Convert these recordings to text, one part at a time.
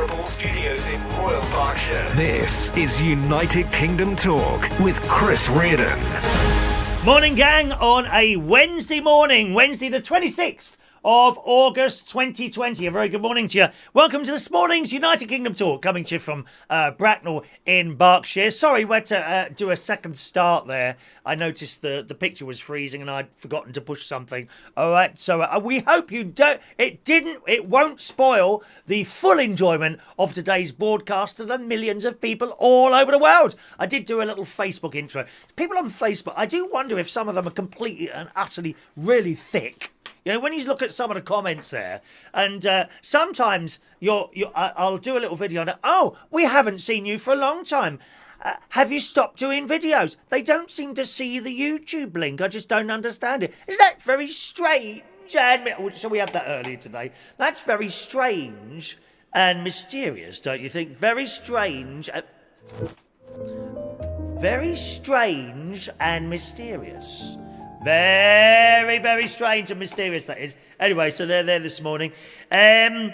adorable studios in Royal Berkshire. This is United Kingdom Talk with Chris Reardon. Morning, gang, on a Wednesday morning, Wednesday the 26th of August 2020. A very good morning to you. Welcome to this morning's United Kingdom Talk, coming to you from Bracknell in Berkshire. Sorry, we had to do a second start there. I noticed the picture was freezing and I'd forgotten to push something. All right, so we hope you don't. It won't spoil the full enjoyment of today's broadcast to the millions of people all over the world. I did do a little Facebook intro. People on Facebook, I do wonder if some of them are completely and utterly really thick. You know, when you look at some of the comments there, and sometimes I'll do a little video on it. Oh, we haven't seen you for a long time. Have you stopped doing videos? They don't seem to see the YouTube link. I just don't understand it. Isn't that very strange? Shall we have that earlier today? That's very strange and mysterious, don't you think? Very strange. Very strange and mysterious. Very, very strange and mysterious, that is. Anyway, so they're there this morning. I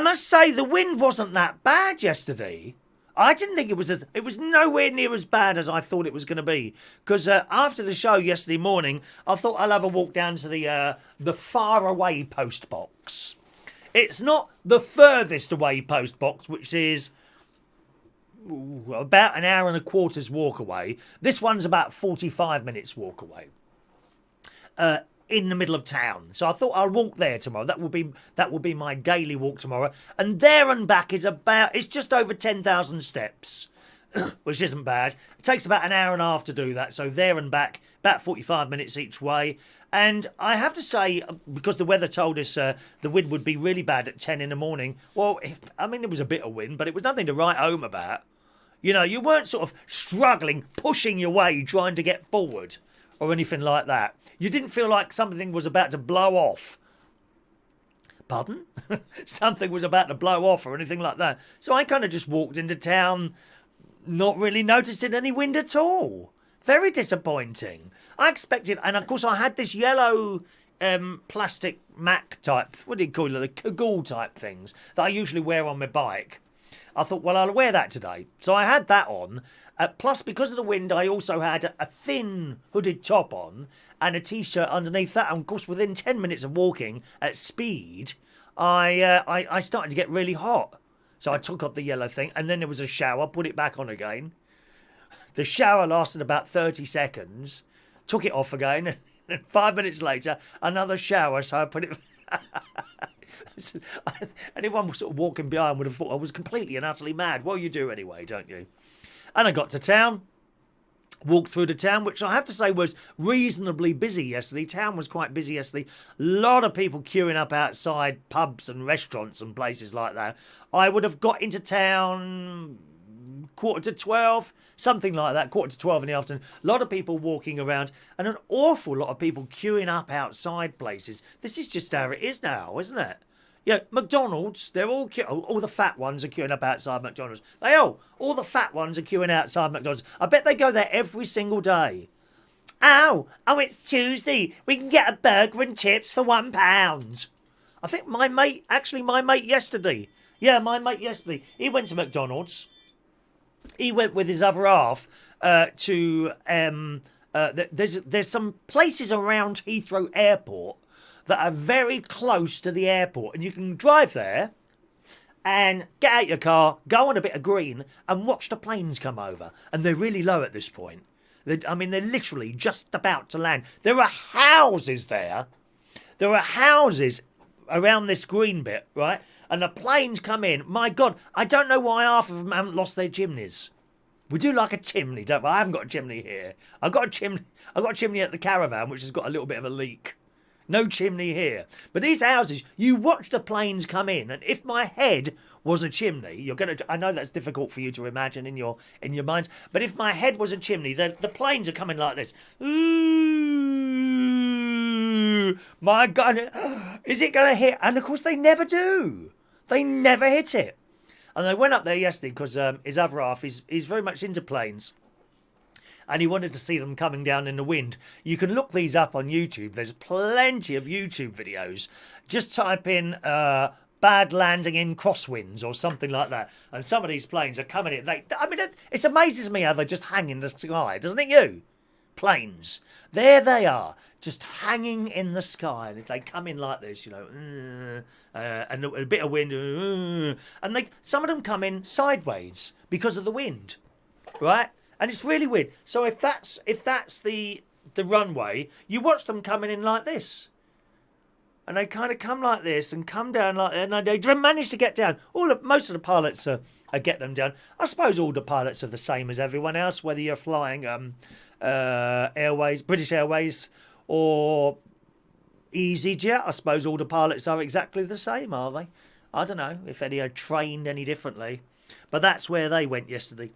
must say, the wind wasn't that bad yesterday. I didn't think it was nowhere near as bad as I thought it was going to be. Because after the show yesterday morning, I thought I'll have a walk down to the far away post box. It's not the furthest away post box, which is about an hour and a quarter's walk away. This one's about 45 minutes walk away. In the middle of town. So I thought I'll walk there tomorrow. That will be my daily walk tomorrow. And there and back is it's just over 10,000 steps, which isn't bad. It takes about an hour and a half to do that. So there and back, about 45 minutes each way. And I have to say, because the weather told us the wind would be really bad at 10 in the morning. Well, there was a bit of wind, but it was nothing to write home about. You know, you weren't sort of struggling, pushing your way, trying to get forward or anything like that. You didn't feel like something was about to blow off. Pardon? Something was about to blow off or anything like that. So I kind of just walked into town, not really noticing any wind at all. Very disappointing. I expected, and of course I had this yellow plastic Mac type, what do you call it, the cagoule type things that I usually wear on my bike. I thought, well, I'll wear that today. So I had that on. Plus, because of the wind, I also had a thin hooded top on and a T-shirt underneath that. And, of course, within 10 minutes of walking at speed, I started to get really hot. So I took off the yellow thing, and then there was a shower, put it back on again. The shower lasted about 30 seconds, took it off again, and 5 minutes later, another shower, so I put it... Anyone sort of walking behind would have thought I was completely and utterly mad. Well, you do anyway, don't you? And I got to town, walked through the town, which I have to say was reasonably busy yesterday. Town was quite busy yesterday. A lot of people queuing up outside pubs and restaurants and places like that. I would have got into town 11:45, something like that, 11:45 in the afternoon. A lot of people walking around and an awful lot of people queuing up outside places. This is just how it is now, isn't it? Yeah, McDonald's, they're all all the fat ones are queuing up outside McDonald's. All the fat ones are queuing outside McDonald's. I bet they go there every single day. Oh, it's Tuesday. We can get a burger and chips for £1. I think my mate yesterday, he went to McDonald's. He went with his other half to, there's some places around Heathrow Airport that are very close to the airport, and you can drive there and get out your car, go on a bit of green and watch the planes come over. And they're really low at this point. They're literally just about to land. There are houses there. There are houses around this green bit, right? And the planes come in. My God, I don't know why half of them haven't lost their chimneys. We do like a chimney, don't we? I haven't got a chimney here. I've got a chimney at the caravan, which has got a little bit of a leak. No chimney here. But these houses, you watch the planes come in, and if my head was a chimney, I know that's difficult for you to imagine in your minds, but if my head was a chimney, the planes are coming like this. Ooh, my God, is it going to hit? And of course they never do. They never hit it. And I went up there yesterday because his other half is very much into planes. And he wanted to see them coming down in the wind. You can look these up on YouTube. There's plenty of YouTube videos. Just type in bad landing in crosswinds or something like that. And some of these planes are coming in. It amazes me how they just hang in the sky, doesn't it you? Planes. There they are, just hanging in the sky. And if they come in like this, and a bit of wind, and some of them come in sideways because of the wind, right? And it's really weird. So if that's the runway, you watch them coming in like this. And they kind of come like this and come down like that, and they manage to get down. Most of the pilots are get them down. I suppose all the pilots are the same as everyone else, whether you're flying British Airways or EasyJet. I suppose all the pilots are exactly the same, are they? I don't know if any are trained any differently, but that's where they went yesterday.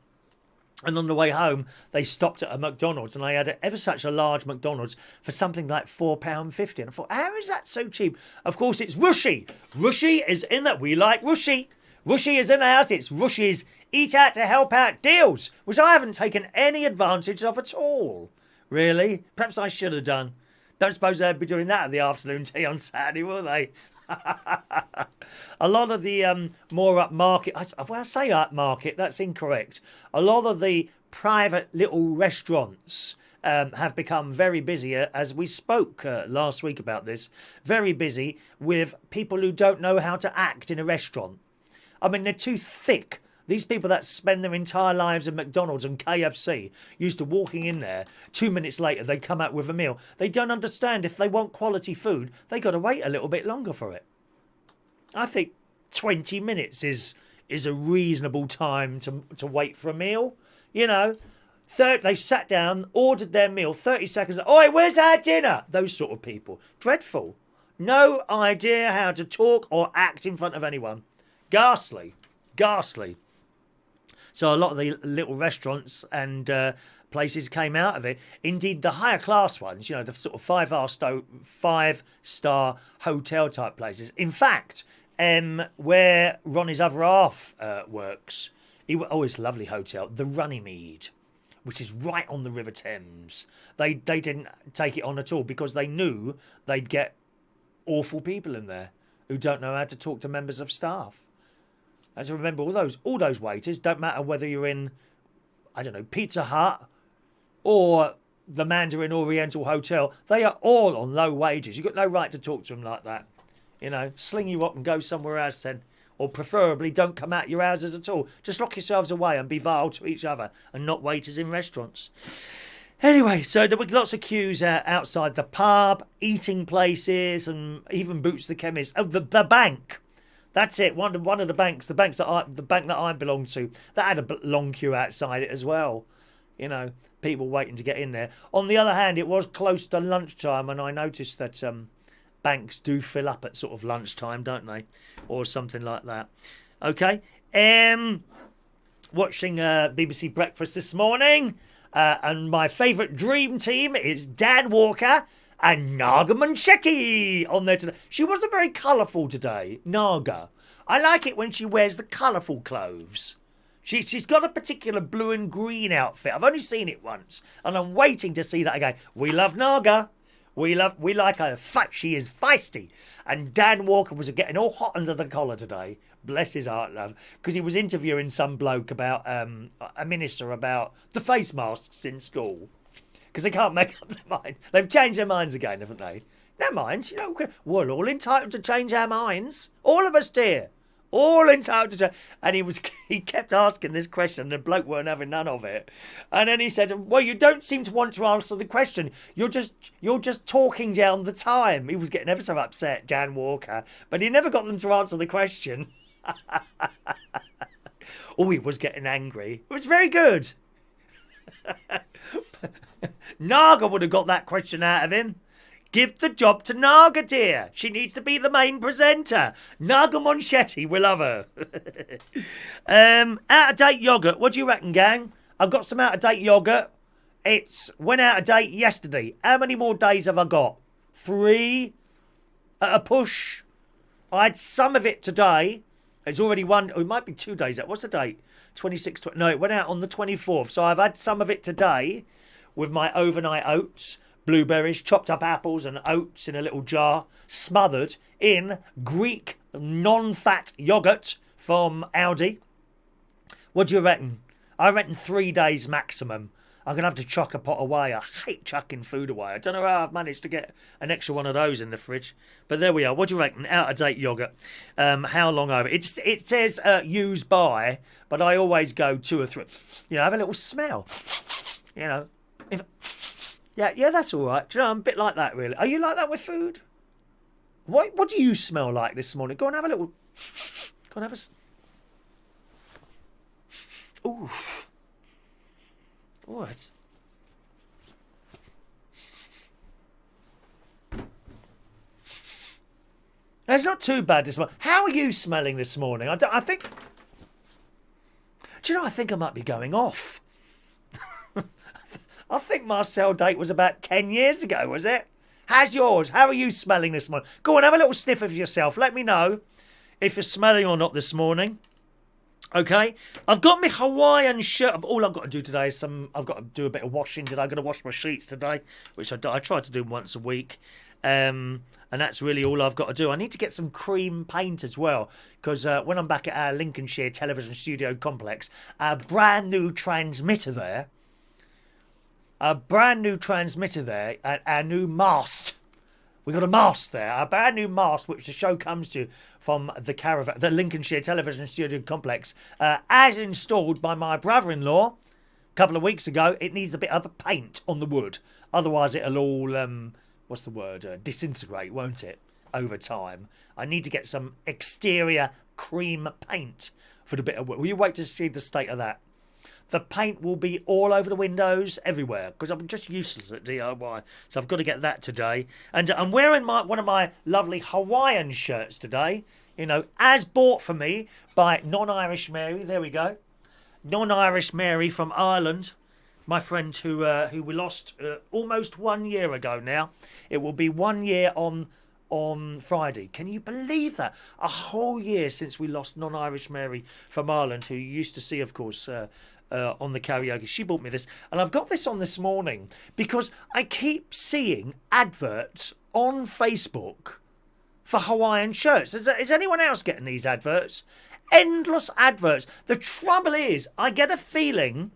And on the way home, they stopped at a McDonald's, and I had ever such a large McDonald's for something like £4.50. And I thought, how is that so cheap? Of course, it's Rushy. Rushy is in that. We like Rushy. Rushy is in the house. It's Rushy's Eat Out to Help Out deals, which I haven't taken any advantage of at all. Really? Perhaps I should have done. Don't suppose they'd be doing that at the afternoon tea on Saturday, will they? A lot of the more upmarket, I say upmarket, that's incorrect. A lot of the private little restaurants have become very busy, as we spoke last week about this, very busy with people who don't know how to act in a restaurant. I mean, they're too thick. These people that spend their entire lives at McDonald's and KFC, used to walking in there, 2 minutes later they come out with a meal. They don't understand if they want quality food, they got to wait a little bit longer for it. I think 20 minutes is a reasonable time to wait for a meal. They've sat down, ordered their meal, 30 seconds, oi, where's our dinner? Those sort of people. Dreadful. No idea how to talk or act in front of anyone. Ghastly. Ghastly. So a lot of the little restaurants and places came out of it. Indeed, the higher class ones, the sort of five-star hotel type places. In fact, where Ronnie's other half works, it's a lovely hotel, the Runnymede, which is right on the River Thames. They didn't take it on at all because they knew they'd get awful people in there who don't know how to talk to members of staff. As I remember, all those waiters, don't matter whether you're in, I don't know, Pizza Hut or the Mandarin Oriental Hotel, they are all on low wages. You've got no right to talk to them like that. Sling your rock and go somewhere else then. Or preferably don't come out your houses at all. Just lock yourselves away and be vile to each other and not waiters in restaurants. Anyway, so there were lots of queues outside the pub, eating places, and even Boots the chemist. Oh, the bank. That's it. One of the banks, the bank that I belong to, that had a long queue outside it as well. People waiting to get in there. On the other hand, it was close to lunchtime, and I noticed that banks do fill up at sort of lunchtime, don't they, or something like that. Okay. Watching BBC Breakfast this morning, and my favourite dream team is Dan Walker and Naga Munchetty on there today. She wasn't very colourful today, Naga. I like it when she wears the colourful clothes. She's got a particular blue and green outfit. I've only seen it once, and I'm waiting to see that again. We love Naga. We like her. She is feisty. And Dan Walker was getting all hot under the collar today. Bless his heart, love. Because he was interviewing some bloke about, a minister about the face masks in school. Because they can't make up their mind. They've changed their minds again, haven't they? Never mind. We're all entitled to change our minds. All of us, dear. All entitled to change. And he kept asking this question, and the bloke weren't having none of it. And then he said, well, you don't seem to want to answer the question. You're just talking down the time. He was getting ever so upset, Dan Walker. But he never got them to answer the question. Oh, he was getting angry. It was very good. Naga would have got that question out of him. Give the job to Naga, dear. She needs to be the main presenter. Naga Munchetty, we love her. Out-of-date yoghurt. What do you reckon, gang? I've got some out-of-date yoghurt. It's went out of date yesterday. How many more days have I got? 3 at a push. I had some of it today. It's already one. Oh, it might be 2 days out. What's the date? 26. No, it went out on the 24th. So I've had some of it today with my overnight oats, blueberries, chopped up apples and oats in a little jar, smothered in Greek non-fat yogurt from Aldi. What do you reckon? I reckon 3 days maximum. I'm going to have to chuck a pot away. I hate chucking food away. I don't know how I've managed to get an extra one of those in the fridge. But there we are. What do you reckon? Out-of-date yoghurt. How long over? It says use by, but I always go 2 or 3. You know, have a little smell. You know. Yeah, that's all right. Do you know, I'm a bit like that, really. Are you like that with food? What do you smell like this morning? Go and have a little... Go and have a... Oof. Oh, it's... It's not too bad this morning. How are you smelling this morning? I think... Do you know, I think I might be going off. I think my sell date was about 10 years ago, was it? How's yours? How are you smelling this morning? Go on, have a little sniff of yourself. Let me know if you're smelling or not this morning. Okay, I've got my Hawaiian shirt. All I've got to do today is I've got to do a bit of washing today. I'm going to wash my sheets today, which I try to do once a week. And that's really all I've got to do. I need to get some cream paint as well, because when I'm back at our Lincolnshire television studio complex, our brand new transmitter there, our new mast. We got a mast there, a brand new mast, which the show comes to from the Lincolnshire Television Studio Complex, as installed by my brother-in-law a couple of weeks ago. It needs a bit of paint on the wood, otherwise it'll all disintegrate, won't it? Over time, I need to get some exterior cream paint for the bit of wood. Will you wait to see the state of that? The paint will be all over the windows, everywhere, because I'm just useless at DIY. So I've got to get that today. And I'm wearing one of my lovely Hawaiian shirts today, you know, as bought for me by Non-Irish Mary. There we go. Non-Irish Mary from Ireland, my friend who we lost almost 1 year ago now. It will be 1 year on Friday. Can you believe that? A whole year since we lost Non-Irish Mary from Ireland, who you used to see, of course, on the karaoke. She bought me this, and I've got this on this morning because I keep seeing adverts on Facebook for Hawaiian shirts. Is anyone else getting these adverts? Endless adverts. The trouble is, I get a feeling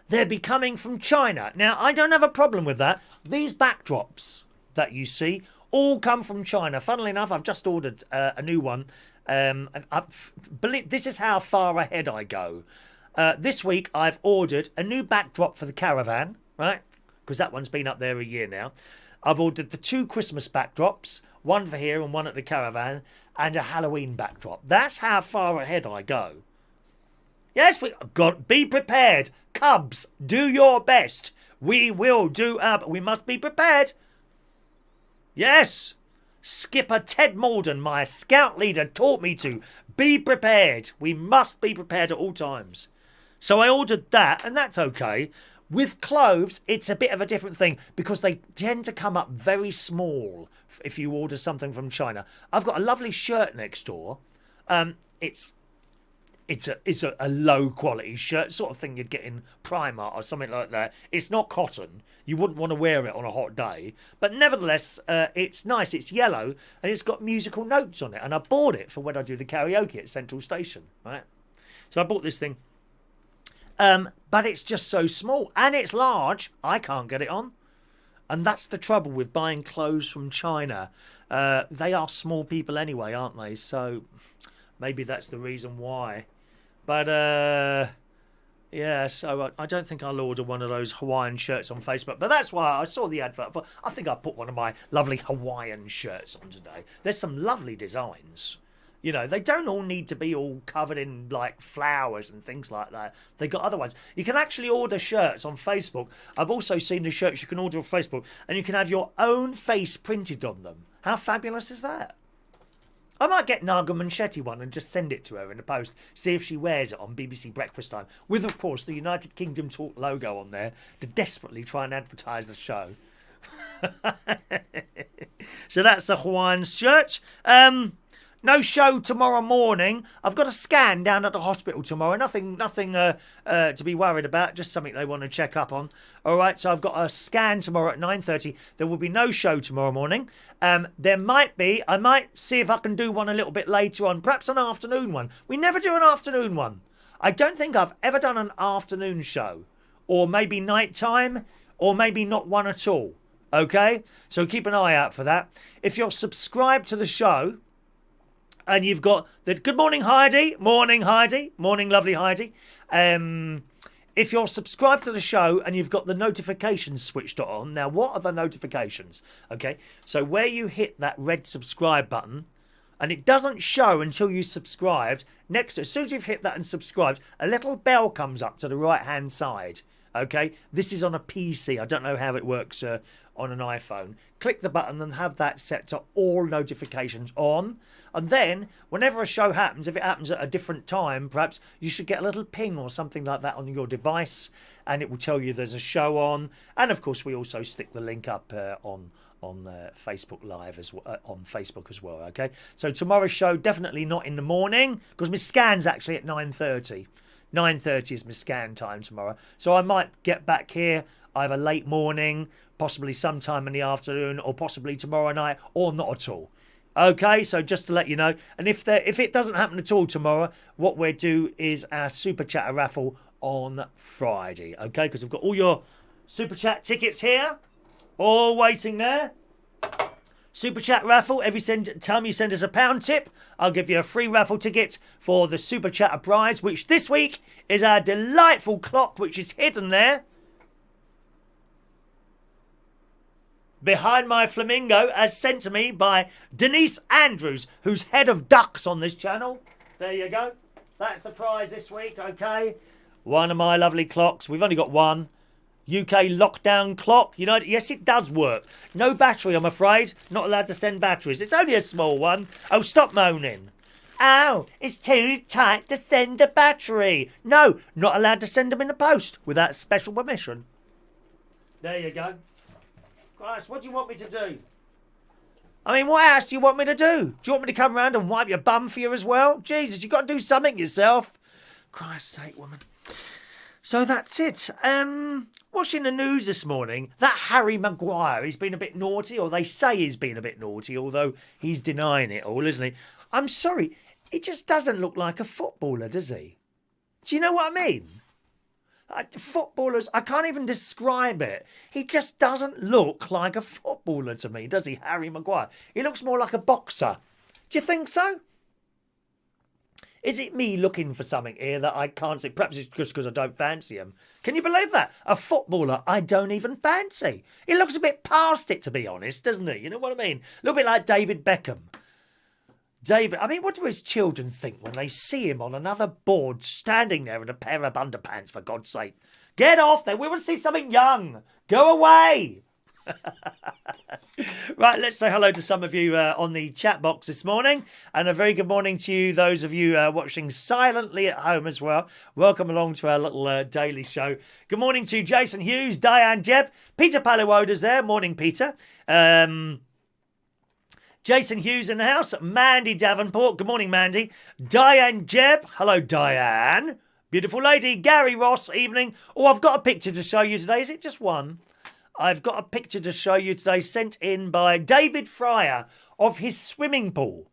they're be coming from China. Now, I don't have a problem with that. These backdrops that you see all come from China. Funnily enough, I've just ordered a new one. This is how far ahead I go. This week, I've ordered a new backdrop for the caravan, right? Because that one's been up there a year now. I've ordered the 2 Christmas backdrops, one for here and one at the caravan, and a Halloween backdrop. That's how far ahead I go. Yes, be prepared. Cubs, do your best. We will do we must be prepared. Yes. Skipper Ted Malden, my scout leader, taught me to be prepared. We must be prepared at all times. So I ordered that, and that's okay. With clothes, it's a bit of a different thing because they tend to come up very small if you order something from China. I've got a lovely shirt next door. It's a low quality shirt, sort of thing you'd get in Primark or something like that. It's not cotton. You wouldn't want to wear it on a hot day. But nevertheless, it's nice. It's yellow and it's got musical notes on it. And I bought it for when I do the karaoke at Central Station, right? So I bought this thing. But it's just so small and it's large. I can't get it on. And that's the trouble with buying clothes from China. They are small people anyway, aren't they? So maybe that's the reason why. But, yeah, so I don't think I'll order one of those Hawaiian shirts on Facebook. But that's why I saw the advert. I think I'll put one of my lovely Hawaiian shirts on today. There's some lovely designs. You know, they don't all need to be all covered in, like, flowers and things like that. They got other ones. You can actually order shirts on Facebook. I've also seen the shirts you can order on Facebook, and you can have your own face printed on them. How fabulous is that? I might get Naga Manchetti one and just send it to her in the post, see if she wears it on BBC Breakfast Time, with, of course, the United Kingdom Talk logo on there to desperately try and advertise the show. So that's the Hawaiian shirt. No show tomorrow morning. I've got a scan down at the hospital tomorrow. Nothing to be worried about. Just something they want to check up on. All right, so I've got a scan tomorrow at 9:30. There will be no show tomorrow morning. There might be. I might see if I can do one a little bit later on. Perhaps an afternoon one. We never do an afternoon one. I don't think I've ever done an afternoon show. Or maybe nighttime. Or maybe not one at all. Okay? So keep an eye out for that. If you're subscribed to the show... and you've got the good morning, Heidi. Morning, Heidi. Morning, lovely Heidi. If you're subscribed to the show and you've got the notifications switched on, now what are the notifications? Okay, so where you hit that red subscribe button, and it doesn't show until you subscribed. Next, as soon as you've hit that and subscribed, a little bell comes up to the right hand side. Okay, this is on a PC. I don't know how it works on an iPhone. Click the button and have that set to all notifications on. And then, whenever a show happens, if it happens at a different time, perhaps you should get a little ping or something like that on your device, and it will tell you there's a show on. And of course, we also stick the link up on Facebook Live on Facebook as well. Okay, so tomorrow's show definitely not in the morning because my scan's actually at 9:30. 9:30 is my scan time tomorrow. So I might get back here either late morning, possibly sometime in the afternoon, or possibly tomorrow night, or not at all. Okay, so just to let you know. And if it doesn't happen at all tomorrow, what we'll do is our Super Chatter raffle on Friday. Okay, because we've got all your Super Chat tickets here, all waiting there. Super Chat raffle. Every time you send us a £1 tip, I'll give you a free raffle ticket for the Super Chatter prize, which this week is our delightful clock, which is hidden there behind my flamingo, as sent to me by Denise Andrews, who's head of ducks on this channel. There you go. That's the prize this week, okay? One of my lovely clocks. We've only got one. UK lockdown clock. You know, yes, it does work. No battery, I'm afraid. Not allowed to send batteries. It's only a small one. Oh, stop moaning. Ow, it's too tight to send a battery. No, not allowed to send them in the post without special permission. There you go. Christ, what do you want me to do? I mean, what else do you want me to do? Do you want me to come round and wipe your bum for you as well? Jesus, you've got to do something yourself. Christ's sake, woman. So that's it. Watching the news this morning, that Harry Maguire, he's been a bit naughty, or they say he's been a bit naughty, although he's denying it all, isn't he? I'm sorry, he just doesn't look like a footballer, does he? Do you know what I mean? Footballers, I can't even describe it. He just doesn't look like a footballer to me, does he, Harry Maguire? He looks more like a boxer. Do you think so? Is it me looking for something here that I can't see? Perhaps it's just because I don't fancy him. Can you believe that? A footballer I don't even fancy. He looks a bit past it, to be honest, doesn't he? You know what I mean? A little bit like David Beckham. I mean, what do his children think when they see him on another board standing there in a pair of underpants, for God's sake? Get off there. We want to see something young. Go away. Right, let's say hello to some of you on the chat box this morning, and a very good morning to you, those of you watching silently at home as well. Welcome along to our little daily show. Good morning to Jason Hughes, Diane Jebb, Peter Paliwoda's there. Morning, Peter. Jason Hughes in the house. Mandy Davenport. Good morning, Mandy. Diane Jebb. Hello, Diane. Beautiful lady. Gary Ross. Evening. Oh, I've got a picture to show you today. Is it just one? I've got a picture to show you today sent in by David Fryer of his swimming pool.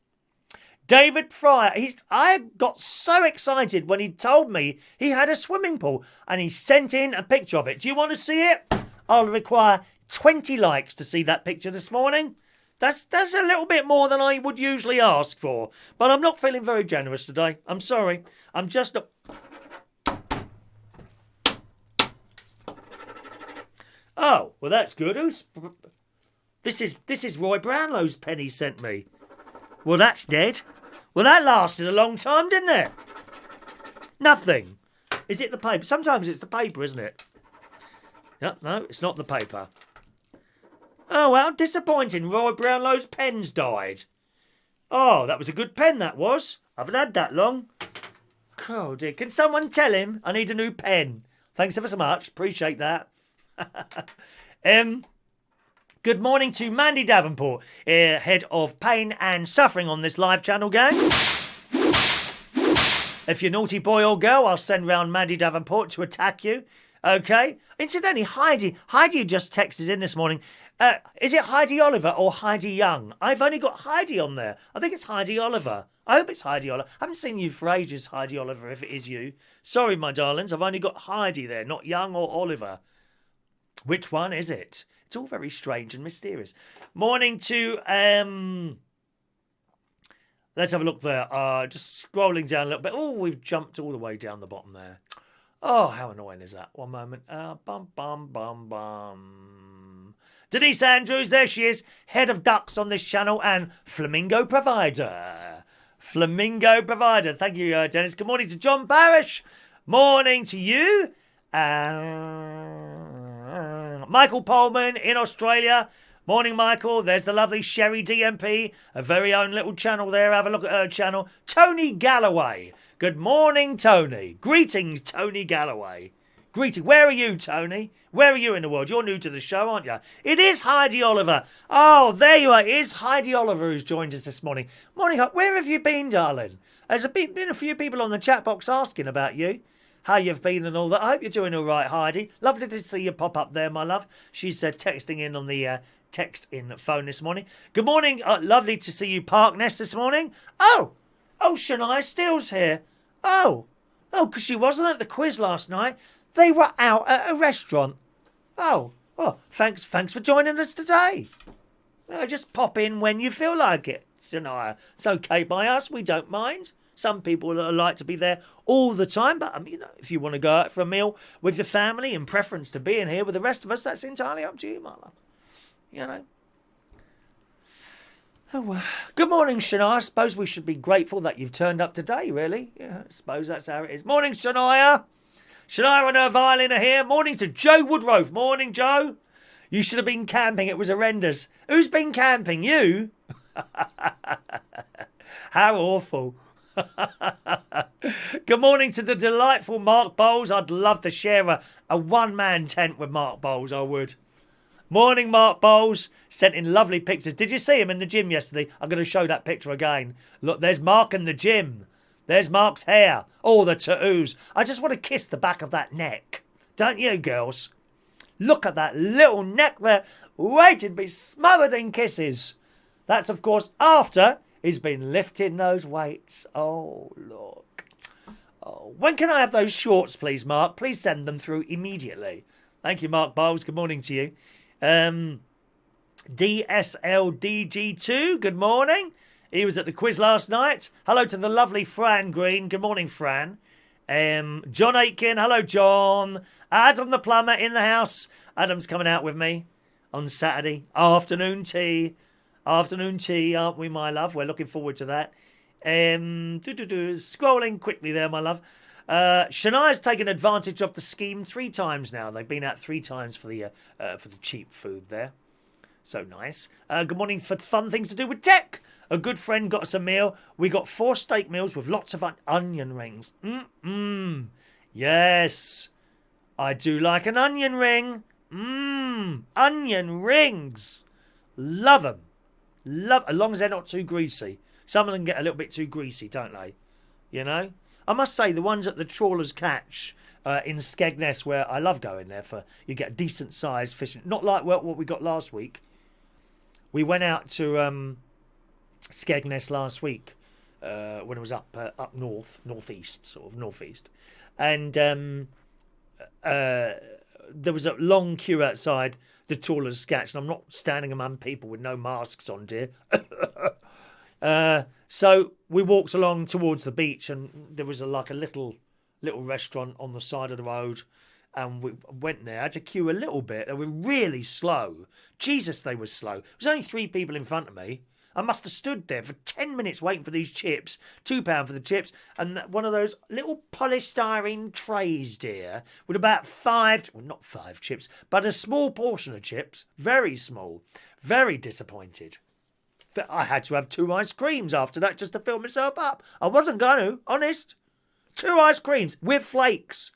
David Fryer, I got so excited when he told me he had a swimming pool and he sent in a picture of it. Do you want to see it? I'll require 20 likes to see that picture this morning. That's a little bit more than I would usually ask for. But I'm not feeling very generous today. I'm sorry. I'm just not... Oh, well, that's good. This is Roy Brownlow's pen he sent me. Well, that's dead. Well, that lasted a long time, didn't it? Nothing. Is it the paper? Sometimes it's the paper, isn't it? No, it's not the paper. Oh, well, disappointing. Roy Brownlow's pen's died. Oh, that was a good pen, that was. I haven't had that long. Oh, dear. Can someone tell him I need a new pen? Thanks ever so much. Appreciate that. Good Good morning to Mandy Davenport, head of pain and suffering on this live channel, gang. If you're naughty boy or girl, I'll send round Mandy Davenport to attack you. Okay? Incidentally, Heidi just texted in this morning. Is it Heidi Oliver or Heidi Young? I've only got Heidi on there. I think it's Heidi Oliver. I hope it's Heidi Oliver. I haven't seen you for ages, Heidi Oliver, if it is you. Sorry, my darlings. I've only got Heidi there, not Young or Oliver. Which one is it? It's all very strange and mysterious. Morning to... Let's have a look there. Just scrolling down a little bit. Oh, we've jumped all the way down the bottom there. Oh, how annoying is that? One moment. Bum, bum, bum, bum. Denise Andrews, there she is. Head of ducks on this channel and Flamingo Provider. Flamingo Provider. Thank you, Dennis. Good morning to John Parrish. Morning to you. Michael Pullman in Australia. Morning, Michael. There's the lovely Sherry DMP, a very own little channel there. Have a look at her channel. Tony Galloway. Good morning, Tony. Greetings, Tony Galloway. Greetings. Where are you, Tony? Where are you in the world? You're new to the show, aren't you? It is Heidi Oliver. Oh, there you are. It is Heidi Oliver who's joined us this morning. Morning, where have you been, darling? There's been a few people on the chat box asking about you. How you've been and all that. I hope you're doing all right, Heidi. Lovely to see you pop up there, my love. She's texting in on the text-in phone this morning. Good morning. Lovely to see you, Parkness, this morning. Oh, Shania Steele's here. Oh, because she wasn't at the quiz last night. They were out at a restaurant. Oh, thanks for joining us today. Just pop in when you feel like it, Shania. It's okay by us. We don't mind. Some people like to be there all the time, but if you want to go out for a meal with your family in preference to being here with the rest of us, that's entirely up to you, my love. Oh, good morning, Shania. I suppose we should be grateful that you've turned up today, really. Yeah, I suppose that's how it is. Morning, Shania. Shania and her violin are here. Morning to Joe Woodrove. Morning, Joe. You should have been camping. It was horrendous. Who's been camping? You? How awful. Good morning to the delightful Mark Bowles. I'd love to share a one-man tent with Mark Bowles, I would. Morning, Mark Bowles. Sent in lovely pictures. Did you see him in the gym yesterday? I'm going to show that picture again. Look, there's Mark in the gym. There's Mark's hair. All the tattoos. I just want to kiss the back of that neck. Don't you, girls? Look at that little neck there, waiting to be smothered in kisses. That's, of course, after he's been lifting those weights. Oh, look. Oh, when can I have those shorts, please, Mark? Please send them through immediately. Thank you, Mark Bowles. Good morning to you. DSLDG2, good morning. He was at the quiz last night. Hello to the lovely Fran Green. Good morning, Fran. John Aitken. Hello, John. Adam the plumber in the house. Adam's coming out with me on Saturday. Afternoon tea. Afternoon tea, aren't we, my love? We're looking forward to that. Scrolling quickly there, my love. Shania's taken advantage of the scheme 3 times now. They've been out 3 times for the cheap food there. So nice. Good morning for fun things to do with tech. A good friend got us a meal. We got 4 steak meals with lots of onion rings. Yes. I do like an onion ring. Onion rings. Love them. As long as they're not too greasy. Some of them get a little bit too greasy, don't they? You know? I must say, the ones at the Trawler's Catch in Skegness, where I love going there, you get a decent sized fish. Not like what we got last week. We went out to Skegness last week when it was up northeast, and there was a long queue outside the Trawler's Catch, and I'm not standing among people with no masks on, dear. So we walked along towards the beach, and there was a little restaurant on the side of the road, and we went there. I had to queue a little bit. They were really slow. Jesus, they were slow. There was only 3 people in front of me. I must have stood there for 10 minutes waiting for these chips, £2 for the chips, and one of those little polystyrene trays, dear, with about 5, well, not 5 chips, but a small portion of chips, very small. Very disappointed. I had to have 2 ice creams after that just to fill myself up. I wasn't going to, honest. 2 ice creams with flakes.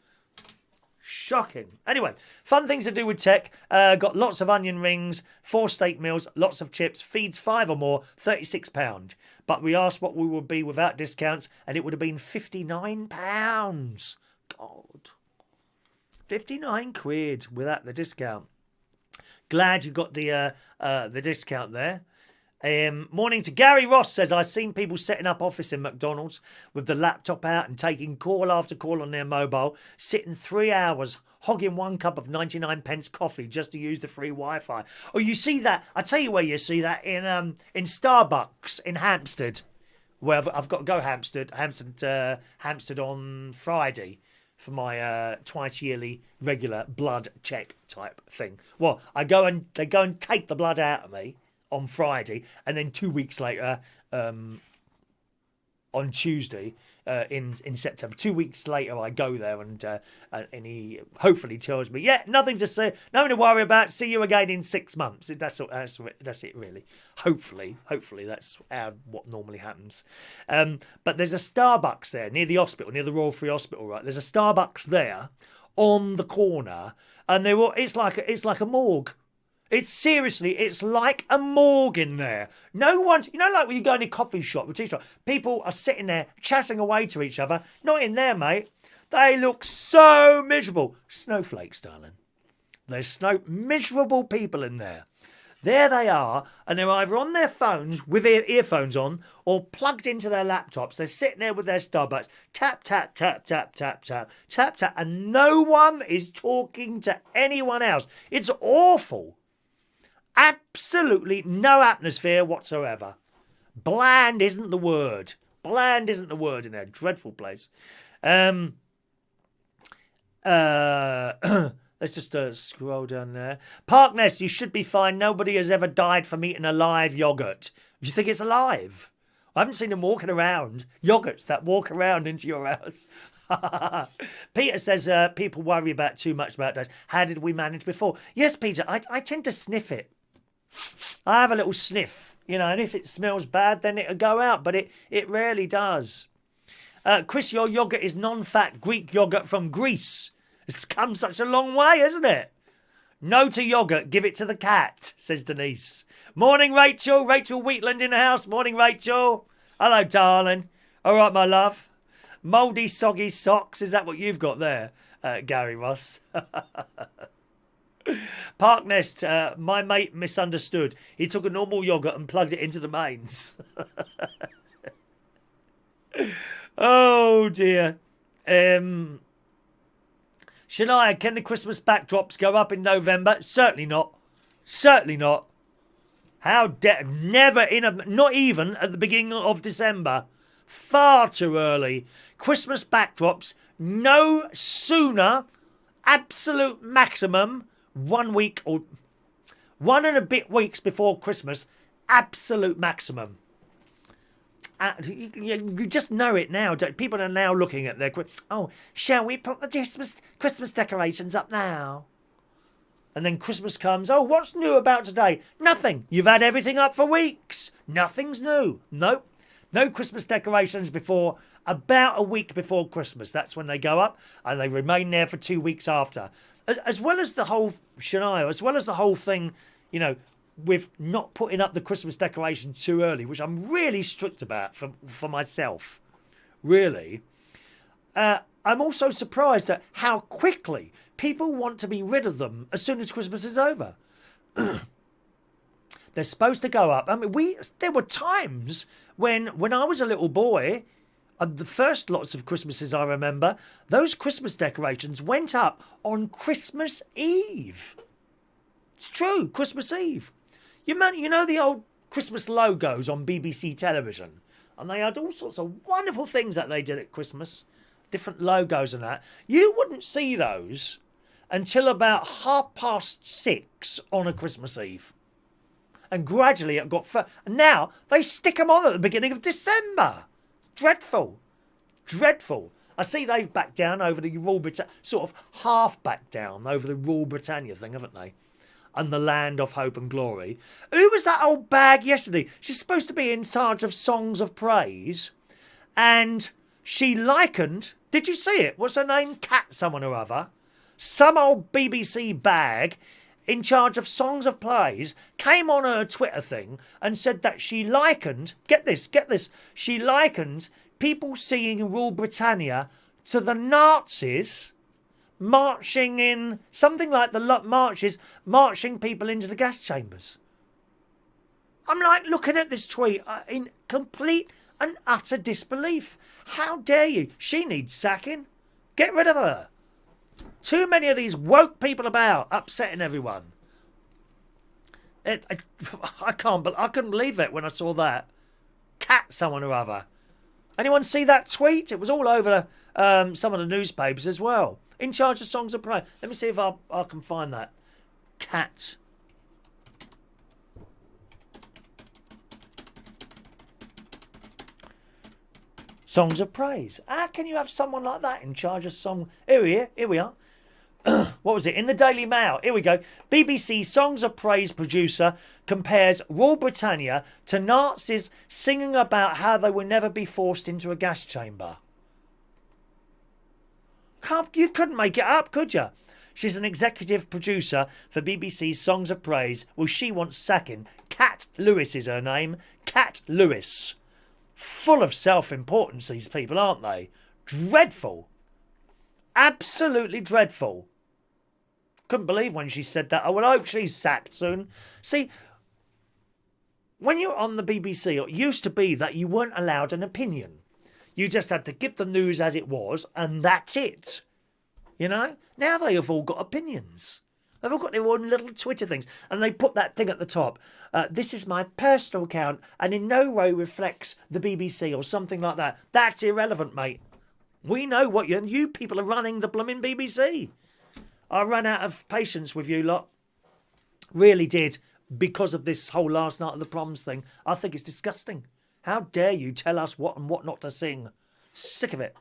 Shocking. Anyway, fun things to do with tech. Got lots of onion rings, 4 steak meals, lots of chips, feeds 5 or more, £36. But we asked what we would be without discounts, and it would have been £59. God. 59 quid without the discount. Glad you got the discount there. Morning to Gary Ross says, I've seen people setting up office in McDonald's with the laptop out and taking call after call on their mobile, sitting 3 hours, hogging 1 cup of 99p coffee just to use the free Wi-Fi. Oh, you see that? I tell you where you see that in Starbucks in Hampstead. Where I've got to go Hampstead on Friday for my twice yearly regular blood check type thing. Well, they go and take the blood out of me on Friday, and then 2 weeks later, on Tuesday, in September, 2 weeks later, I go there and he hopefully tells me, yeah, nothing to say, nothing to worry about. See you again in 6 months. That's it, really. Hopefully, that's what normally happens. But there's a Starbucks there near the hospital, near the Royal Free Hospital, right? There's a Starbucks there on the corner, and it's like a morgue. It's like a morgue in there. No one's, like when you go in a coffee shop, a tea shop, people are sitting there chatting away to each other. Not in there, mate. They look so miserable. Snowflakes, darling. There's miserable people in there. There they are, and they're either on their phones with earphones on or plugged into their laptops. They're sitting there with their Starbucks. Tap, tap, tap, tap, tap, tap, tap, tap, and no one is talking to anyone else. It's awful. Absolutely no atmosphere whatsoever. Bland isn't the word. Bland isn't the word in a dreadful place. Let's just scroll down there. Parkness, you should be fine. Nobody has ever died from eating a live yoghurt. You think it's alive? I haven't seen them walking around. Yoghurts that walk around into your house. Peter says people worry about too much about that. How did we manage before? Yes, Peter, I tend to sniff it. I have a little sniff, and if it smells bad, then it'll go out, but it rarely does. Chris, your yoghurt is non-fat Greek yoghurt from Greece. It's come such a long way, hasn't it? No to yoghurt, give it to the cat, says Denise. Morning, Rachel. Rachel Wheatland in the house. Morning, Rachel. Hello, darling. All right, my love. Mouldy, soggy socks. Is that what you've got there, Gary Ross? Parknest, my mate misunderstood. He took a normal yoghurt and plugged it into the mains. Oh, dear. Shania, can the Christmas backdrops go up in November? Certainly not. Certainly not. How dare... Never not even at the beginning of December. Far too early. Christmas backdrops no sooner, absolute maximum, 1 week or 1 and a bit weeks before Christmas, absolute maximum. You just know it now. People are now looking at their... Oh, shall we put the Christmas decorations up now? And then Christmas comes. Oh, what's new about today? Nothing. You've had everything up for weeks. Nothing's new. Nope. No Christmas decorations before about a week before Christmas. That's when they go up, and they remain there for 2 weeks after. As well as the whole Shania, as well as the whole thing, with not putting up the Christmas decorations too early, which I'm really strict about for myself. Really. I'm also surprised at how quickly people want to be rid of them as soon as Christmas is over. They're supposed to go up. I mean, there were times when I was a little boy, the first lots of Christmases I remember, those Christmas decorations went up on Christmas Eve. It's true, Christmas Eve. You know the old Christmas logos on BBC television? And they had all sorts of wonderful things that they did at Christmas. Different logos and that. You wouldn't see those until about 6:30 on a Christmas Eve. And gradually it got... And now they stick them on at the beginning of December. It's dreadful. Dreadful. I see they've backed down over the Rule Britannia... Sort of half backed down over the Rule Britannia thing, haven't they? And the land of hope and glory. Who was that old bag yesterday? She's supposed to be in charge of songs of praise. And she likened... Did you see it? What's her name? Cat someone or other. Some old BBC bag in charge of Songs of Praise came on her Twitter thing and said that she likened, get this, she likened people seeing Rule Britannia to the Nazis marching in, something like the marches, marching people into the gas chambers. I'm like looking at this tweet in complete and utter disbelief. How dare you? She needs sacking. Get rid of her. Too many of these woke people about, upsetting everyone. I couldn't believe it when I saw that. Cat someone or other. Anyone see that tweet? It was all over some of the newspapers as well. In charge of Songs of Praise. Let me see if I can find that. Cat. Songs of Praise. How can you have someone like that in charge of song? Here we are. What was it? In the Daily Mail. Here we go. BBC Songs of Praise producer compares Rule Britannia to Nazis singing about how they will never be forced into a gas chamber. You couldn't make it up, could you? She's an executive producer for BBC's Songs of Praise. Well, she wants sacking. Cat Lewis is her name. Cat Lewis. Full of self-importance, these people, aren't they? Dreadful. Absolutely dreadful. Couldn't believe when she said that. I will hope she's sacked soon. See, when you're on the BBC, it used to be that you weren't allowed an opinion. You just had to give the news as it was, and that's it. You know? Now they have all got opinions. They've all got their own little Twitter things. And they put that thing at the top. This is my personal account and in no way reflects the BBC or something like that. That's irrelevant, mate. We know what you people are running the blooming BBC. I ran out of patience with you lot. Really did. Because of this whole last night of the proms thing. I think it's disgusting. How dare you tell us what and what not to sing. Sick of it.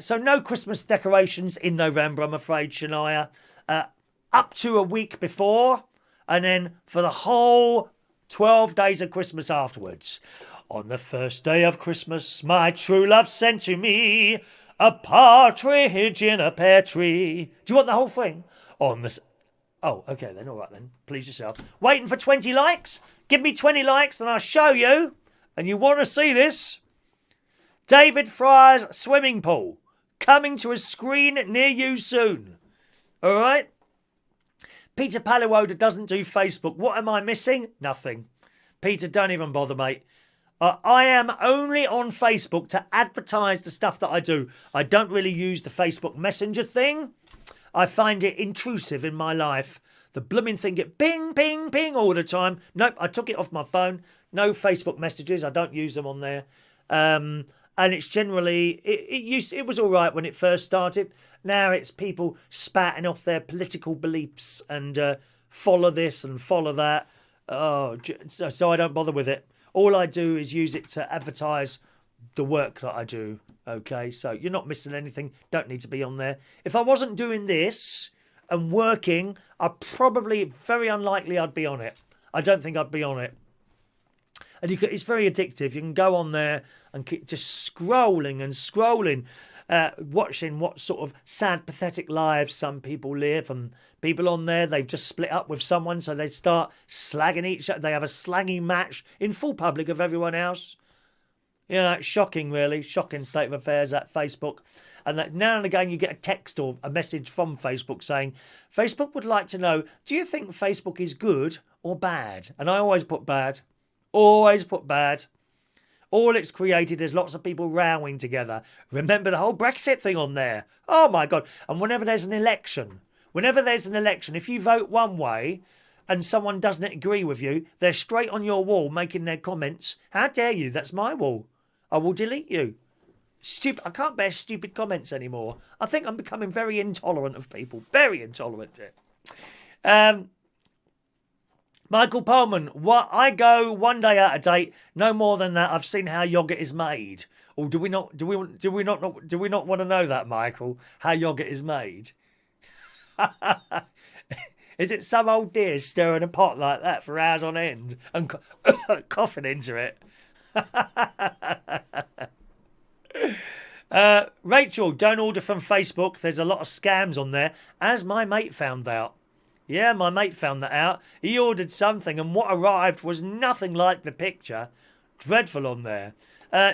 So no Christmas decorations in November, I'm afraid, Shania. Up to a week before, and then for the whole 12 days of Christmas afterwards. On the first day of Christmas, my true love sent to me a partridge in a pear tree. Do you want the whole thing? Oh, okay then, all right then. Please yourself. Waiting for 20 likes? Give me 20 likes and I'll show you. And you want to see this? David Fryer's swimming pool. Coming to a screen near you soon. All right? Peter Paliwoda doesn't do Facebook. What am I missing? Nothing. Peter, don't even bother, mate. I am only on Facebook to advertise the stuff that I do. I don't really use the Facebook Messenger thing. I find it intrusive in my life. The blooming thing get ping, ping, ping all the time. Nope, I took it off my phone. No Facebook messages. I don't use them on there. And it's generally... It was all right when it first started. Now it's people spouting off their political beliefs and follow this and follow that. Oh, so I don't bother with it. All I do is use it to advertise the work that I do. Okay, so you're not missing anything. Don't need to be on there. If I wasn't doing this and working, very unlikely I'd be on it. I don't think I'd be on it. And it's very addictive. You can go on there and keep just scrolling and scrolling, watching what sort of sad, pathetic lives some people live. And people on there, they've just split up with someone, so they start slagging each other. They have a slagging match in full public of everyone else. You know, it's shocking, really. Shocking state of affairs at Facebook. And that now and again you get a text or a message from Facebook saying, Facebook would like to know, do you think Facebook is good or bad? And I always put bad. Always put bad. All it's created is lots of people rowing together. Remember the whole Brexit thing on there? Oh, my God. And whenever there's an election, if you vote one way and someone doesn't agree with you, they're straight on your wall making their comments. How dare you? That's my wall. I will delete you. I can't bear stupid comments anymore. I think I'm becoming very intolerant of people. Very intolerant. Michael Pullman, I go one day out of date. No more than that. I've seen how yogurt is made. Or do we not want to know that, Michael? How yogurt is made? Is it some old dear stirring a pot like that for hours on end and coughing into it? Rachel, don't order from Facebook. There's a lot of scams on there, as my mate found out. Yeah, my mate found that out. He ordered something, and what arrived was nothing like the picture. Dreadful on there.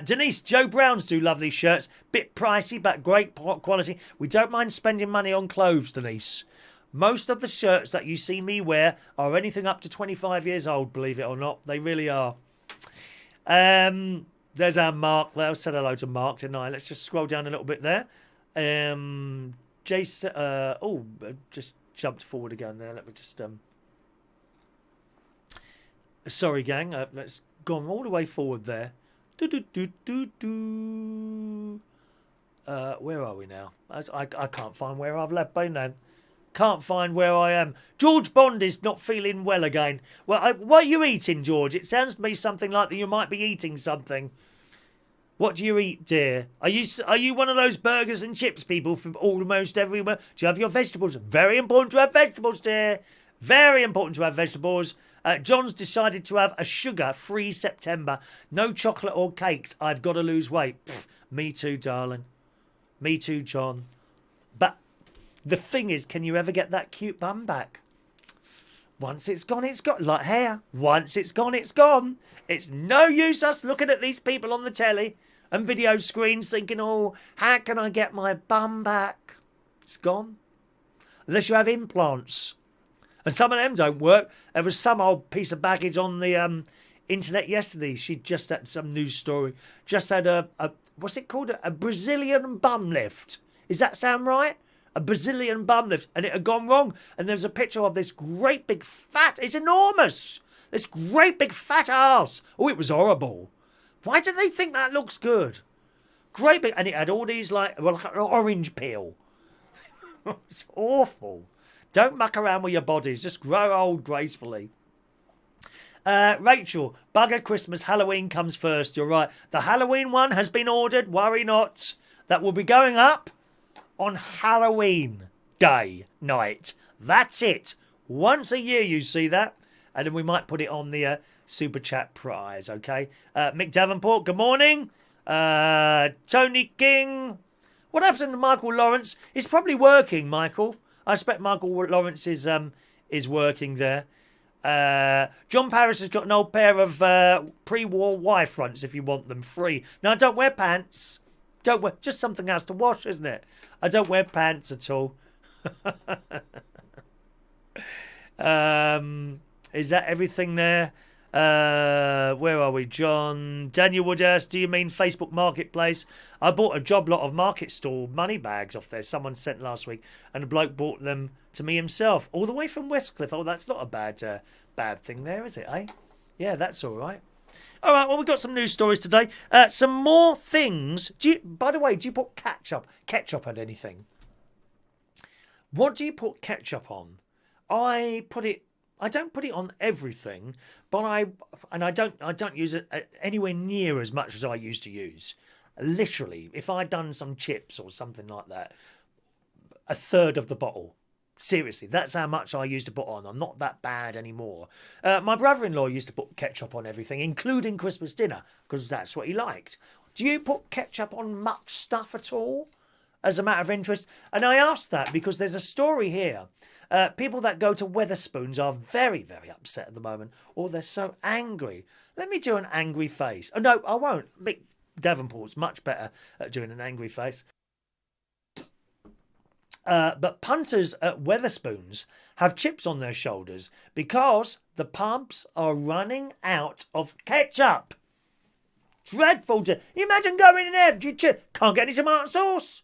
Denise, Joe Brown's do lovely shirts. Bit pricey, but great quality. We don't mind spending money on clothes, Denise. Most of the shirts that you see me wear are anything up to 25 years old, believe it or not. They really are. There's our Mark there. I said hello to Mark, didn't I? Let's just scroll down a little bit there. Jason, just jumped forward again there. Let me just... Sorry, gang. Let's gone all the way forward there. Where are we now? I can't find where I've left by now. Can't find where I am. George Bond is not feeling well again. Well, what are you eating, George? It sounds to me something like that you might be eating something. What do you eat, dear? Are you one of those burgers and chips people from almost everywhere? Do you have your vegetables? Very important to have vegetables, dear. Very important to have vegetables. John's decided to have a sugar-free September. No chocolate or cakes. I've got to lose weight. Pfft, me too, darling. Me too, John. But the thing is, can you ever get that cute bum back? Once it's gone, it's gone. Like hair. Once it's gone, it's gone. It's no use us looking at these people on the telly and video screens thinking, oh, how can I get my bum back? It's gone. Unless you have implants. And some of them don't work. There was some old piece of baggage on the internet yesterday. She just had some news story. Just had a what's it called? A Brazilian bum lift. Does that sound right? A Brazilian bum lift. And it had gone wrong. And there's a picture of this great big fat... It's enormous. This great big fat ass. Oh, it was horrible. Why do they think that looks good? Great big... And it had all these like an orange peel. It's awful. Don't muck around with your bodies. Just grow old gracefully. Rachel, bugger Christmas, Halloween comes first. You're right. The Halloween one has been ordered. Worry not. That will be going up on Halloween day night. That's it. Once a year you see that. And then we might put it on the Super Chat prize, okay? Mick Davenport, good morning. Tony King. What happens to Michael Lawrence? He's probably working, Michael. I expect Michael Lawrence is working there. John Paris has got an old pair of pre-war Y fronts if you want them free. Now, I don't wear pants. Don't wear... Just something else to wash, isn't it? I don't wear pants at all. Is that everything there? Where are we, John? Daniel Woodhurst, do you mean Facebook Marketplace? I bought a job lot of market stall money bags off there. Someone sent last week, and a bloke bought them to me himself, all the way from Westcliff. Oh, that's not a bad thing there, is it, eh? Yeah, that's all right. All right, well, we've got some news stories today. Some more things. By the way, do you put ketchup on anything? What do you put ketchup on? I don't put it on everything, but I don't use it anywhere near as much as I used to use. Literally, if I'd done some chips or something like that, a third of the bottle. Seriously, that's how much I used to put on. I'm not that bad anymore. My brother-in-law used to put ketchup on everything, including Christmas dinner, because that's what he liked. Do you put ketchup on much stuff at all, as a matter of interest? And I asked that because there's a story here. People that go to Wetherspoons are very, very upset at the moment, or they're so angry. Let me do an angry face. Oh, no, I won't. Mick Davenport's much better at doing an angry face. But punters at Wetherspoons have chips on their shoulders because the pubs are running out of ketchup. Dreadful. You imagine going in there, can't get any tomato sauce.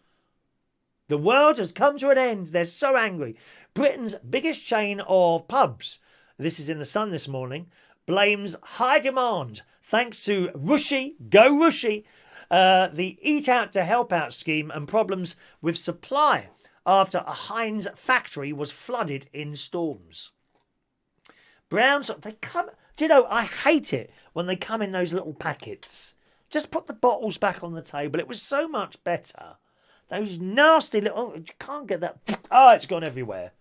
The world has come to an end. They're so angry. Britain's biggest chain of pubs, this is in the Sun this morning, blames high demand thanks to Rushy, go Rushy, the Eat Out to Help Out scheme and problems with supply after a Heinz factory was flooded in storms. Browns, they come... Do you know, I hate it when they come in those little packets. Just put the bottles back on the table. It was so much better. Those nasty little... Oh, you can't get that... Oh, it's gone everywhere.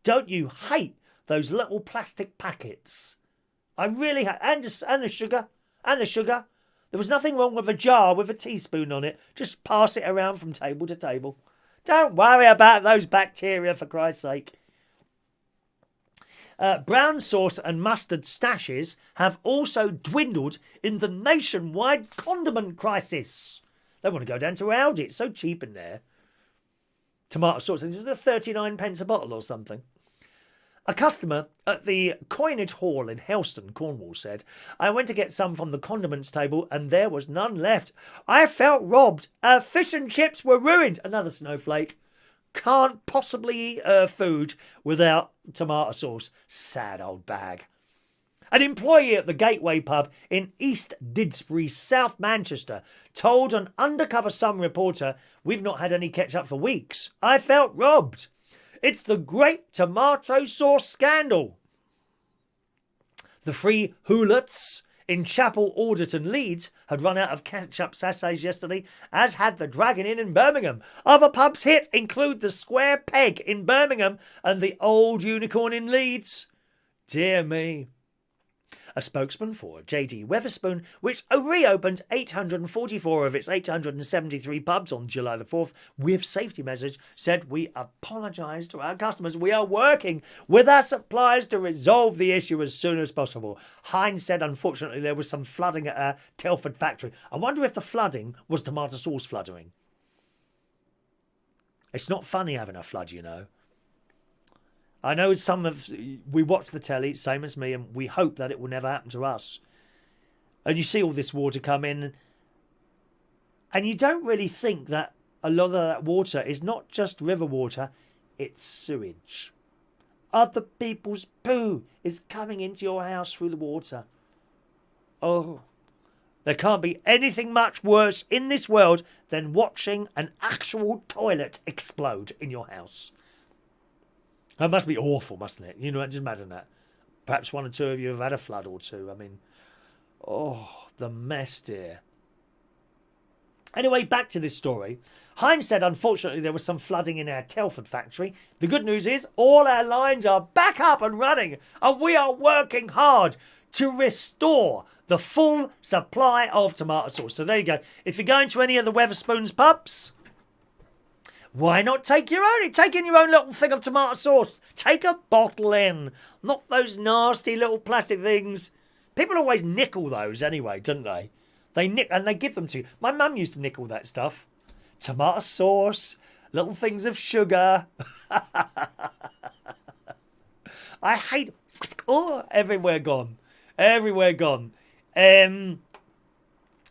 Don't you hate those little plastic packets? I really hate... And the sugar. And the sugar. There was nothing wrong with a jar with a teaspoon on it. Just pass it around from table to table. Don't worry about those bacteria, for Christ's sake. Brown sauce and mustard stashes have also dwindled in the nationwide condiment crisis. They want to go down to Aldi. It's so cheap in there. Tomato sauce, it's 39 pence a bottle or something. A customer at the Coinage Hall in Helston, Cornwall, said, I went to get some from the condiments table and there was none left. I felt robbed. Our fish and chips were ruined. Another snowflake. Can't possibly eat food without tomato sauce. Sad old bag. An employee at the Gateway pub in East Didsbury, South Manchester, told an undercover Sun reporter, we've not had any ketchup for weeks. I felt robbed. It's the great tomato sauce scandal. The three Houlets in Chapel, Alderton, Leeds had run out of ketchup sachets yesterday, as had the Dragon Inn in Birmingham. Other pubs hit include the Square Peg in Birmingham and the Old Unicorn in Leeds. Dear me. A spokesman for J.D. Wetherspoon, which reopened 844 of its 873 pubs on July the 4th with safety measures, said, we apologise to our customers. We are working with our suppliers to resolve the issue as soon as possible. Heinz said, unfortunately, there was some flooding at our Telford factory. I wonder if the flooding was tomato sauce flooding. It's not funny having a flood, you know. I know we watch the telly, same as me, and we hope that it will never happen to us. And you see all this water come in, and you don't really think that a lot of that water is not just river water, it's sewage. Other people's poo is coming into your house through the water. Oh, there can't be anything much worse in this world than watching an actual toilet explode in your house. That must be awful, mustn't it? You know, just imagine that. Perhaps one or two of you have had a flood or two. I mean, oh, the mess, dear. Anyway, back to this story. Heinz said, unfortunately, there was some flooding in our Telford factory. The good news is all our lines are back up and running, and we are working hard to restore the full supply of tomato sauce. So there you go. If you're going to any of the Wetherspoons pubs, why not take your own? Take in your own little thing of tomato sauce. Take a bottle in. Not those nasty little plastic things. People always nickel those anyway, don't they? They nick and they give them to you. My mum used to nickel that stuff. Tomato sauce, little things of sugar. I hate... Oh, everywhere gone. Everywhere gone.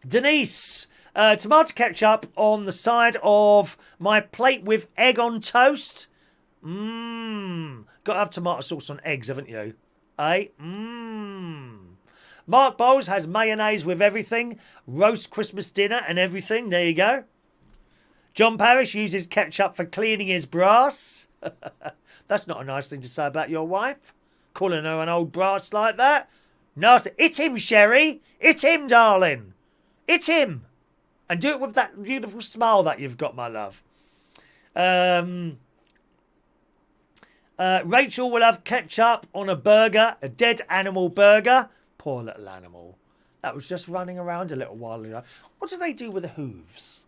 Denise... tomato ketchup on the side of my plate with egg on toast. Got to have tomato sauce on eggs, haven't you? Eh? Mark Bowles has mayonnaise with everything. Roast Christmas dinner and everything. There you go. John Parrish uses ketchup for cleaning his brass. That's not a nice thing to say about your wife. Calling her an old brass like that. Nasty. Hit him, Sherry. Hit him, darling. Hit him. And do it with that beautiful smile that you've got, my love. Rachel will have ketchup on a burger, a dead animal burger. Poor little animal. That was just running around a little while ago. What do they do with the hooves?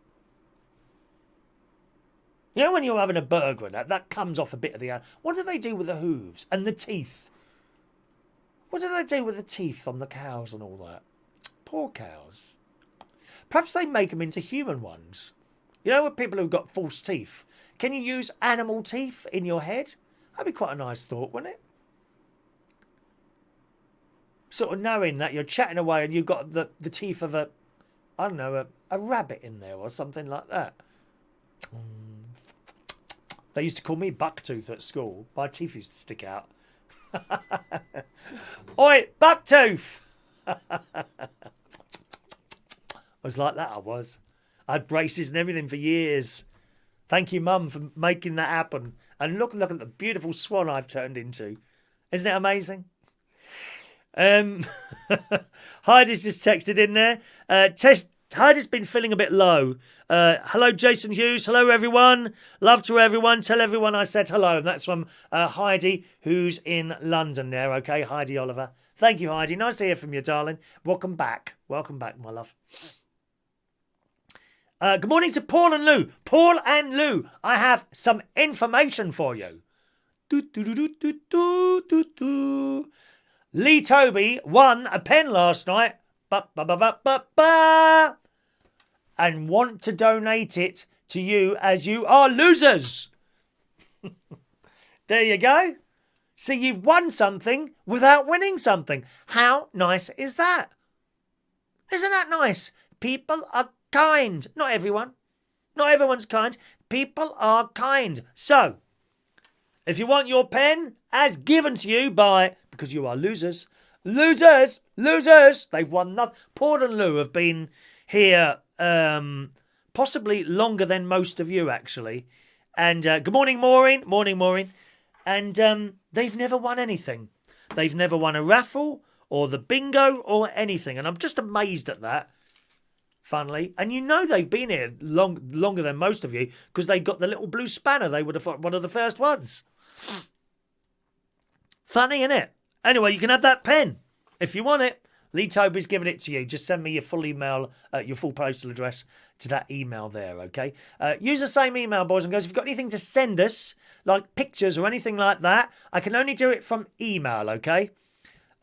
You know when you're having a burger and that comes off a bit of the animal. What do they do with the hooves and the teeth? What do they do with the teeth on the cows and all that? Poor cows. Perhaps they make them into human ones. You know, with people who've got false teeth. Can you use animal teeth in your head? That'd be quite a nice thought, wouldn't it? Sort of knowing that you're chatting away and you've got the teeth of a rabbit in there or something like that. They used to call me Bucktooth at school. My teeth used to stick out. Oi, Bucktooth! I was like that, I was. I had braces and everything for years. Thank you, Mum, for making that happen. And look at the beautiful swan I've turned into. Isn't it amazing? Heidi's just texted in there. Heidi's been feeling a bit low. Hello, Jason Hughes. Hello, everyone. Love to everyone. Tell everyone I said hello. And that's from Heidi, who's in London there. Okay, Heidi Oliver. Thank you, Heidi. Nice to hear from you, darling. Welcome back. Welcome back, my love. Good morning to Paul and Lou. Paul and Lou, I have some information for you. Lee Toby won a pen last night. And want to donate it to you as you are losers. There you go. So you've won something without winning something. How nice is that? Isn't that nice? People are kind. Not everyone. Not everyone's kind. People are kind. So, if you want your pen as given to you by, because you are losers, losers, they've won nothing. Paul and Lou have been here possibly longer than most of you, actually. And good morning, Maureen. Morning, Maureen. And they've never won anything. They've never won a raffle or the bingo or anything. And I'm just amazed at that, funnily. And you know they've been here longer than most of you because they got the little blue spanner. They would have one of the first ones. Funny, innit? Anyway, you can have that pen if you want it. Lee Toby's giving it to you. Just send me your full email, your full postal address to that email there, okay? Use the same email, boys and girls. If you've got anything to send us, like pictures or anything like that, I can only do it from email, okay?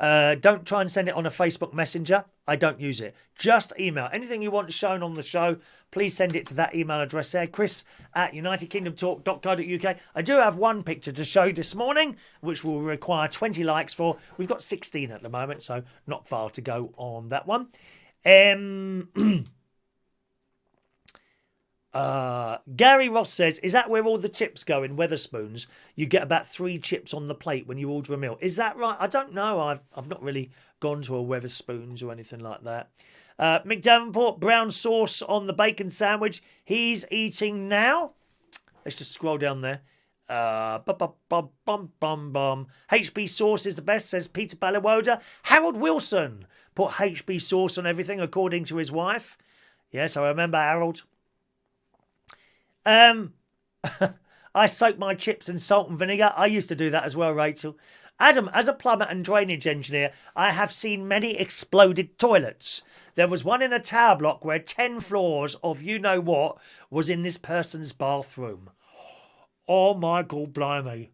Don't try and send it on a Facebook Messenger. I don't use it. Just email. Anything you want shown on the show, please send it to that email address there, chris@unitedkingdomtalk.co.uk. I do have one picture to show this morning, which will require 20 likes for. We've got 16 at the moment, so not far to go on that one. Gary Ross says, is that where all the chips go in Wetherspoons? You get about 3 chips on the plate when you order a meal. Is that right? I don't know. I've not really gone to a Wetherspoons or anything like that. Mick Davenport, brown sauce on the bacon sandwich. He's eating now. Let's just scroll down there. HB sauce is the best, says Peter Balawoda. Harold Wilson put HB sauce on everything, according to his wife. Yes, I remember Harold. I soak my chips in salt and vinegar. I used to do that as well, Rachel. Adam, as a plumber and drainage engineer, I have seen many exploded toilets. There was one in a tower block where 10 floors of you-know-what was in this person's bathroom. Oh, my God, blimey.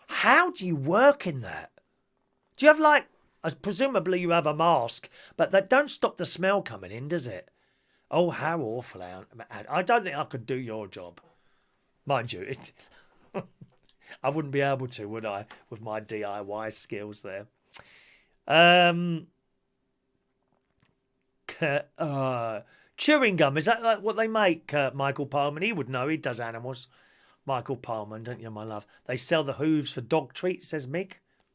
How do you work in that? Do you have, presumably you have a mask, but that don't stop the smell coming in, does it? Oh, how awful. I don't think I could do your job. Mind you, I wouldn't be able to, would I, with my DIY skills there. Chewing gum, is that like what they make, Michael Palman? He would know, he does animals. Michael Palman, don't you, my love? They sell the hooves for dog treats, says Mick.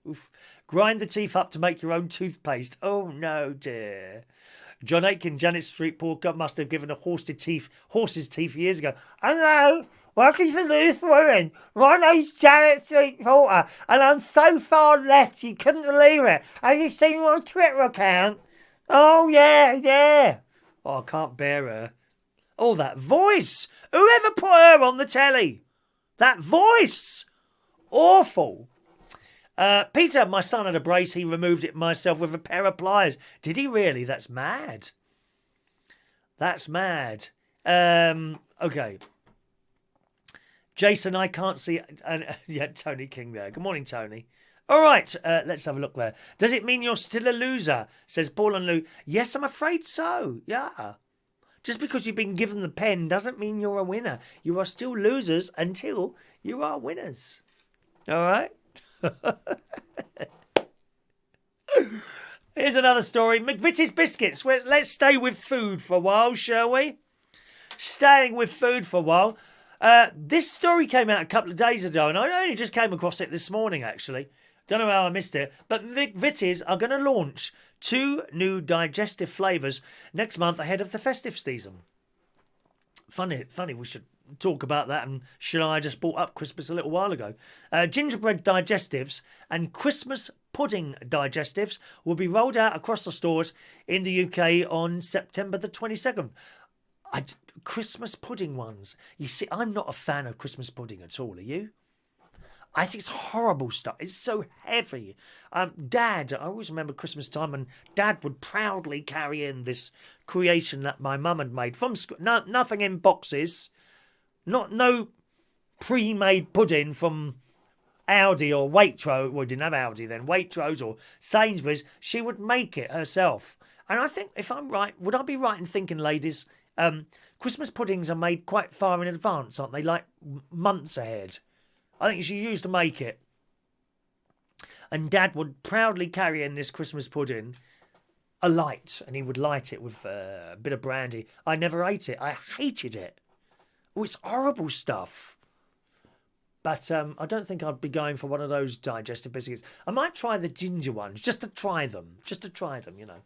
Oof. Grind the teeth up to make your own toothpaste. Oh, no, dear. John Aitken, Janet Street Porker must have given a horse's teeth years ago. I know. Welcome to Loose Women. My name's Janet Street Porter, and I'm so far left you couldn't believe it. Have you seen my Twitter account? Oh, yeah. Oh, I can't bear her. Oh, that voice. Whoever put her on the telly? That voice. Awful. Peter, my son had a brace. He removed it myself with a pair of pliers. Did he really? That's mad. That's mad. Okay. Jason, I can't see... yeah, Tony King there. Good morning, Tony. All right, let's have a look there. Does it mean you're still a loser? Says Paul and Lou. Yes, I'm afraid so. Yeah. Just because you've been given the pen doesn't mean you're a winner. You are still losers until you are winners. All right? Here's another story. McVitie's biscuits. Let's stay with food for a while, shall we? Staying with food for a while. This story came out a couple of days ago, and I only just came across it this morning, actually. Don't know how I missed it. But McVitie's are going to launch 2 new digestive flavours next month ahead of the festive season. Funny, we should talk about that, and I just brought up Christmas a little while ago. Gingerbread digestives and Christmas pudding digestives will be rolled out across the stores in the UK on September the 22nd. Christmas pudding ones. You see, I'm not a fan of Christmas pudding at all, are you? I think it's horrible stuff. It's so heavy. Dad, I always remember Christmas time, and Dad would proudly carry in this creation that my mum had made from nothing in boxes, no pre-made pudding from Aldi or Waitrose. Well, we didn't have Aldi then. Waitrose or Sainsbury's. She would make it herself. And I think, if I'm right, would I be right in thinking, ladies, Christmas puddings are made quite far in advance, aren't they? Like months ahead. I think she used to make it. And Dad would proudly carry in this Christmas pudding alight, and he would light it with a bit of brandy. I never ate it. I hated it. Oh, it's horrible stuff. But I don't think I'd be going for one of those digestive biscuits. I might try the ginger ones, just to try them. You know.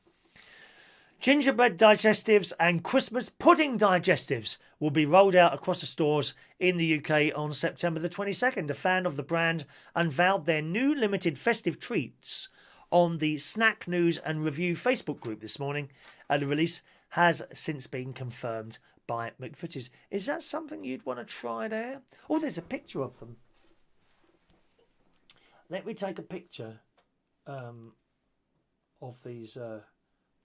Gingerbread digestives and Christmas pudding digestives will be rolled out across the stores in the UK on September the 22nd. A fan of the brand unveiled their new limited festive treats on the Snack News and Review Facebook group this morning. The release has since been confirmed by McVitie's. Is that something you'd want to try there? Oh, there's a picture of them. Let me take a picture of these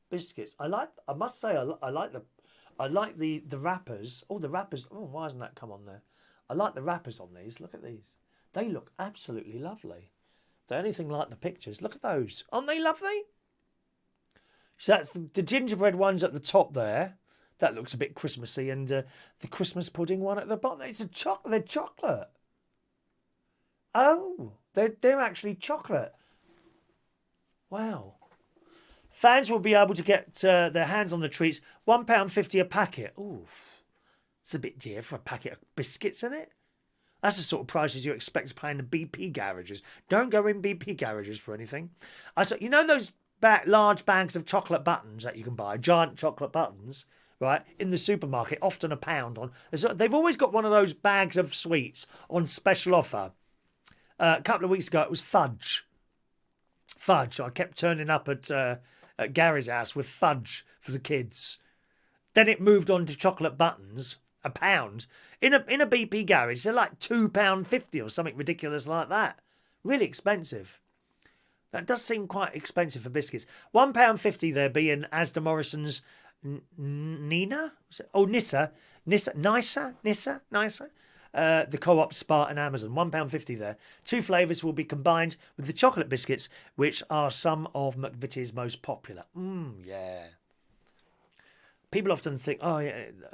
biscuits. I must say, I like the wrappers. Oh, the wrappers. Oh, why hasn't that come on there? I like the wrappers on these. Look at these. They look absolutely lovely. They're anything like the pictures. Look at those. Aren't they lovely? So that's the gingerbread ones at the top there. That looks a bit Christmassy, and the Christmas pudding one at the bottom. It's a chocolate. They're chocolate. Oh, they're actually chocolate. Wow. Fans will be able to get their hands on the treats. £1.50 a packet. Ooh, it's a bit dear for a packet of biscuits, isn't it? That's the sort of prices you expect to pay in the BP garages. Don't go in BP garages for anything. You know those large bags of chocolate buttons that you can buy, giant chocolate buttons, right, in the supermarket, often £1 on. They've always got one of those bags of sweets on special offer. A couple of weeks ago, it was fudge. Fudge. I kept turning up at Gary's house with fudge for the kids. Then it moved on to chocolate buttons, £1 in a BP garage. They're like £2.50 or something ridiculous like that. Really expensive. That does seem quite expensive for biscuits. £1.50 there being Asda Morrison's Nina. Nissa. The Co-op, Spar and Amazon. £1.50 there. 2 flavours will be combined with the chocolate biscuits, which are some of McVitie's most popular. Yeah. People often think,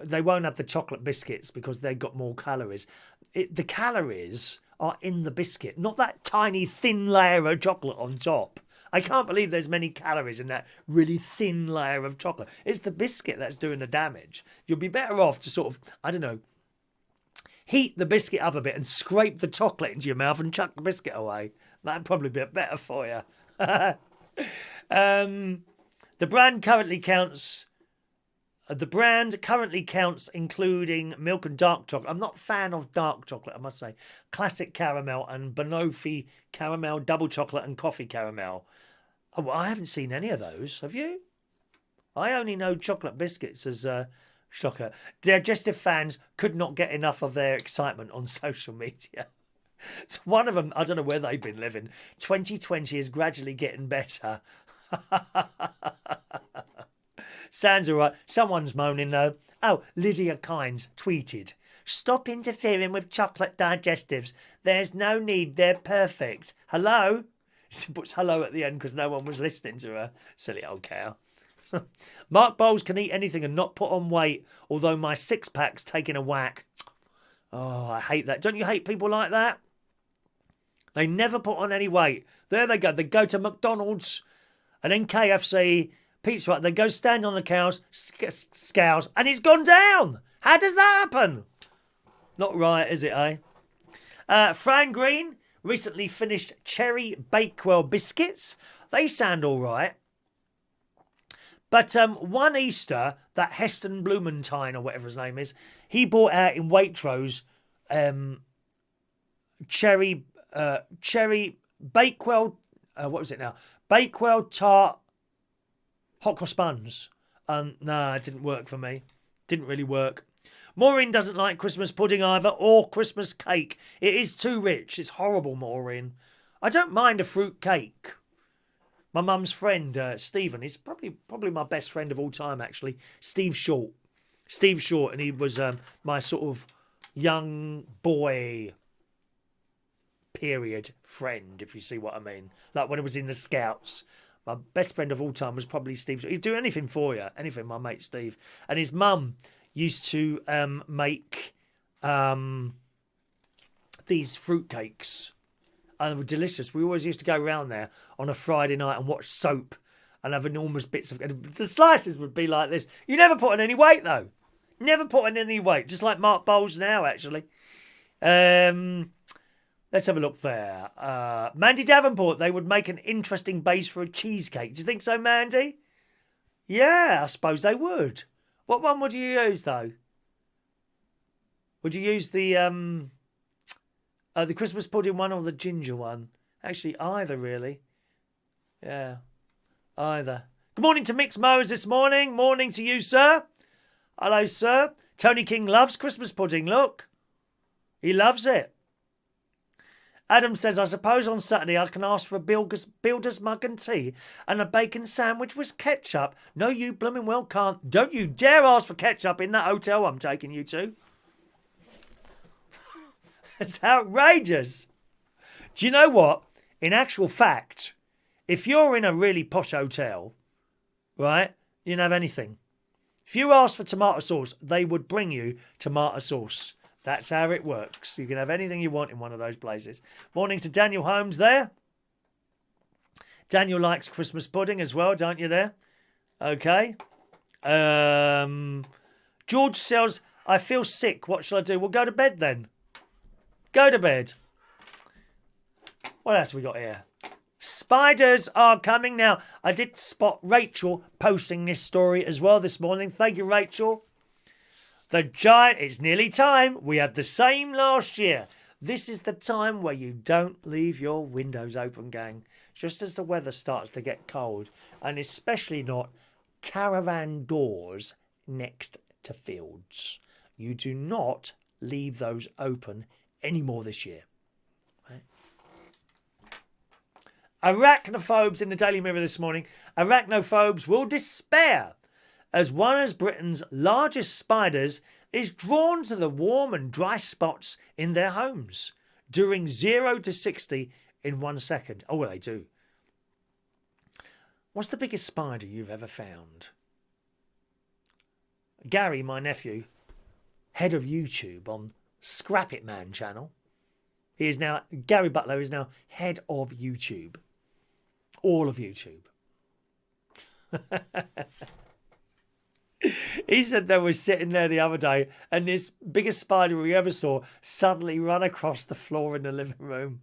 they won't have the chocolate biscuits because they've got more calories. The calories are in the biscuit, not that tiny thin layer of chocolate on top. I can't believe there's many calories in that really thin layer of chocolate. It's the biscuit that's doing the damage. You'll be better off to sort of, heat the biscuit up a bit and scrape the chocolate into your mouth and chuck the biscuit away. That'd probably be better for you. The brand currently counts including milk and dark chocolate. I'm not a fan of dark chocolate, I must say. Classic caramel and Banoffee caramel, double chocolate and coffee caramel. Oh, well, I haven't seen any of those. Have you? I only know chocolate biscuits as shocker. Digestive fans could not get enough of their excitement on social media. So one of them, I don't know where they've been living. 2020 is gradually getting better. Sounds all right. Someone's moaning though. Oh, Lydia Kynes tweeted, "Stop interfering with chocolate digestives. There's no need. They're perfect. Hello?" She puts hello at the end because no one was listening to her. Silly old cow. Mark Bowles can eat anything and not put on weight, although my six-pack's taking a whack. Oh, I hate that. Don't you hate people like that? They never put on any weight. There they go. They go to McDonald's and then KFC, Pizza Hut. They go stand on the scales and it's gone down. How does that happen? Not right, is it, eh? Fran Green recently finished cherry Bakewell biscuits. They sound all right. But one Easter, that Heston Blumentine or whatever his name is, he bought out in Waitrose cherry Bakewell. What was it now? Bakewell tart hot cross buns. No, it didn't work for me. Didn't really work. Maureen doesn't like Christmas pudding either, or Christmas cake. It is too rich. It's horrible, Maureen. I don't mind a fruit cake. My mum's friend, Stephen, he's probably my best friend of all time, actually. Steve Short, and he was my sort of young boy period friend, if you see what I mean. Like when I was in the Scouts. My best friend of all time was probably Steve Short. He'd do anything for you, anything, my mate Steve. And his mum used to make these fruitcakes. And they were delicious. We always used to go around there on a Friday night and watch soap and have enormous bits of... The slices would be like this. You never put on any weight, though. Never put on any weight. Just like Mark Bowles now, actually. Let's have a look there. Mandy Davenport, they would make an interesting base for a cheesecake. Do you think so, Mandy? Yeah, I suppose they would. What one would you use, though? Would you use the Christmas pudding one or the ginger one? Actually, either, really. Yeah, either. Good morning to Mix Mose this morning. Morning to you, sir. Hello, sir. Tony King loves Christmas pudding, look. He loves it. Adam says, I suppose on Saturday I can ask for a builder's mug and tea and a bacon sandwich with ketchup. No, you blooming well can't. Don't you dare ask for ketchup in that hotel I'm taking you to. It's outrageous. Do you know what? In actual fact, if you're in a really posh hotel, right, you don't have anything. If you ask for tomato sauce, they would bring you tomato sauce. That's how it works. You can have anything you want in one of those places. Morning to Daniel Holmes there. Daniel likes Christmas pudding as well, don't you there? Okay. George says, I feel sick. What shall I do? Well, go to bed then. Go to bed. What else have we got here? Spiders are coming now. I did spot Rachel posting this story as well this morning. Thank you, Rachel. The giant, it's nearly time. We had the same last year. This is the time where you don't leave your windows open, gang. Just as the weather starts to get cold. And especially not caravan doors next to fields. You do not leave those open anymore this year. Right? Arachnophobes in the Daily Mirror this morning. Arachnophobes will despair as one of Britain's largest spiders is drawn to the warm and dry spots in their homes during 0 to 60 in 1 second. Oh, well, they do. What's the biggest spider you've ever found? Gary, my nephew, head of YouTube on Scrap It Man channel. Gary Butler is now head of YouTube. All of YouTube. He said they were sitting there the other day and this biggest spider we ever saw suddenly run across the floor in the living room.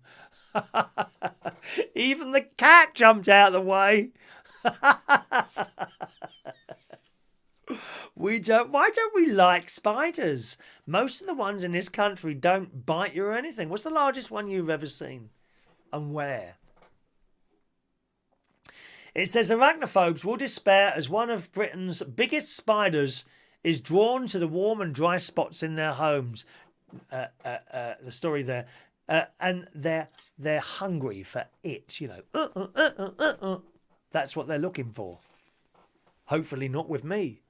Even the cat jumped out of the way. Why don't we like spiders? Most of the ones in this country don't bite you or anything. What's the largest one you've ever seen? And where? It says arachnophobes will despair as one of Britain's biggest spiders is drawn to the warm and dry spots in their homes. The story there. And they're hungry for it, you know. That's what they're looking for. Hopefully not with me.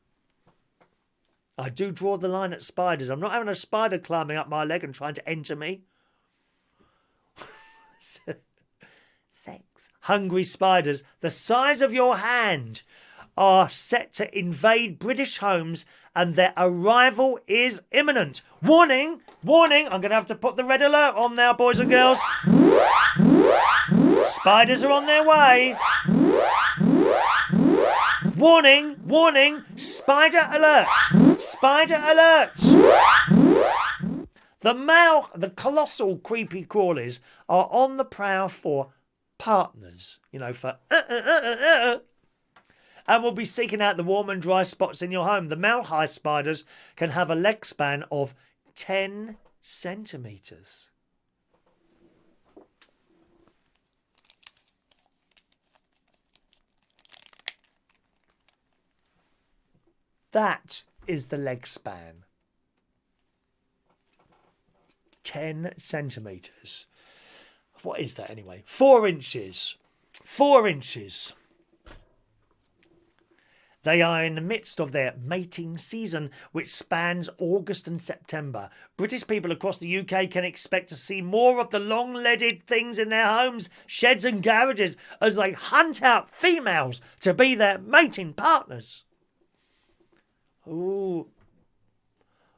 I do draw the line at spiders. I'm not having a spider climbing up my leg and trying to enter me. Sex. Hungry spiders, the size of your hand, are set to invade British homes and their arrival is imminent. Warning, warning, I'm going to have to put the red alert on now, boys and girls. Spiders are on their way. Warning, warning, spider alert. Spider alert. The colossal creepy crawlies are on the prowl for partners, you know, for and will be seeking out the warm and dry spots in your home. The male-high spiders can have a leg span of 10 centimetres. That is the leg span. 10 centimetres. What is that anyway? 4 inches. 4 inches. They are in the midst of their mating season, which spans August and September. British people across the UK can expect to see more of the long-legged things in their homes, sheds and garages as they hunt out females to be their mating partners. Ooh.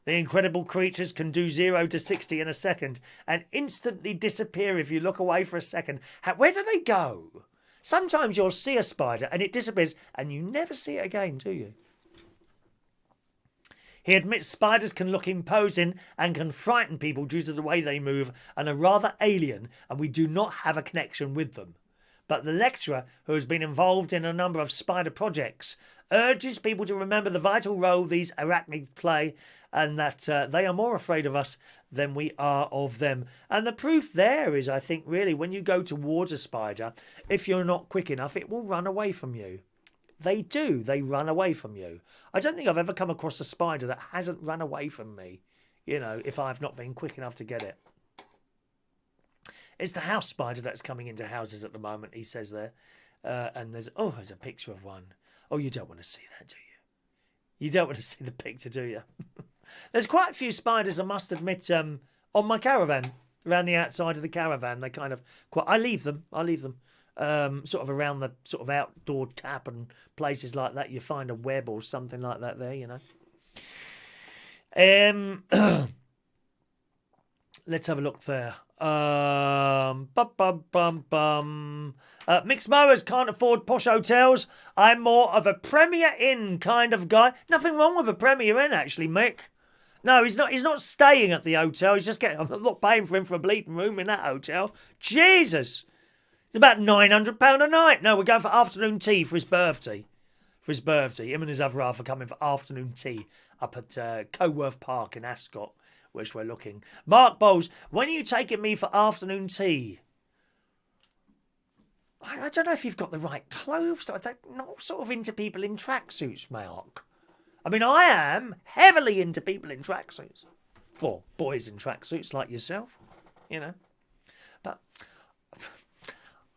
The incredible creatures can do 0 to 60 in a second and instantly disappear if you look away for a second. Where do they go? Sometimes you'll see a spider and it disappears and you never see it again, do you? He admits spiders can look imposing and can frighten people due to the way they move and are rather alien, and we do not have a connection with them. But the lecturer, who has been involved in a number of spider projects, urges people to remember the vital role these arachnids play and that they are more afraid of us than we are of them. And the proof there is, I think, really, when you go towards a spider, if you're not quick enough, it will run away from you. They do. They run away from you. I don't think I've ever come across a spider that hasn't run away from me, you know, if I've not been quick enough to get it. It's the house spider that's coming into houses at the moment, he says there. And there's a picture of one. Oh, you don't want to see that, do you? You don't want to see the picture, do you? There's quite a few spiders, I must admit, on my caravan, around the outside of the caravan. They kind of I leave them. Sort of around the sort of outdoor tap and places like that. You find a web or something like that there, you know. Let's have a look there. Mixed mowers can't afford posh hotels. I'm more of a Premier Inn kind of guy. Nothing wrong with a Premier Inn, actually, Mick. No, he's not staying at the hotel. He's just getting. I'm not paying for him for a bleeding room in that hotel. Jesus, it's about £900 a night. No, we're going for afternoon tea for his birthday. Him and his other half are coming for afternoon tea up at Coworth Park in Ascot, which we're looking. Mark Bowles, when are you taking me for afternoon tea? I don't know if you've got the right clothes. I'm not sort of into people in tracksuits, Mark. I mean, I am heavily into people in tracksuits. Or boys in tracksuits like yourself, you know. But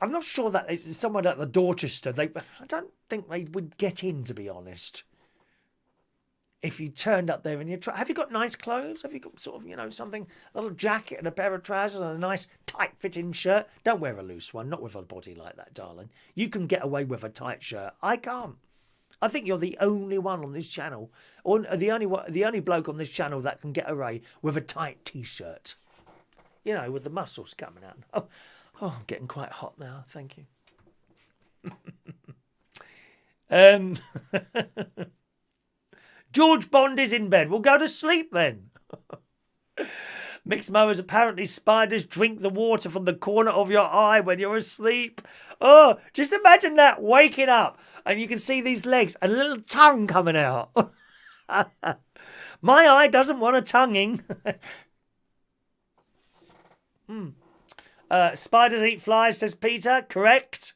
I'm not sure that someone at the Dorchester, I don't think they would get in, to be honest. If you turned up there in your have you got nice clothes? Have you got sort of, you know, something, a little jacket and a pair of trousers and a nice tight-fitting shirt? Don't wear a loose one, not with a body like that, darling. You can get away with a tight shirt. I can't. I think you're the only one on this channel, or the only bloke on this channel that can get away with a tight T-shirt. You know, with the muscles coming out. Oh, I'm getting quite hot now. Thank you. George Bond is in bed. We'll go to sleep then. Mixed mowers, apparently spiders drink the water from the corner of your eye when you're asleep. Oh, just imagine that, waking up and you can see these legs, a little tongue coming out. My eye doesn't want a tonguing. Spiders eat flies, says Peter. Correct.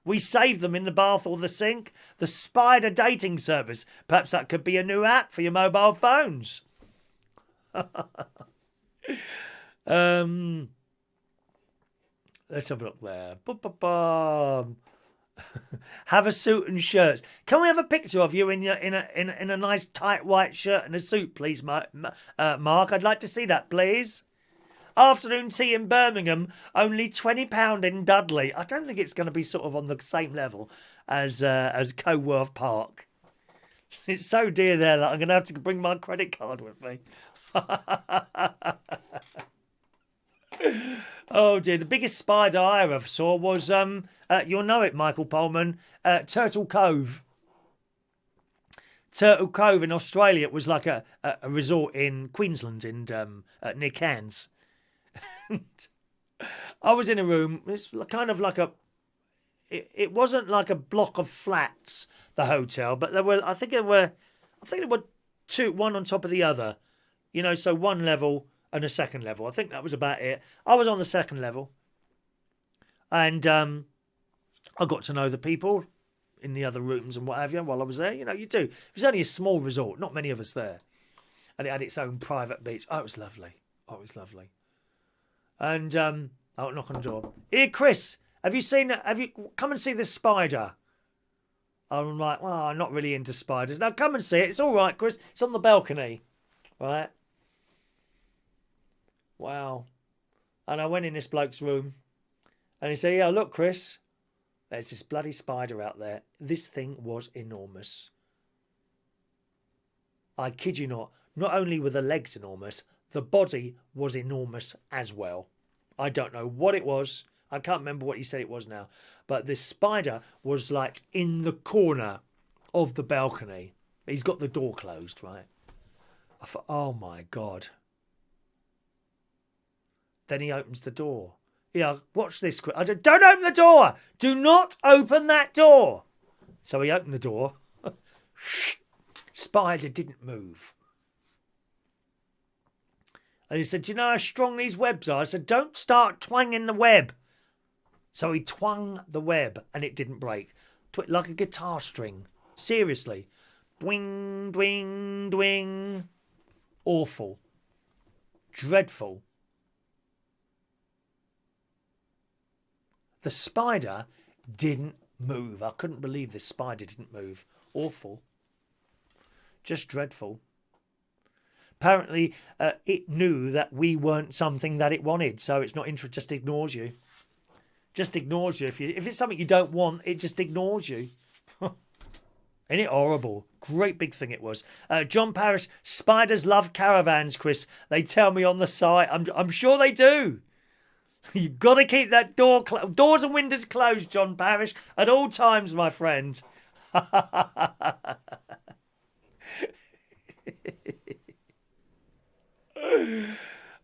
We save them in the bath or the sink. The spider dating service. Perhaps that could be a new app for your mobile phones. Let's have a look there. Have a suit and shirts. Can we have a picture of you in a nice tight white shirt and a suit, please, Mark? I'd like to see that, please. Afternoon tea in Birmingham, only £20 in Dudley. I don't think it's going to be sort of on the same level as Coworth Park. It's so dear there that I'm going to have to bring my credit card with me. Oh dear, the biggest spider I ever saw was, you'll know it, Michael Pullman, Turtle Cove. Turtle Cove in Australia. It was like a resort in Queensland near Cairns. I was in a room. It's kind of like it wasn't like a block of flats, the hotel, but I think there were two, one on top of the other. You know, so one level and a second level. I think that was about it. I was on the second level, and I got to know the people in the other rooms and what have you while I was there. You know, you do. It was only a small resort, not many of us there, and it had its own private beach. Oh, it was lovely. And I'll knock on the door. Here, Chris, have you come and see this spider? I'm like, well, I'm not really into spiders. Now come and see it. It's all right, Chris. It's on the balcony. Right? Wow. And I went in this bloke's room and he said, yeah, look, Chris, there's this bloody spider out there. This thing was enormous. I kid you not. Not only were the legs enormous, the body was enormous as well. I don't know what it was. I can't remember what he said it was now. But this spider was like in the corner of the balcony. He's got the door closed, right? I thought, oh my God. Then he opens the door. Yeah, watch this. I said, don't open the door. Do not open that door. So he opened the door. Spider didn't move. And he said, do you know how strong these webs are? I said, don't start twanging the web. So he twung the web and it didn't break. Like a guitar string. Seriously. Dwing, dwing, dwing. Awful. Dreadful. The spider didn't move. I couldn't believe this spider didn't move. Awful. Just dreadful. Apparently, it knew that we weren't something that it wanted, so it's not interested. Just ignores you. Just ignores you. If it's something you don't want, it just ignores you. Ain't it horrible? Great big thing it was. John Parrish, spiders love caravans, Chris. They tell me on the site. I'm sure they do. You've got to keep that doors and windows closed, John Parrish, at all times, my friend.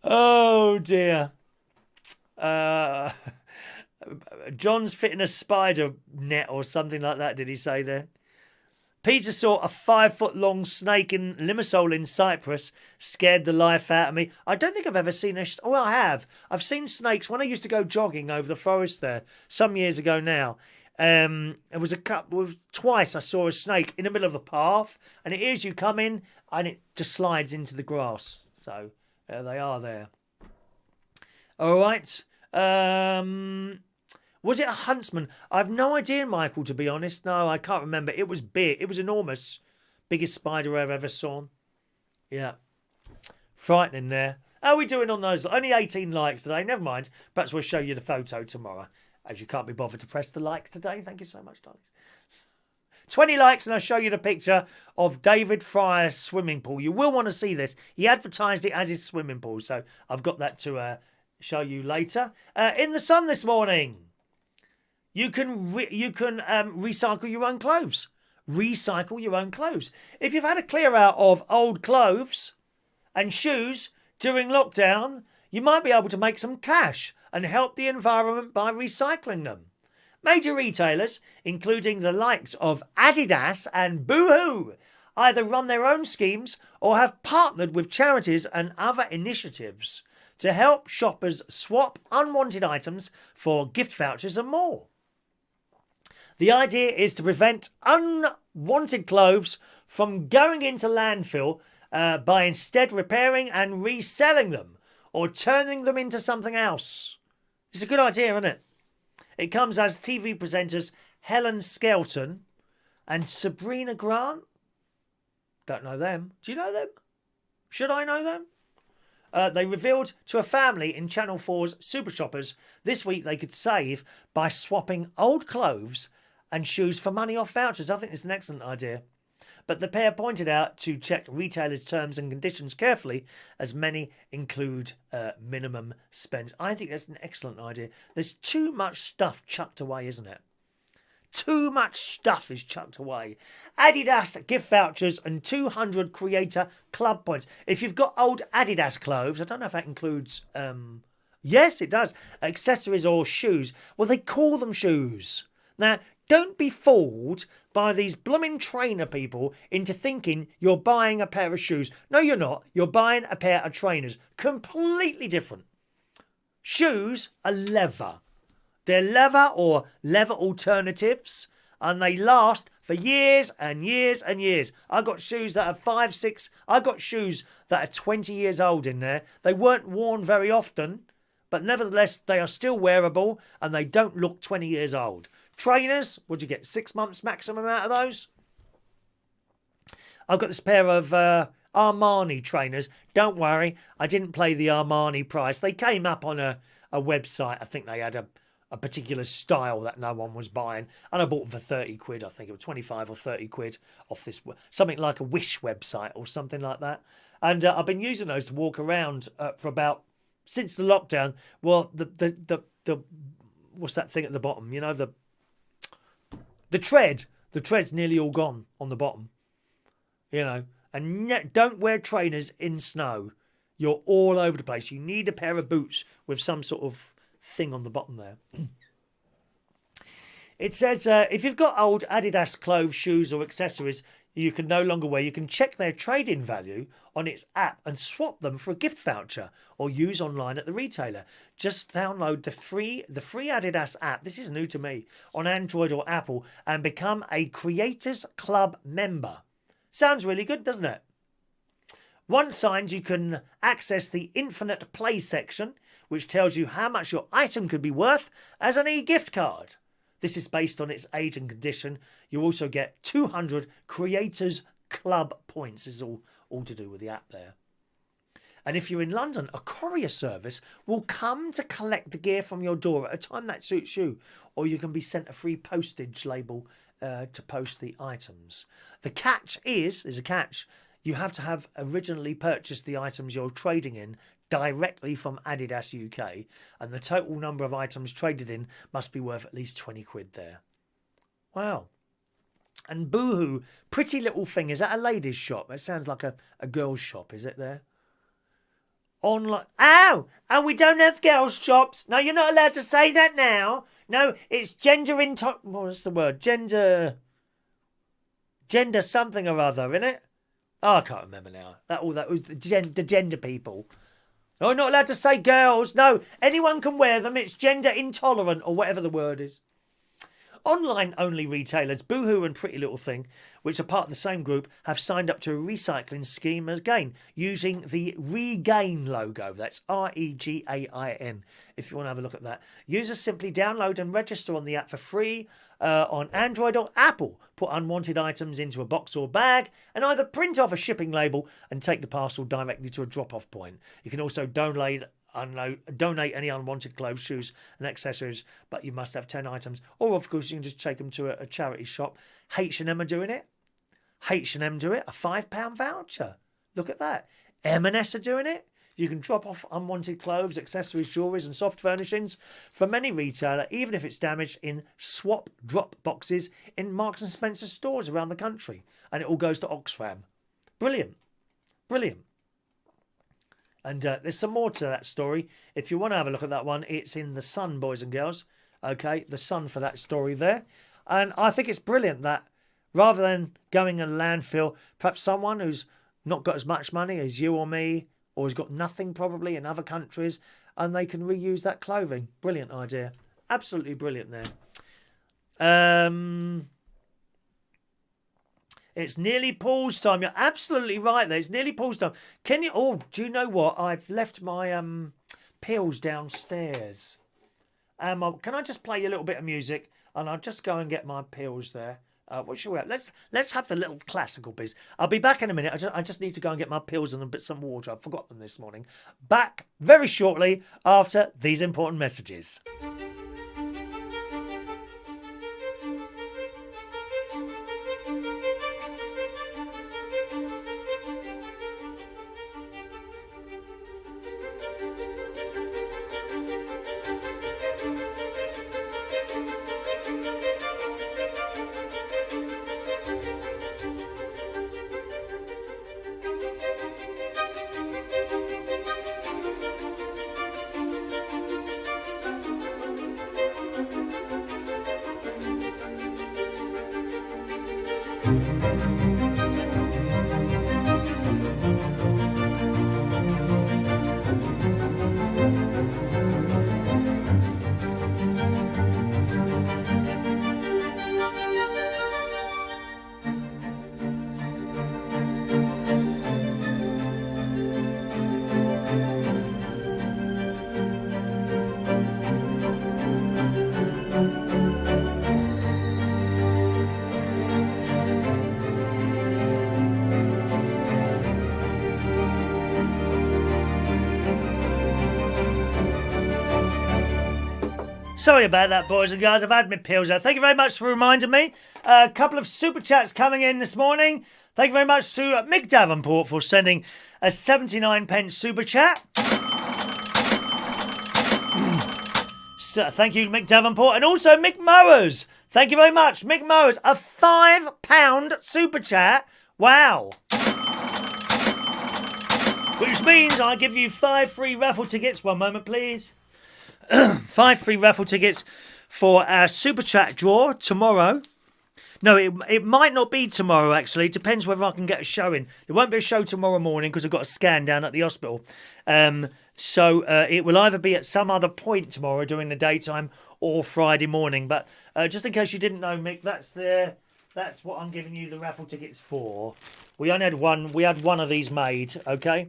Oh dear. John's fitting a spider net or something like that, did he say there? Peter saw a 5-foot-long snake in Limassol in Cyprus. Scared the life out of me. I don't think I've ever seen a... Oh, I have. I've seen snakes when I used to go jogging over the forest there some years ago now. It was twice I saw a snake in the middle of the path, and it is you come in and it just slides into the grass. So there they are there. All right. Was it a huntsman? I've no idea, Michael, to be honest. No, I can't remember. It was big. It was enormous. Biggest spider I've ever saw. Yeah. Frightening there. How are we doing on those? Only 18 likes today. Never mind. Perhaps we'll show you the photo tomorrow. As you can't be bothered to press the like today. Thank you so much, darlings. 20 likes and I'll show you the picture of David Fryer's swimming pool. You will want to see this. He advertised it as his swimming pool. So I've got that to show you later. In the sun this morning. You can recycle your own clothes. Recycle your own clothes. If you've had a clear out of old clothes and shoes during lockdown, you might be able to make some cash and help the environment by recycling them. Major retailers, including the likes of Adidas and Boohoo, either run their own schemes or have partnered with charities and other initiatives to help shoppers swap unwanted items for gift vouchers and more. The idea is to prevent unwanted clothes from going into landfill by instead repairing and reselling them or turning them into something else. It's a good idea, isn't it? It comes as TV presenters Helen Skelton and Sabrina Grant. Don't know them. Do you know them? Should I know them? They revealed to a family in Channel 4's Super Shoppers this week they could save by swapping old clothes and shoes for money off vouchers. I think it's an excellent idea. But the pair pointed out to check retailers' terms and conditions carefully, as many include minimum spends. I think that's an excellent idea. There's too much stuff chucked away, isn't it? Too much stuff is chucked away. Adidas gift vouchers and 200 creator club points. If you've got old Adidas clothes, I don't know if that includes... yes, it does. Accessories or shoes. Well, they call them shoes. Now, don't be fooled by these blooming trainer people into thinking you're buying a pair of shoes. No, you're not. You're buying a pair of trainers. Completely different. Shoes are leather. They're leather or leather alternatives, and they last for years and years and years. I've got shoes that are 5, 6. I've got shoes that are 20 years old in there. They weren't worn very often, but nevertheless, they are still wearable and they don't look 20 years old. Trainers, would you get 6 months maximum out of those? I've got this pair of Armani trainers. Don't worry, I didn't pay the Armani price. They came up on a website. I think they had a particular style that no one was buying. And I bought them for 30 quid, I think. It was 25 or 30 quid off this, something like a Wish website or something like that. And I've been using those to walk around for about, since the lockdown. Well, the what's that thing at the bottom? You know, the tread. The tread's nearly all gone on the bottom. You know, and don't wear trainers in snow. You're all over the place. You need a pair of boots with some sort of thing on the bottom there. It says if you've got old Adidas clothes, shoes or accessories you can no longer wear, you can check their trade-in value on its app and swap them for a gift voucher or use online at the retailer. Just download the free Adidas app, this is new to me, on Android or Apple and become a Creators Club member. Sounds really good, doesn't it? Once signed, you can access the Infinite Play section, which tells you how much your item could be worth as an e-gift card. This is based on its age and condition. You also get 200 Creators Club points. This is all to do with the app there. And if you're in London, a courier service will come to collect the gear from your door at a time that suits you, or you can be sent a free postage label to post the items. The catch there's a catch, you have to have originally purchased the items you're trading in directly from Adidas UK, and the total number of items traded in must be worth at least 20 quid there. Wow. And Boohoo, pretty little thing, is that a ladies' shop? It sounds like a girls' shop, is it there? Online. Ow! And we don't have girls' shops. No, you're not allowed to say that now. No, it's what's the word? Gender something or other, innit? Oh, I can't remember now. That was the gender people. No, not allowed to say girls. No, anyone can wear them. It's gender intolerant or whatever the word is. Online-only retailers Boohoo and Pretty Little Thing, which are part of the same group, have signed up to a recycling scheme again, using the Regain logo. That's REGAIN, if you want to have a look at that. Users simply download and register on the app for free on Android or Apple. Put unwanted items into a box or bag and either print off a shipping label and take the parcel directly to a drop-off point. You can also donate any unwanted clothes, shoes and accessories, but you must have 10 items. Or, of course, you can just take them to a charity shop. H&M are doing it. H&M do it. A £5 voucher. Look at that. M&S are doing it. You can drop off unwanted clothes, accessories, jewellery and soft furnishings from any retailer, even if it's damaged, in swap drop boxes in Marks and Spencer stores around the country. And it all goes to Oxfam. Brilliant. Brilliant. And there's some more to that story. If you want to have a look at that one, it's in The Sun, boys and girls. Okay, The Sun for that story there. And I think it's brilliant that rather than going in a landfill, perhaps someone who's not got as much money as you or me, or has got nothing probably in other countries, and they can reuse that clothing. Brilliant idea. Absolutely brilliant there. It's nearly Paul's time. You're absolutely right there. It's nearly Paul's time. Can you... Oh, do you know what? I've left my pills downstairs. Can I just play a little bit of music? And I'll just go and get my pills there. What should we have? Let's have the little classical piece. I'll be back in a minute. I just need to go and get my pills and some water. I forgot them this morning. Back very shortly after these important messages. Sorry about that, boys and girls. I've had my pills out. Thank you very much for reminding me. A couple of super chats coming in this morning. Thank you very much to Mick Davenport for sending a 79 pence super chat. So, thank you, Mick Davenport. And also Mick Mowers. Thank you very much, Mick Mowers. A £5 super chat. Wow. Which means I give you 5 free raffle tickets. One moment, please. 5 free raffle tickets for our super chat draw tomorrow. No, it might not be tomorrow, actually. It depends whether I can get a show in. There won't be a show tomorrow morning because I've got a scan down at the hospital. So it will either be at some other point tomorrow during the daytime or Friday morning. But just in case you didn't know, Mick, that's what I'm giving you the raffle tickets for. We only had one. We had one of these made, okay?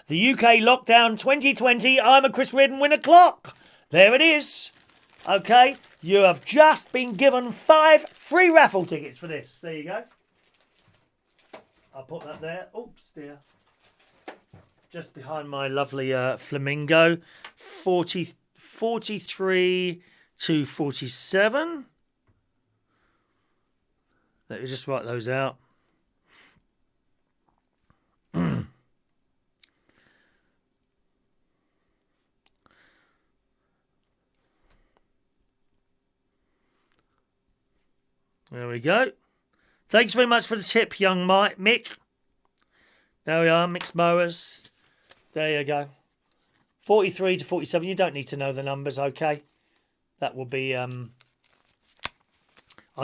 The UK Lockdown 2020 I'm a Chris Reardon Winner Clock. There it is. Okay? You have just been given 5 free raffle tickets for this. There you go. I'll put that there. Oops, dear. Just behind my lovely flamingo. 43 to 47. Let me just write those out. There we go. Thanks very much for the tip, young Mick. There we are, Mick's Mowers. There you go. 43 to 47. You don't need to know the numbers, okay? That will be... I'll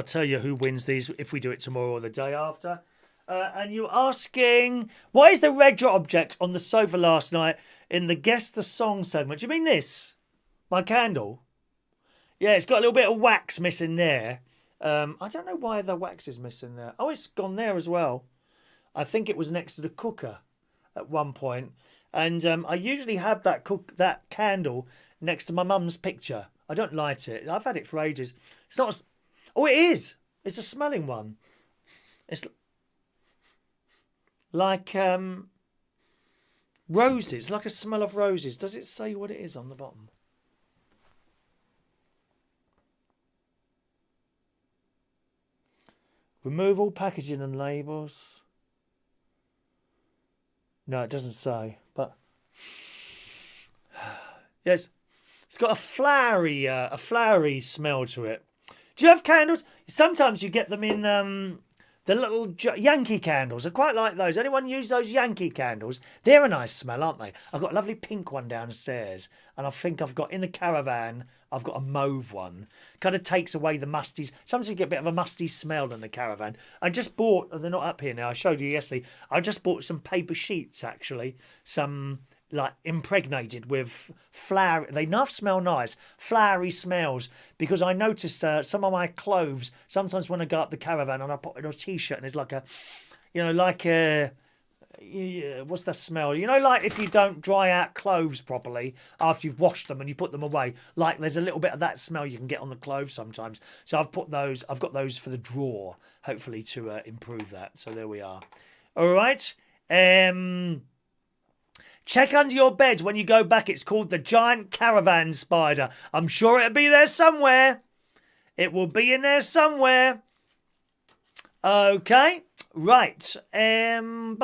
tell you who wins these if we do it tomorrow or the day after. And you're asking, why is the red dot object on the sofa last night in the Guess the Song segment? Do you mean this? My candle? Yeah, it's got a little bit of wax missing there. I don't know why the wax is missing there. Oh, it's gone there as well. I think it was next to the cooker at one point. And I usually have that candle next to my mum's picture. I don't light it. I've had it for ages. It's not... Oh, it is. It's a smelling one. It's like roses, like a smell of roses. Does it say what it is on the bottom? Remove all packaging and labels. No, it doesn't say, but yes, it's got a flowery smell to it. Do you have candles? Sometimes you get them in the little Yankee candles. I quite like those. Anyone use those Yankee candles? They're a nice smell, aren't they? I've got a lovely pink one downstairs, and I think I've got in the caravan. I've got a mauve one. Kind of takes away the musty. Sometimes you get a bit of a musty smell in the caravan. I just bought. They're not up here now. I showed you yesterday. I just bought some paper sheets actually. Some like impregnated with flower. They enough smell nice, flowery smells. Because I noticed some of my clothes. Sometimes when I go up the caravan and I put it on a t-shirt and it's like a, like a. Yeah, what's the smell? Like if you don't dry out clothes properly after you've washed them and you put them away, like there's a little bit of that smell you can get on the clothes sometimes. So I've got those for the drawer, hopefully to improve that. So there we are. All right. Check under your bed when you go back. It's called the giant caravan spider. I'm sure it'll be there somewhere. It will be in there somewhere. Okay. Right. One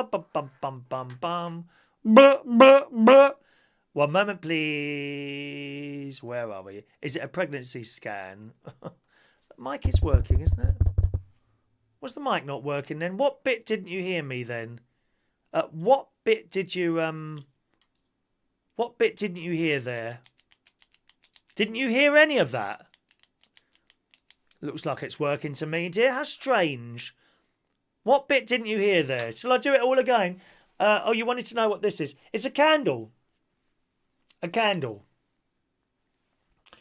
moment, please. Where are we? Is it a pregnancy scan? The mic is working, isn't it? Was the mic not working then? What bit didn't you hear me then? What bit didn't you hear there? Didn't you hear any of that? Looks like it's working to me, dear. How strange. What bit didn't you hear there? Shall I do it all again? Oh, you wanted to know what this is? It's a candle. A candle.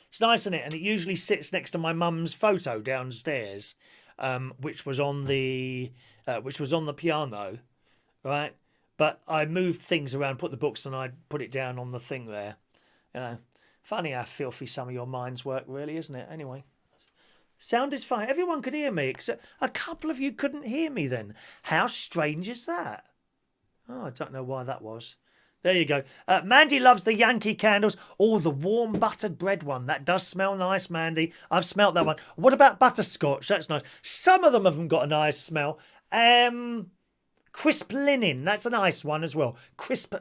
It's nice, isn't it? And it usually sits next to my mum's photo downstairs, which was on the piano, right? But I moved things around, put the books, and I put it down on the thing there. Funny how filthy some of your minds work, really, isn't it? Anyway. Sound is fine. Everyone could hear me, except a couple of you couldn't hear me then. How strange is that? Oh, I don't know why that was. There you go. Mandy loves the Yankee candles. Oh, the warm buttered bread one. That does smell nice, Mandy. I've smelt that one. What about butterscotch? That's nice. Some of them haven't got a nice smell. Crisp linen. That's a nice one as well. Crisp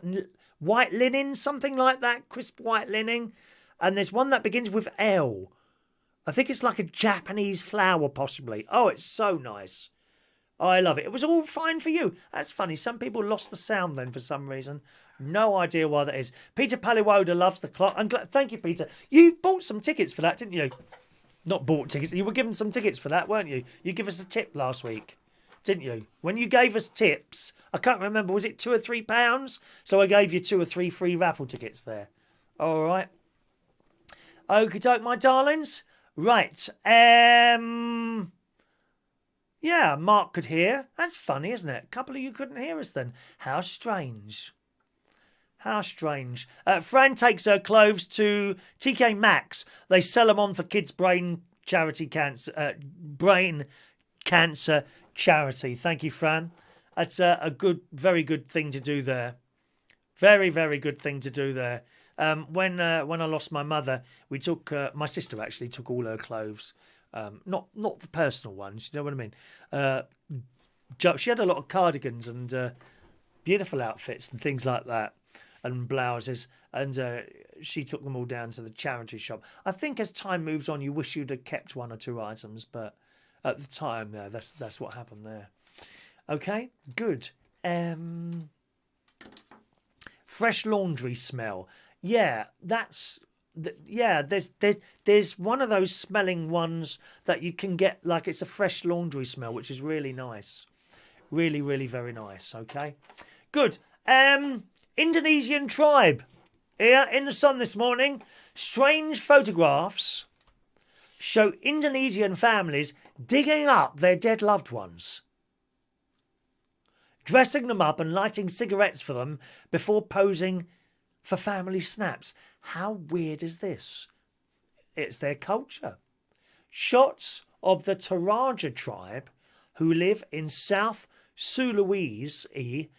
white linen, something like that. Crisp white linen. And there's one that begins with L. I think it's like a Japanese flower, possibly. Oh, it's so nice. I love it. It was all fine for you. That's funny. Some people lost the sound then for some reason. No idea why that is. Peter Paliwoda loves the clock. I'm glad. Thank you, Peter. You bought some tickets for that, didn't you? Not bought tickets. You were given some tickets for that, weren't you? You gave us a tip last week, didn't you? When you gave us tips, I can't remember. Was it £2 or £3? So I gave you 2 or 3 free raffle tickets there. All right. Okie doke, my darlings. Right. Yeah, Mark could hear. That's funny, isn't it? A couple of you couldn't hear us then. How strange. How strange. Fran takes her clothes to TK Maxx. They sell them on for kids' brain cancer charity. Thank you, Fran. That's a good, very good thing to do there. Very, very good thing to do there. When I lost my mother, we took my sister actually took all her clothes. Not the personal ones, you know what I mean? She had a lot of cardigans and beautiful outfits and things like that, and blouses, and she took them all down to the charity shop. I think as time moves on, you wish you'd have kept 1 or 2 items, but at the time, that's what happened there. Okay, good. Fresh laundry smell. Yeah, there's one of those smelling ones that you can get, like it's a fresh laundry smell, which is really nice. Really, really very nice, okay? Good. Indonesian tribe here in the sun this morning. Strange photographs show Indonesian families digging up their dead loved ones, dressing them up and lighting cigarettes for them before posing for family snaps. How weird is this? It's their culture. Shots of the Toraja tribe, who live in South Sulawesi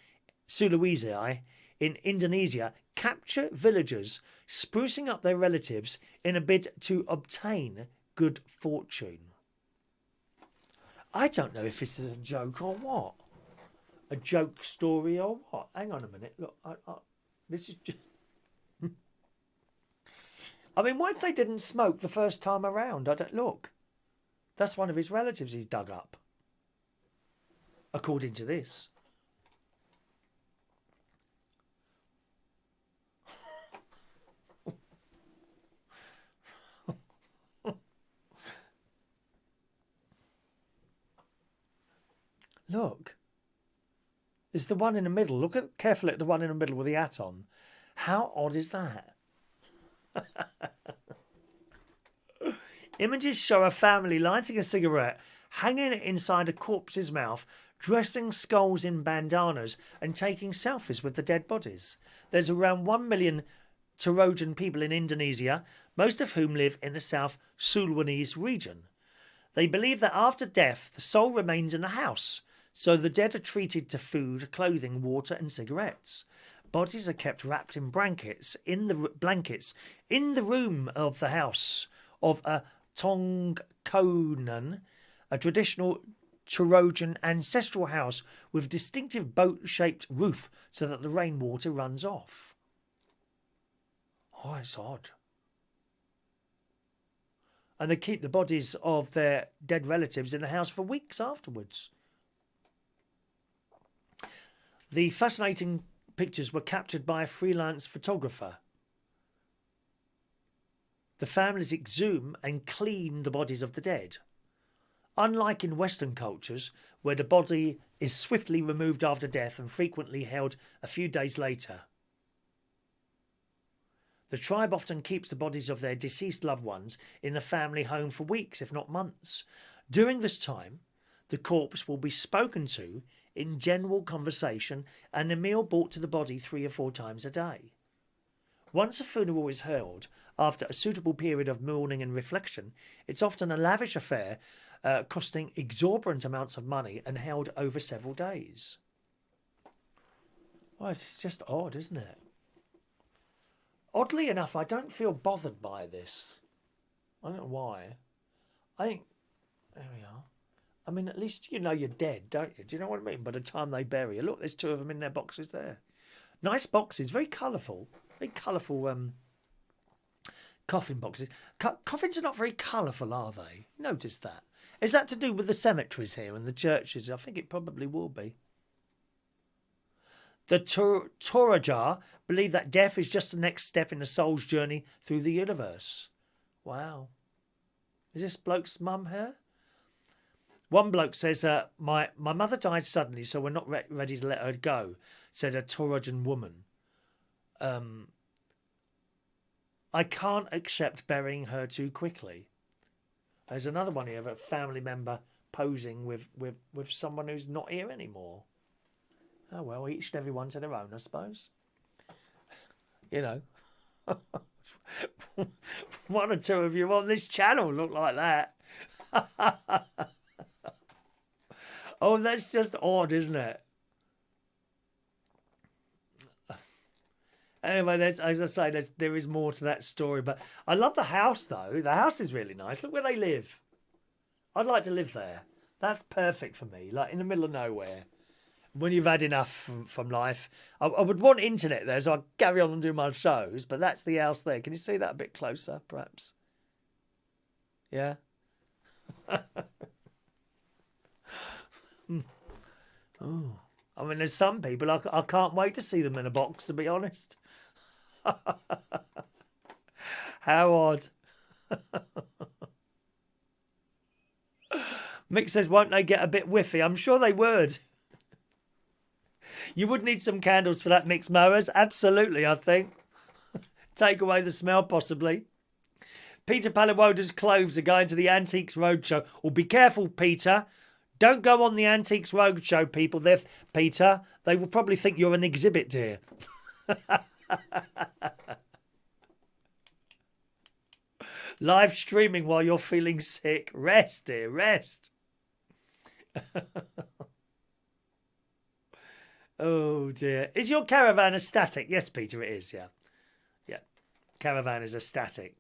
in Indonesia, capture villagers sprucing up their relatives in a bid to obtain good fortune. I don't know if this is a joke or what. A joke story or what? Hang on a minute. Look, this is just... I mean, what if they didn't smoke the first time around? Look. That's one of his relatives he's dug up. According to this. Look. It's the one in the middle. Look carefully at the one in the middle with the hat on. How odd is that? Images show a family lighting a cigarette, hanging it inside a corpse's mouth, dressing skulls in bandanas and taking selfies with the dead bodies. There's around 1 million Torajan people in Indonesia, most of whom live in the South Sulawesi region. They believe that after death, the soul remains in the house, so the dead are treated to food, clothing, water and cigarettes. Bodies are kept wrapped in blankets in the room of the house of a Tongkonan, a traditional Torajan ancestral house with distinctive boat-shaped roof so that the rainwater runs off. Oh, it's odd. And they keep the bodies of their dead relatives in the house for weeks afterwards. The fascinating pictures were captured by a freelance photographer. The families exhume and clean the bodies of the dead. Unlike in Western cultures, where the body is swiftly removed after death and frequently held a few days later, the tribe often keeps the bodies of their deceased loved ones in the family home for weeks, if not months. During this time, the corpse will be spoken to in general conversation and a meal brought to the body 3 or 4 times a day. Once a funeral is held, after a suitable period of mourning and reflection, it's often a lavish affair costing exorbitant amounts of money and held over several days. Well, it's just odd, isn't it? Oddly enough, I don't feel bothered by this. I don't know why. I think, there we are. I mean, at least you know you're dead, don't you? Do you know what I mean? By the time they bury you. Look, there's 2 of them in their boxes there. Nice boxes, very colourful. Very colourful coffin boxes. Coffins are not very colourful, are they? Notice that. Is that to do with the cemeteries here and the churches? I think it probably will be. The Toraja believe that death is just the next step in the soul's journey through the universe. Wow. Is this bloke's mum here? One bloke says, my mother died suddenly, so we're not ready to let her go, said a Torajan woman. I can't accept burying her too quickly. There's another one here of a family member posing with someone who's not here anymore. Oh, well, each and every one to their own, I suppose. You know. 1 or 2 of you on this channel look like that. Oh, that's just odd, isn't it? Anyway, as I say, there is more to that story. But I love the house, though. The house is really nice. Look where they live. I'd like to live there. That's perfect for me, like in the middle of nowhere. When you've had enough from life. I would want internet there, so I'd carry on and do my shows. But that's the house there. Can you see that a bit closer, perhaps? Yeah? Oh, I mean, there's some people, I can't wait to see them in a box, to be honest. How odd. Mick says, won't they get a bit whiffy? I'm sure they would. You would need some candles for that, Mick's mowers. Absolutely, I think. Take away the smell, possibly. Peter Paliwoda's clothes are going to the Antiques Roadshow. Well, be careful, Peter. Don't go on the Antiques Roadshow, people. Peter, they will probably think you're an exhibit, dear. Live streaming while you're feeling sick. Rest, dear, rest. Oh, dear. Is your caravan a static? Yes, Peter, it is, yeah. Yeah, caravan is a static.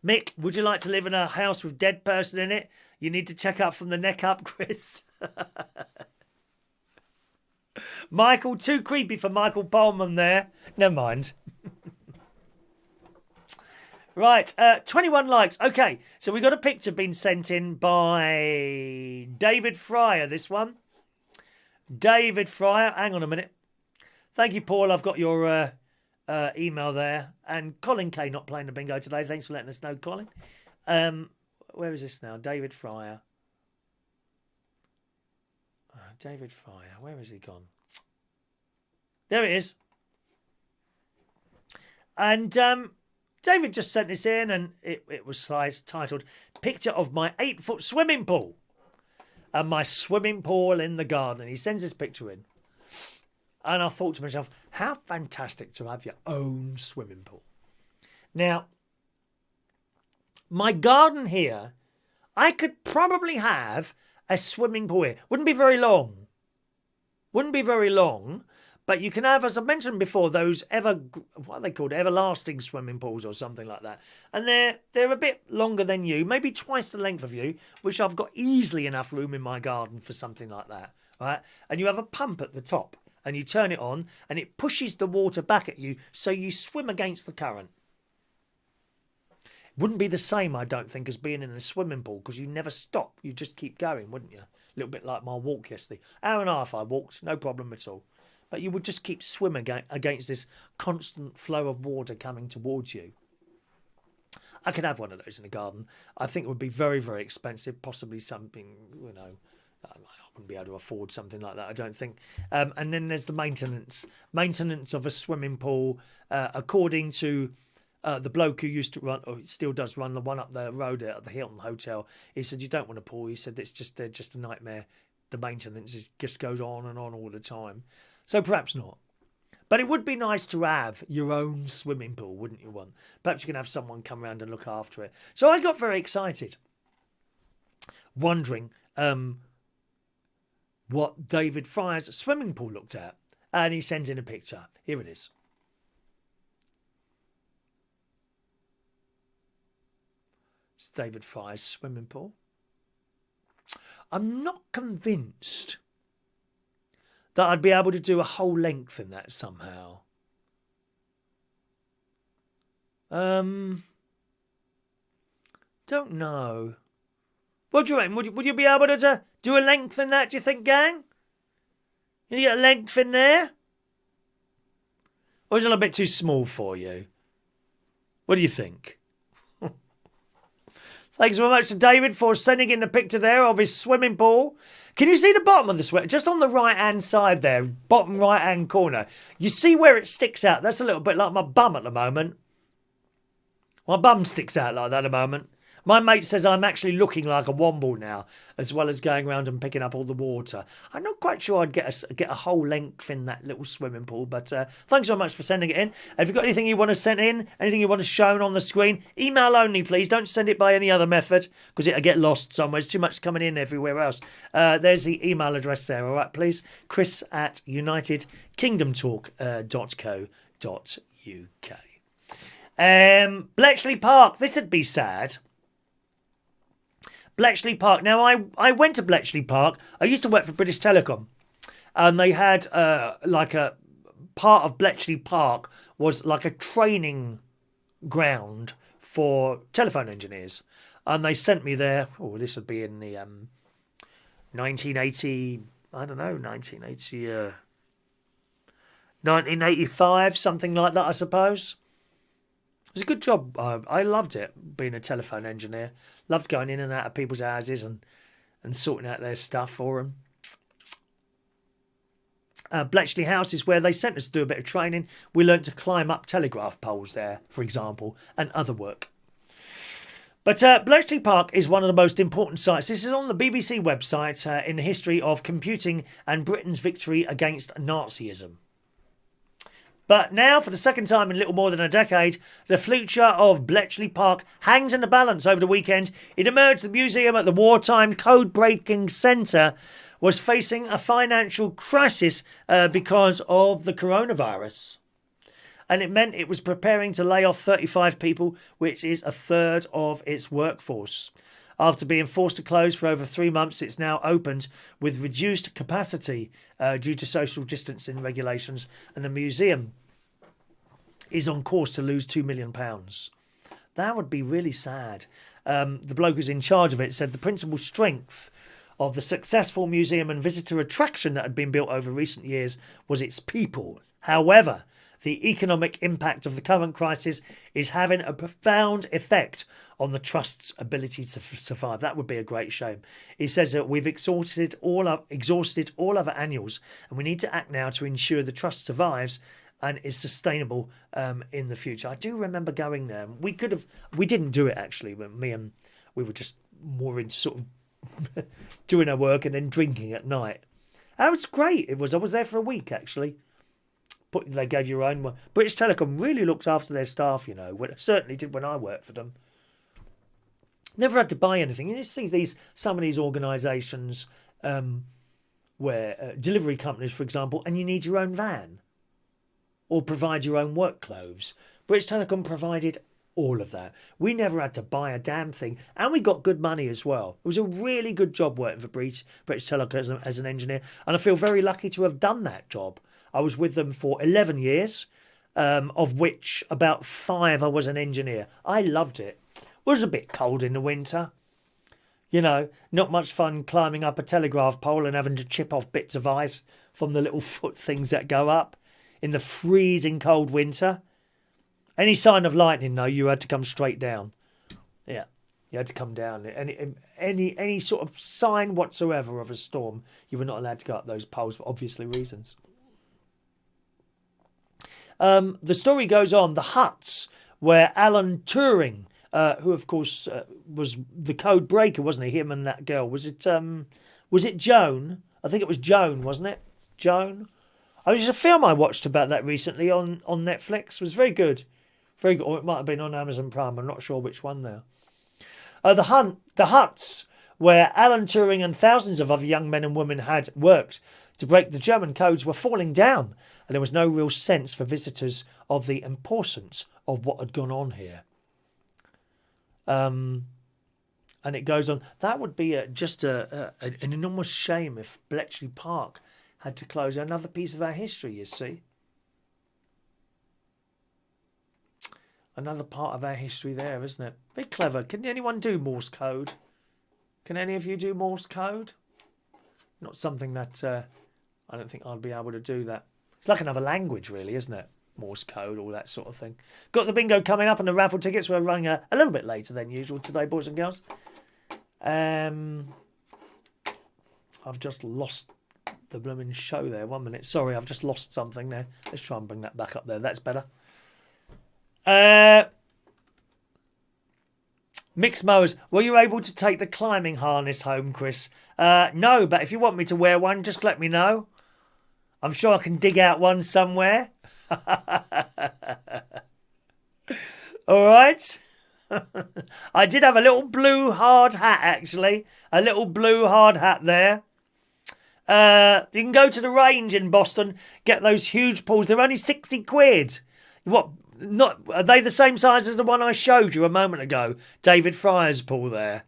Mick, would you like to live in a house with dead person in it? You need to check up from the neck up, Chris. Michael, too creepy for Michael Bowman there. Never mind. Right, 21 likes. Okay, so we got a picture being sent in by David Fryer, this one. David Fryer, hang on a minute. Thank you, Paul. I've got your email there. And Colin K not playing the bingo today. Thanks for letting us know, Colin. Where is this now? David Fryer. David Fryer. Where has he gone? There it is. And David just sent this in, and it was titled Picture of My 8-foot swimming pool. And my swimming pool in the garden. He sends this picture in. And I thought to myself, how fantastic to have your own swimming pool. Now, my garden here, I could probably have a swimming pool here. Wouldn't be very long. Wouldn't be very long. But you can have, as I mentioned before, those what are they called? Everlasting swimming pools or something like that. And they're a bit longer than you, maybe twice the length of you, which I've got easily enough room in my garden for something like that. Right? And you have a pump at the top. And you turn it on, and it pushes the water back at you, so you swim against the current. Wouldn't be the same, I don't think, as being in a swimming pool, because you never stop. You just keep going, wouldn't you? A little bit like my walk yesterday. Hour and a half I walked, no problem at all. But you would just keep swimming against this constant flow of water coming towards you. I could have one of those in the garden. I think it would be very, very expensive, possibly something, you know, I wouldn't be able to afford something like that, I don't think. And then there's the maintenance. Maintenance of a swimming pool, according to the bloke who used to run, or still does run, the one up the road at the Hilton Hotel. He said, you don't want a pool. He said, it's just a nightmare. The maintenance just goes on and on all the time. So perhaps not. But it would be nice to have your own swimming pool, wouldn't you want? Perhaps you can have someone come around and look after it. So I got very excited, wondering what David Fryer's swimming pool looked at. And he sends in a picture. Here it is. David Fry's swimming pool. I'm not convinced that I'd be able to do a whole length in that somehow. Don't know. What do you reckon? Would you be able to do a length in that, do you think, gang? You get a length in there? Or is it a little bit too small for you? What do you think? Thanks very much to David for sending in the picture there of his swimming pool. Can you see the bottom of the swimming? Just on the right-hand side there, bottom right-hand corner. You see where it sticks out? That's a little bit like my bum at the moment. My bum sticks out like that at the moment. My mate says I'm actually looking like a womble now, as well as going around and picking up all the water. I'm not quite sure I'd get a whole length in that little swimming pool, but thanks so much for sending it in. If you've got anything you want to send in, anything you want to shown on the screen, email only, please. Don't send it by any other method, because it'll get lost somewhere. There's too much coming in everywhere else. There's the email address there, all right, please. chris@unitedkingdomtalk.co.uk. Bletchley Park. This would be sad. Bletchley Park. Now, I went to Bletchley Park. I used to work for British Telecom. And they had like a part of Bletchley Park was like a training ground for telephone engineers. And they sent me there. Oh, this would be in the 1980, I don't know, 1980, 1985, something like that, I suppose. It was a good job. I loved it, being a telephone engineer. Loved going in and out of people's houses and sorting out their stuff for them. Bletchley House is where they sent us to do a bit of training. We learnt to climb up telegraph poles there, for example, and other work. But Bletchley Park is one of the most important sites. This is on the BBC website in the history of computing and Britain's victory against Nazism. But now, for the second time in little more than a decade, the future of Bletchley Park hangs in the balance over the weekend. It emerged the museum at the wartime code-breaking centre was facing a financial crisis because of the coronavirus. And it meant it was preparing to lay off 35 people, which is a third of its workforce. After being forced to close for over 3 months, it's now opened with reduced capacity due to social distancing regulations, and the museum is on course to lose £2 million. That would be really sad. The bloke who's in charge of it said the principal strength of the successful museum and visitor attraction that had been built over recent years was its people. However, the economic impact of the current crisis is having a profound effect on the Trust's ability to survive. That would be a great shame. He says that we've exhausted all other annuals, and we need to act now to ensure the Trust survives and is sustainable in the future. I do remember going there. We didn't do it actually, but we were just more into sort of doing our work and then drinking at night. That was great. I was there for a week actually. They gave you your own one. British Telecom really looks after their staff, you know. Certainly did when I worked for them. Never had to buy anything. You just see some of these organisations where delivery companies, for example, and you need your own van or provide your own work clothes. British Telecom provided all of that. We never had to buy a damn thing, and we got good money as well. It was a really good job working for British Telecom as an engineer, and I feel very lucky to have done that job. I was with them for 11 years, of which about 5 I was an engineer. I loved it. It was a bit cold in the winter. You know, not much fun climbing up a telegraph pole and having to chip off bits of ice from the little foot things that go up in the freezing cold winter. Any sign of lightning, though, you had to come straight down. Yeah, you had to come down. Any sort of sign whatsoever of a storm, you were not allowed to go up those poles for obviously reasons. The story goes on. The huts where Alan Turing, who of course was the code breaker, wasn't he? Him and that girl. Was it Joan? I think it was Joan, wasn't it? Joan. There's a film I watched about that recently on Netflix. It was very good. Very good. Or it might have been on Amazon Prime. I'm not sure which one now. The huts where Alan Turing and thousands of other young men and women had worked to break the German codes were falling down, and there was no real sense for visitors of the importance of what had gone on here. And it goes on. That would be just an enormous shame if Bletchley Park had to close. Another piece of our history, you see. Another part of our history there, isn't it? Very clever. Can anyone do Morse code? Can any of you do Morse code? Not something that I don't think I'd be able to do that. It's like another language, really, isn't it? Morse code, all that sort of thing. Got the bingo coming up and the raffle tickets. We're running a little bit later than usual today, boys and girls. I've just lost the blooming show there. 1 minute. Sorry, I've just lost something there. Let's try and bring that back up there. That's better. Mixed mowers. Were you able to take the climbing harness home, Chris? No, but if you want me to wear one, just let me know. I'm sure I can dig out one somewhere. All right. I did have a little blue hard hat, actually. A little blue hard hat there. You can go to the range in Boston, get those huge pools. They're only 60 quid. What? Not are they the same size as the one I showed you a moment ago? David Fryer's pool there.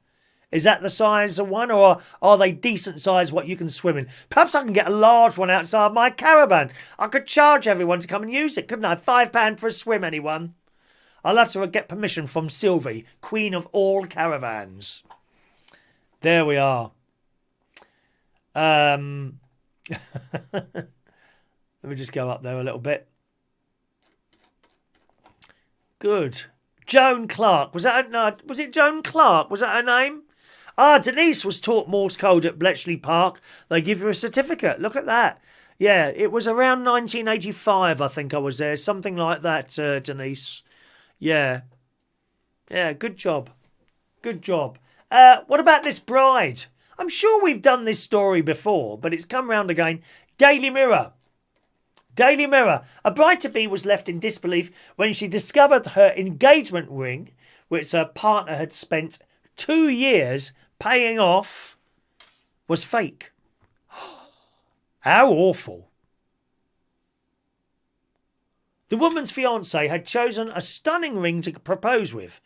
Is that the size of one, or are they decent size what you can swim in? Perhaps I can get a large one outside my caravan. I could charge everyone to come and use it, couldn't I? £5 for a swim, anyone? I'll have to get permission from Sylvie, queen of all caravans. There we are. Let me just go up there a little bit. Good. Joan Clark. Was it Joan Clark? Was that her name? Denise was taught Morse code at Bletchley Park. They give you a certificate. Look at that. Yeah, it was around 1985, I think I was there. Something like that, Denise. Yeah. Yeah, good job. Good job. What about this bride? I'm sure we've done this story before, but it's come round again. Daily Mirror. Daily Mirror. A bride-to-be was left in disbelief when she discovered her engagement ring, which her partner had spent 2 years paying off, was fake. How awful. The woman's fiancé had chosen a stunning ring to propose with,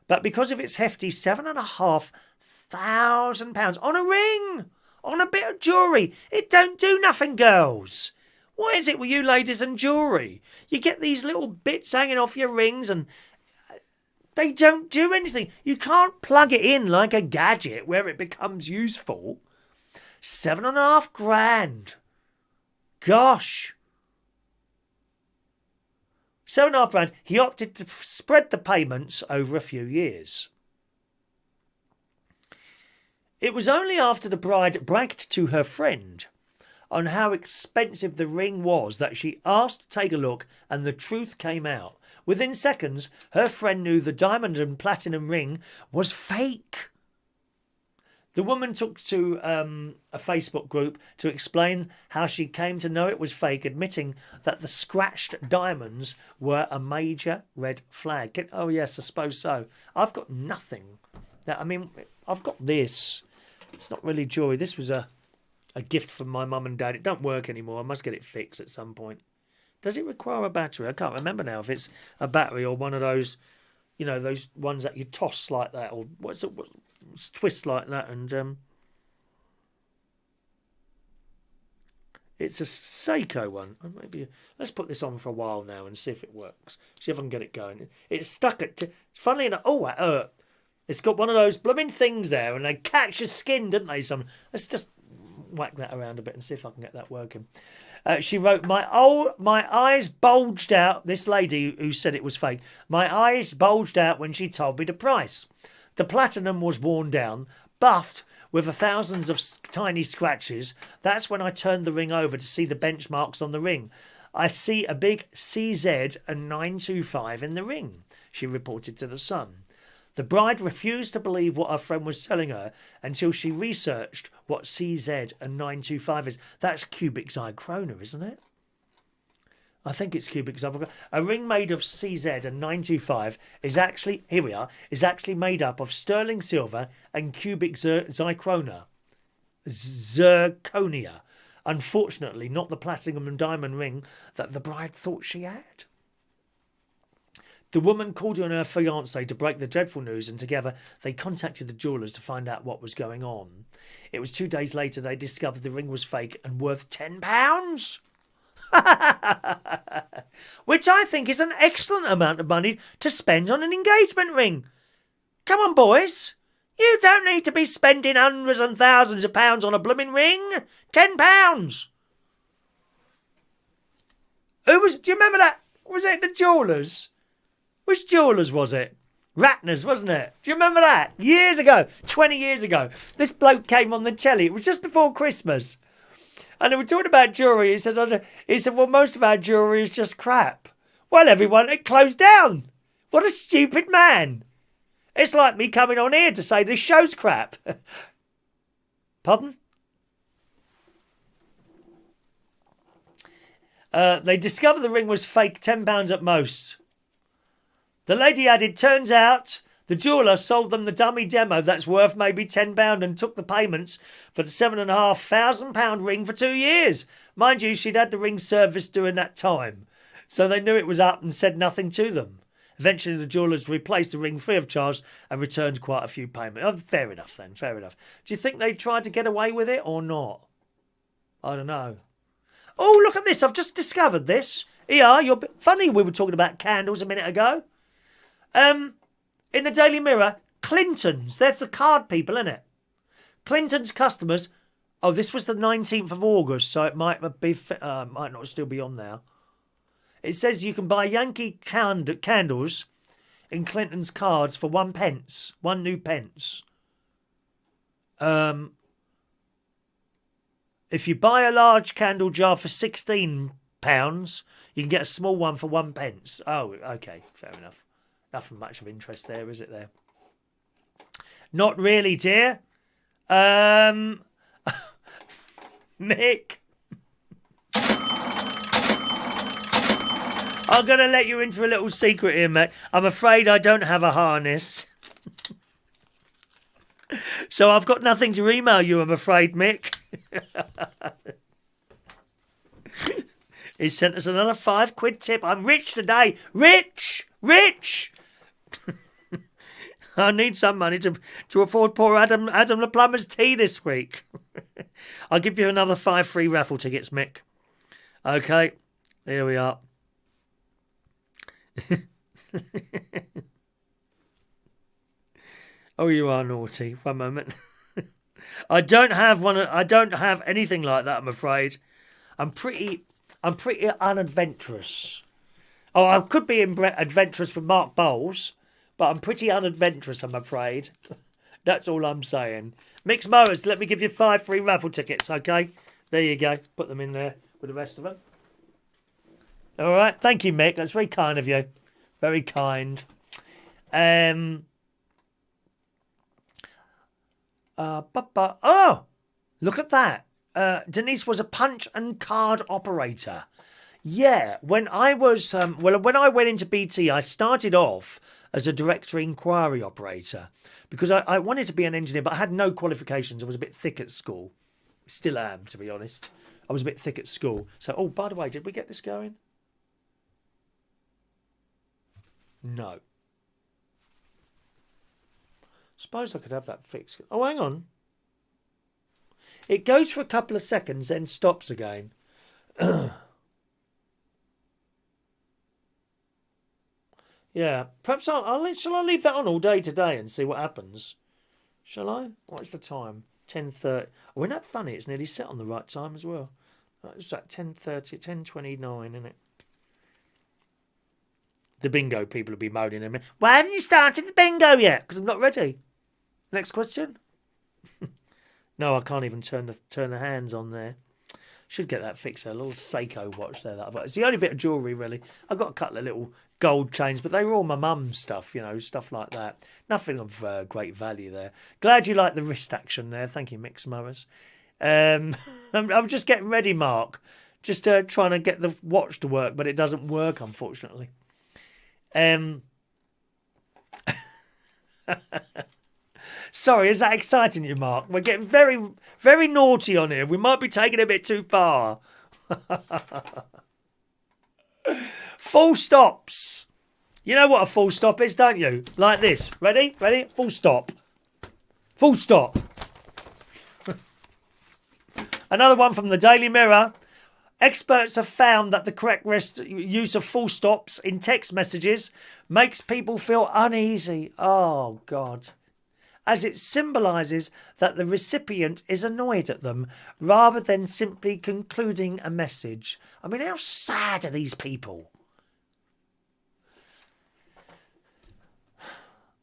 but because of its hefty £7,500 on a ring, on a bit of jewellery, it don't do nothing, girls. What is it with you ladies and jewellery? You get these little bits hanging off your rings and they don't do anything. You can't plug it in like a gadget where it becomes useful. £7,500. Gosh. £7,500. He opted to spread the payments over a few years. It was only after the bride bragged to her friend on how expensive the ring was that she asked to take a look, and the truth came out. Within seconds, her friend knew the diamond and platinum ring was fake. The woman took to a Facebook group to explain how she came to know it was fake, admitting that the scratched diamonds were a major red flag. Oh yes, I suppose so. I've got nothing. I've got this. It's not really jewellery. This was a gift from my mum and dad. It don't work anymore. I must get it fixed at some point. Does it require a battery? I can't remember now if it's a battery or one of those, those ones that you toss like that, or twist like that, and it's a Seiko one. Maybe let's put this on for a while now and see if it works. See if I can get it going. It's stuck at. Funnily enough, it's got one of those blooming things there, and they catch your skin, don't they? Let's just whack that around a bit and see if I can get that working. She wrote, my eyes bulged out. This lady who said it was fake. My eyes bulged out when she told me the price. The platinum was worn down, buffed with thousands of tiny scratches. That's when I turned the ring over to see the benchmarks on the ring. I see a big CZ and 925 in the ring, she reported to The Sun. The bride refused to believe what her friend was telling her until she researched what CZ and 925 is. That's cubic zirconia, isn't it? I think it's cubic zirconia. A ring made of CZ and 925 is actually, here we are, is actually made up of sterling silver and cubic zirconia. Zirconia. Unfortunately, not the platinum and diamond ring that the bride thought she had. The woman called on her fiancé to break the dreadful news, and together they contacted the jewellers to find out what was going on. It was 2 days later they discovered the ring was fake and worth £10. Which I think is an excellent amount of money to spend on an engagement ring. Come on, boys. You don't need to be spending hundreds and thousands of pounds on a blooming ring. £10. Do you remember that? Was it the jewellers? Which jewellers was it? Ratner's, wasn't it? Do you remember that? Years ago. 20 years ago. This bloke came on the telly. It was just before Christmas. And they were talking about jewellery. He said, well, most of our jewellery is just crap. Well, everyone, it closed down. What a stupid man. It's like me coming on here to say this show's crap. Pardon? They discovered the ring was fake, £10 at most. The lady added, turns out the jeweller sold them the dummy demo that's worth maybe £10 and took the payments for the £7,500 ring for 2 years. Mind you, she'd had the ring serviced during that time, so they knew it was up and said nothing to them. Eventually, the jewellers replaced the ring free of charge and returned quite a few payments. Oh, fair enough then, fair enough. Do you think they tried to get away with it or not? I don't know. Oh, look at this. I've just discovered this. Here, you're funny. We were talking about candles a minute ago. In the Daily Mirror, Clinton's. That's the card people, isn't it? Clinton's customers. Oh, this was the 19th of August, so it might not still be on there. It says you can buy Yankee candles in Clinton's cards for 1 pence. 1 new pence. If you buy a large candle jar for £16, you can get a small one for 1 pence. Oh, okay, fair enough. Nothing much of interest there, is it there? Not really, dear. Mick. I'm going to let you into a little secret here, mate. I'm afraid I don't have a harness. So I've got nothing to email you, I'm afraid, Mick. He sent us another £5 tip. I'm rich today. Rich! I need some money to afford poor Adam the plumber's tea this week. I'll give you another 5 free raffle tickets, Mick. Okay, here we are. Oh, you are naughty. One moment. I don't have anything like that, I'm afraid. I'm pretty unadventurous. Oh, I could be adventurous with Mark Bowles, but I'm pretty unadventurous, I'm afraid. That's all I'm saying. Mixed Mowers, let me give you 5 free raffle tickets, okay? There you go. Put them in there with the rest of them. All right. Thank you, Mick. That's very kind of you. Very kind. Oh, look at that. Denise was a punch and card operator. Yeah, when I was when I went into BT, I started off as a directory inquiry operator because I wanted to be an engineer, but I had no qualifications. I was a bit thick at school. Still am, to be honest. I was a bit thick at school. So, oh, by the way, did we get this going? No. Suppose I could have that fixed. Oh, hang on. It goes for a couple of seconds, then stops again. Yeah, perhaps shall I leave that on all day today and see what happens? Shall I? What's the time? 10:30. Oh, isn't that funny? It's nearly set on the right time as well. It's like 10:30, 10:29, isn't it? The bingo people will be moaning at me. Why haven't you started the bingo yet? Because I'm not ready. Next question. No, I can't even turn the hands on there. Should get that fixed. A little Seiko watch there that I've got. It's the only bit of jewellery really. I've got a couple of little gold chains, but they were all my mum's stuff, stuff like that. Nothing of great value there. Glad you like the wrist action there. Thank you, Mix Mowers. I'm just getting ready, Mark. Just trying to get the watch to work, but it doesn't work, unfortunately. Sorry, is that exciting you, Mark? We're getting very, very naughty on here. We might be taking it a bit too far. Full stops. You know what a full stop is, don't you? Like this. Ready? Ready? Full stop. Full stop. Another one from the Daily Mirror. Experts have found that the correct use of full stops in text messages makes people feel uneasy. Oh, God. As it symbolises that the recipient is annoyed at them rather than simply concluding a message. I mean, how sad are these people?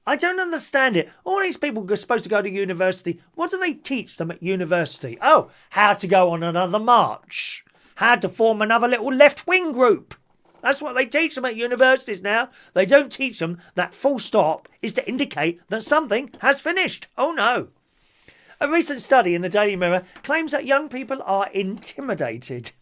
I don't understand it. All these people are supposed to go to university. What do they teach them at university? Oh, how to go on another march. How to form another little left-wing group. That's what they teach them at universities now. They don't teach them that full stop is to indicate that something has finished. Oh, no. A recent study in the Daily Mirror claims that young people are intimidated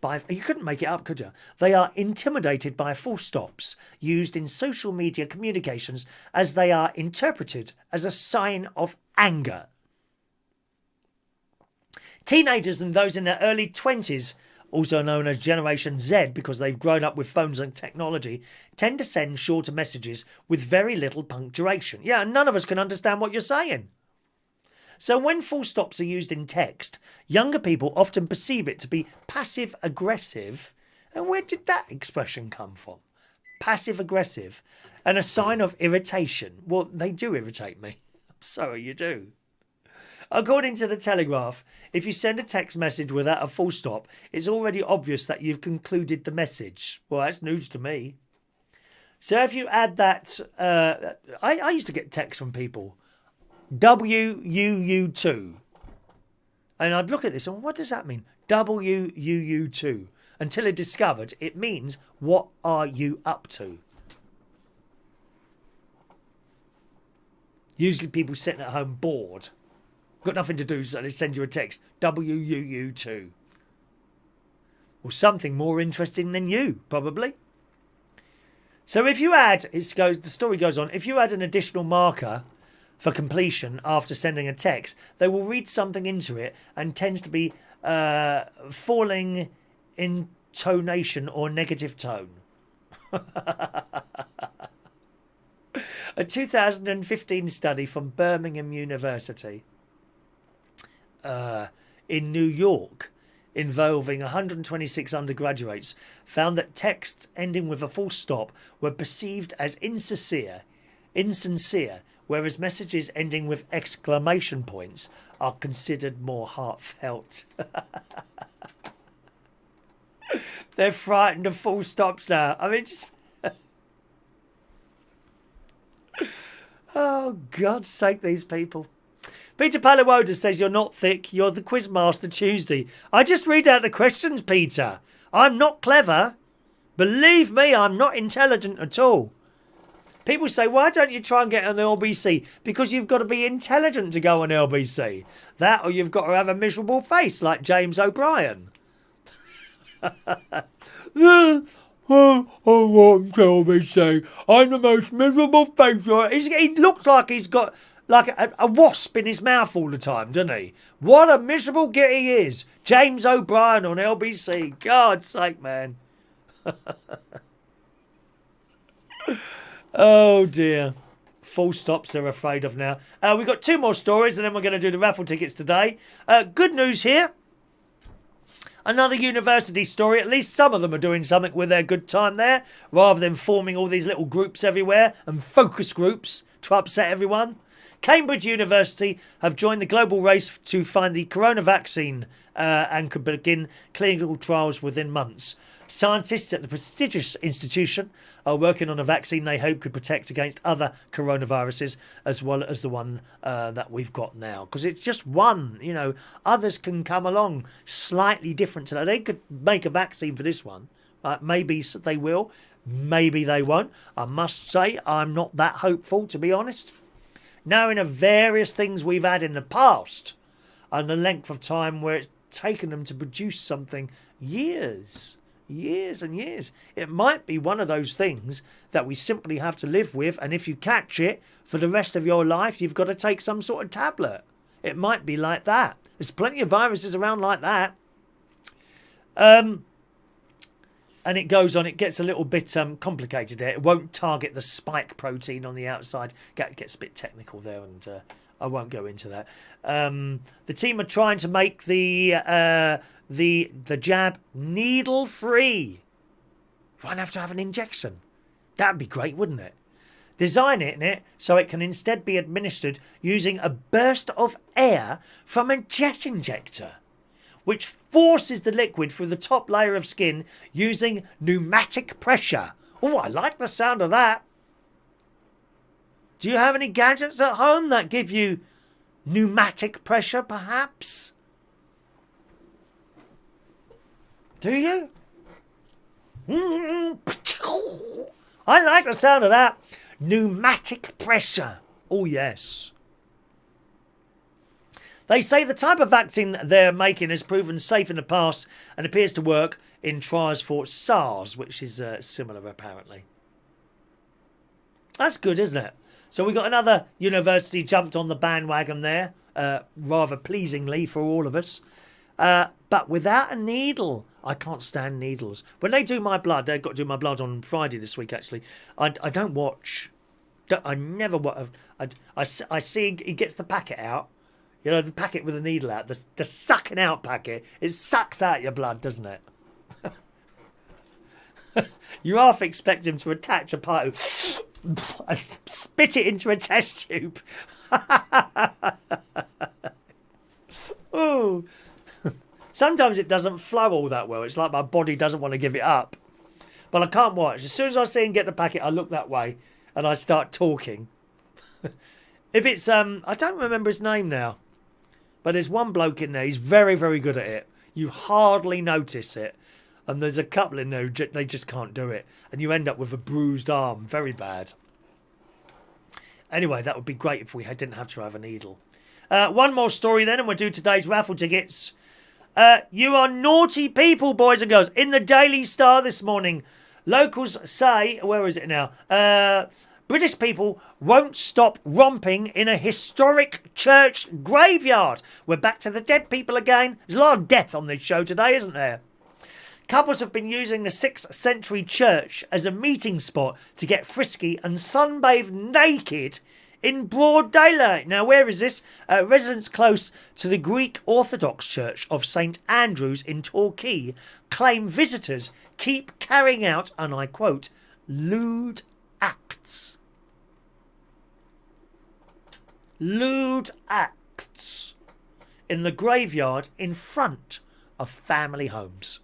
by... You couldn't make it up, could you? They are intimidated by full stops used in social media communications as they are interpreted as a sign of anger. Teenagers and those in their early 20s, also known as Generation Z because they've grown up with phones and technology, tend to send shorter messages with very little punctuation. Yeah, none of us can understand what you're saying. So when full stops are used in text, younger people often perceive it to be passive-aggressive. And where did that expression come from? Passive-aggressive. And a sign of irritation. Well, they do irritate me. I'm sorry, you do. According to the Telegraph, if you send a text message without a full stop, it's already obvious that you've concluded the message. Well, that's news to me. So if you add that... I used to get texts from people. WUU2. And I'd look at this and what does that mean? WUU2. Until I discovered it means, what are you up to? Usually people sitting at home bored. Got nothing to do, so they send you a text. WUU2. Well, something more interesting than you, probably. So if you add, the story goes on, if you add an additional marker for completion after sending a text, they will read something into it and tends to be falling intonation or negative tone. A 2015 study from Birmingham University in New York involving 126 undergraduates found that texts ending with a full stop were perceived as insincere, whereas messages ending with exclamation points are considered more heartfelt. They're frightened of full stops now. I mean, just... Oh, God's sake, these people. Peter Palawoda says you're not thick, you're the Quizmaster Tuesday. I just read out the questions, Peter. I'm not clever. Believe me, I'm not intelligent at all. People say, why don't you try and get on LBC? Because you've got to be intelligent to go on LBC. That or you've got to have a miserable face like James O'Brien. Oh, what LBC? I'm the most miserable face. He looks like he's got... like a wasp in his mouth all the time, doesn't he? What a miserable git he is. James O'Brien on LBC. God's sake, man. Oh, dear. Full stops they're afraid of now. We've got two more stories and then we're going to do the raffle tickets today. Good news here. Another university story. At least some of them are doing something with their good time there, rather than forming all these little groups everywhere and focus groups to upset everyone. Cambridge University have joined the global race to find the corona vaccine and could begin clinical trials within months. Scientists at the prestigious institution are working on a vaccine they hope could protect against other coronaviruses as well as the one that we've got now. Because it's just one, you know, others can come along slightly different to that. They could make a vaccine for this one. Maybe they will, maybe they won't. I must say I'm not that hopeful, to be honest. Knowing of various things we've had in the past and the length of time where it's taken them to produce something, years and years. It might be one of those things that we simply have to live with, and if you catch it for the rest of your life, you've got to take some sort of tablet. It might be like that. There's plenty of viruses around like that. and it goes on. It gets a little bit complicated there. It won't target the spike protein on the outside. Gets a bit technical there, and I won't go into that. The team are trying to make the jab needle free. You won't have to have an injection. That'd be great, wouldn't it? Design it so it can instead be administered using a burst of air from a jet injector, which forces the liquid through the top layer of skin using pneumatic pressure. Oh, I like the sound of that. Do you have any gadgets at home that give you pneumatic pressure, perhaps? Do you? I like the sound of that. Pneumatic pressure. Oh, yes. They say the type of vaccine they're making has proven safe in the past and appears to work in trials for SARS, which is similar, apparently. That's good, isn't it? So we got another university jumped on the bandwagon there, rather pleasingly for all of us. But without a needle. I can't stand needles. When they do my blood, they've got to do my blood on Friday this week, actually. I don't watch. I never watch. I see he gets the packet out. You know, the packet with the needle out. The sucking out packet. It sucks out your blood, doesn't it? You half expect him to attach a pipe and spit it into a test tube. Ooh. Sometimes it doesn't flow all that well. It's like my body doesn't want to give it up. But I can't watch. As soon as I see him get the packet, I look that way and I start talking. If it's, I don't remember his name now. But there's one bloke in there. He's very, very good at it. You hardly notice it. And there's a couple in there who they just can't do it. And you end up with a bruised arm. Very bad. Anyway, that would be great if we didn't have to have a needle. One more story then, and we'll do today's raffle tickets. You are naughty people, boys and girls. In the Daily Star this morning, locals say, where is it now? British people won't stop romping in a historic church graveyard. We're back to the dead people again. There's a lot of death on this show today, isn't there? Couples have been using the 6th century church as a meeting spot to get frisky and sunbathe naked in broad daylight. Now, where is this? Residents close to the Greek Orthodox Church of St Andrews in Torquay claim visitors keep carrying out, and I quote, lewd acts. Lewd acts in the graveyard in front of family homes.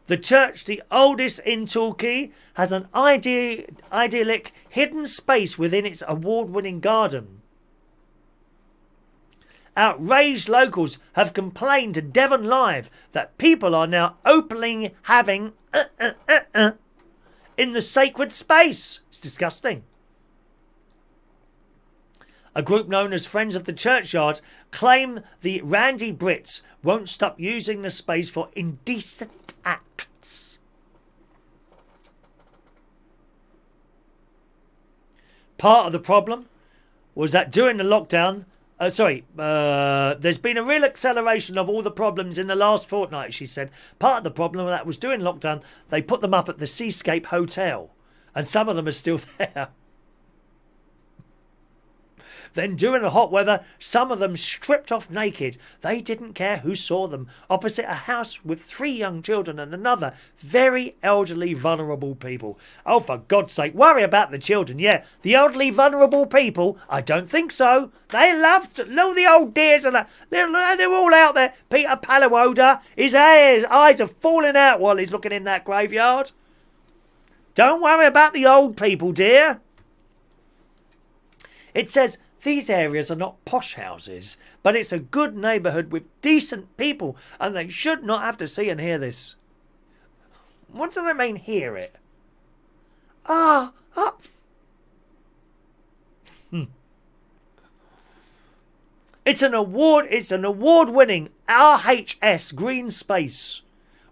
The church, the oldest in Torquay, has an idyllic hidden space within its award-winning garden. Outraged locals have complained to Devon Live that people are now openly having in the sacred space. It's disgusting. A group known as Friends of the Churchyard claim the Randy Brits won't stop using the space for indecent acts. Part of the problem was that during the lockdown, there's been a real acceleration of all the problems in the last fortnight, she said. Part of the problem that was during lockdown, they put them up at the Seascape Hotel, and some of them are still there. Then during the hot weather, some of them stripped off naked. They didn't care who saw them, opposite a house with 3 young children and another very elderly, vulnerable people. Oh, for God's sake, worry about the children, yeah. The elderly, vulnerable people, I don't think so. They love the old dears, and they're all out there. Peter Palawoda, his eyes are falling out while he's looking in that graveyard. Don't worry about the old people, dear. It says, these areas are not posh houses, but it's a good neighbourhood with decent people, and they should not have to see and hear this. What do they mean, hear it? It's an award-winning RHS green space.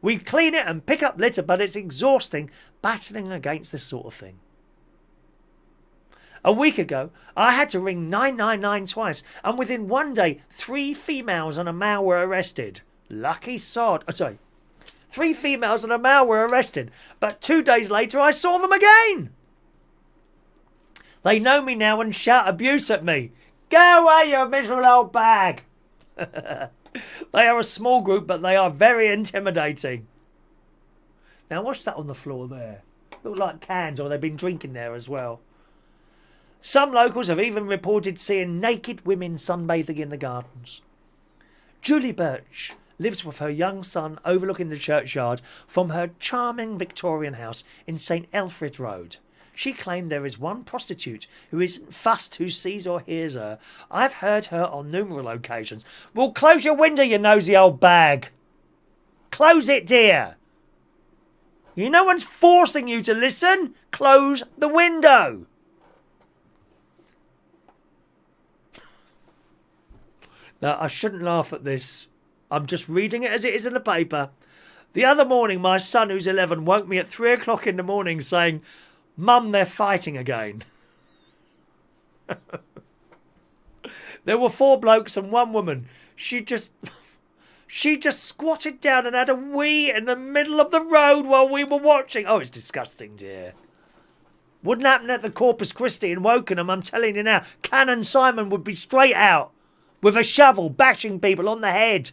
We clean it and pick up litter, but it's exhausting battling against this sort of thing. A week ago, I had to ring 999 twice, and within one day, 3 females and a male were arrested. Lucky sod. 3 females and a male were arrested, but 2 days later I saw them again. They know me now and shout abuse at me. Go away, you miserable old bag. They are a small group, but they are very intimidating. Now, what's that on the floor there? Look like cans, or they've been drinking there as well. Some locals have even reported seeing naked women sunbathing in the gardens. Julie Birch lives with her young son overlooking the churchyard from her charming Victorian house in St Elfrid Road. She claimed there is one prostitute who isn't fussed who sees or hears her. I've heard her on numerous occasions. Well, close your window, you nosy old bag. Close it, dear. No one's forcing you to listen. Close the window. Now, I shouldn't laugh at this. I'm just reading it as it is in the paper. The other morning, my son, who's 11, woke me at 3 o'clock in the morning saying, Mum, they're fighting again. There were 4 blokes and 1 woman. She just squatted down and had a wee in the middle of the road while we were watching. Oh, it's disgusting, dear. Wouldn't happen at the Corpus Christi in Wokenham, I'm telling you now. Canon Simon would be straight out with a shovel bashing people on the head.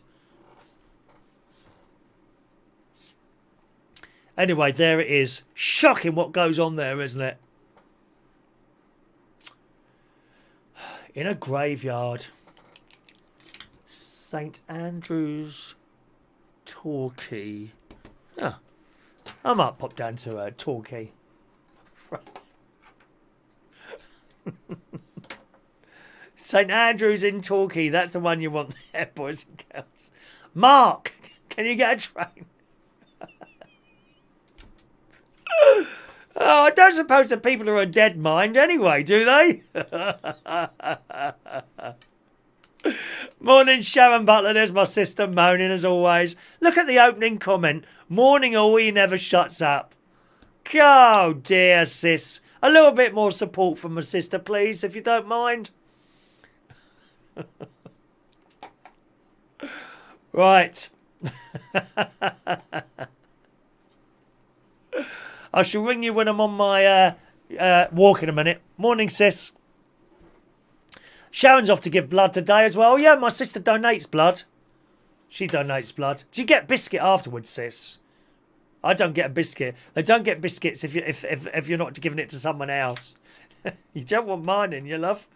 Anyway, there it is. Shocking what goes on there, isn't it? In a graveyard. St Andrew's, Torquay. Oh, I might pop down to Torquay. St Andrew's in Torquay. That's the one you want there, boys and girls. Mark, can you get a train? Oh, I don't suppose the people are a dead mind anyway, do they? Morning, Sharon Butler. There's my sister moaning as always. Look at the opening comment. Morning all, he never shuts up. Oh dear, sis. A little bit more support from my sister, please, if you don't mind. Right. I shall ring you when I'm on my walk in a minute. Morning, sis. Sharon's off to give blood today as well. Yeah, my sister donates blood. She donates blood. Do you get biscuit afterwards, sis? I don't get a biscuit. They don't get biscuits if you're not giving it to someone else. You don't want mine in, you love.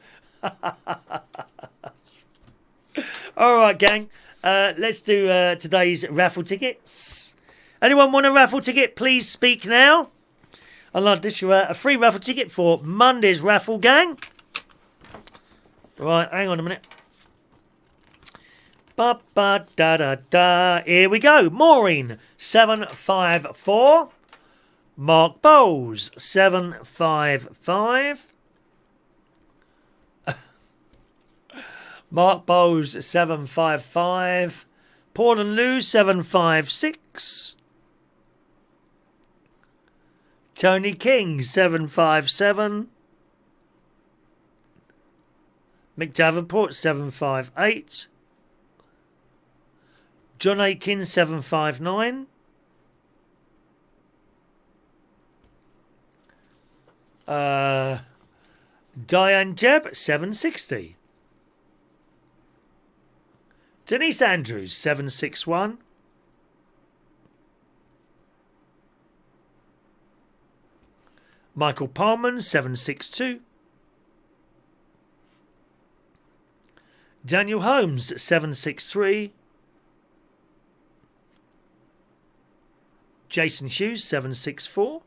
All right, gang. Let's do today's raffle tickets. Anyone want a raffle ticket? Please speak now. I'd like to issue a free raffle ticket for Monday's raffle, gang. Right, hang on a minute. Ba-ba-da-da-da. Here we go. Maureen, 754. Mark Bowles, 755. Mark Bowles, 755. Paul and Lou, 756. Tony King, 757. Mick Davenport, 758. John Aiken, 759. Diane Jebb, 760. Denise Andrews, 761. Michael Parman, 762. Daniel Holmes, 763. Jason Hughes, 764.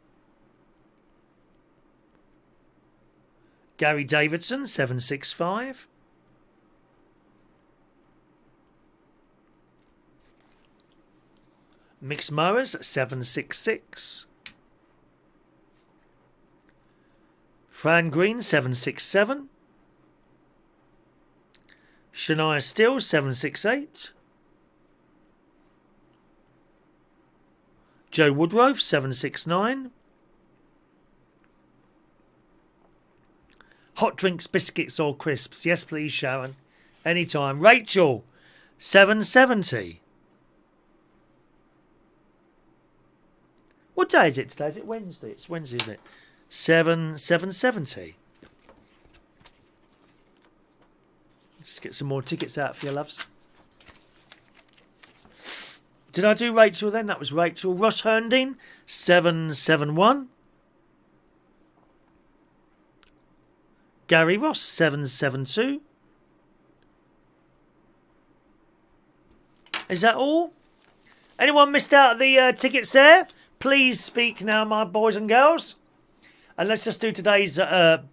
Gary Davidson, 765. Mix Mowers, 766. Fran Green, 767. Shania Steele, 768. Joe Woodrove, 769. Hot drinks, biscuits or crisps? Yes, please, Sharon. Anytime. Rachel, 770. day is it today? Is it Wednesday? It's Wednesday, isn't it? 770. Just get some more tickets out for your loves. Did I do Rachel then? That was Rachel. Ross Herndine, 771. Gary Ross, 772. Is that all? Anyone missed out the tickets there? Please speak now, my boys and girls. And let's just do today's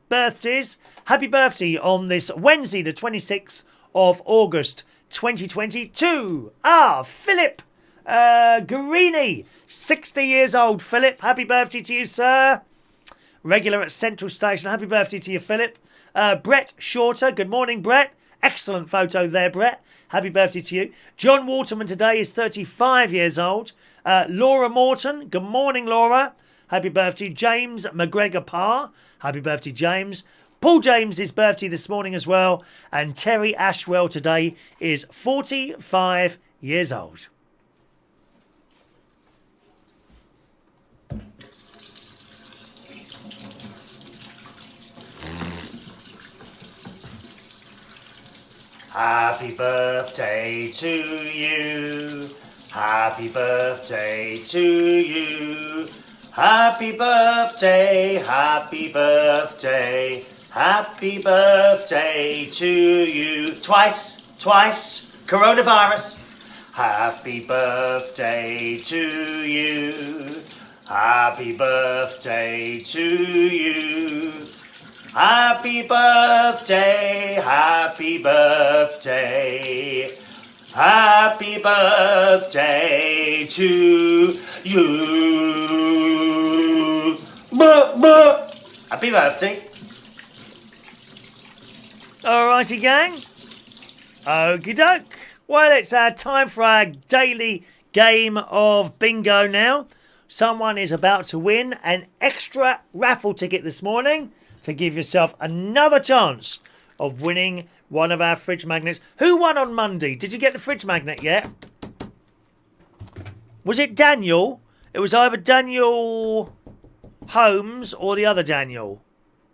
birthdays. Happy birthday on this Wednesday, the 26th of August, 2022. Philip Guarini, 60 years old. Philip, happy birthday to you, sir. Regular at Central Station. Happy birthday to you, Philip. Brett Shorter. Good morning, Brett. Excellent photo there, Brett. Happy birthday to you. John Waterman today is 35 years old. Laura Morton. Good morning, Laura. Happy birthday. James McGregor Parr. Happy birthday, James. Paul James' birthday this morning as well. And Terry Ashwell today is 45 years old. Happy birthday to you. Happy birthday to you. Happy birthday, happy birthday, happy birthday to you. Twice, coronavirus. Happy birthday to you. Happy birthday to you. Happy birthday, happy birthday, happy birthday to you. Happy birthday. Alrighty, gang. Okie doke. Well, it's time for our daily game of bingo now. Someone is about to win an extra raffle ticket this morning to give yourself another chance of winning one of our fridge magnets. Who won on Monday? Did you get the fridge magnet yet? Was it Daniel? It was either Daniel Holmes or the other Daniel.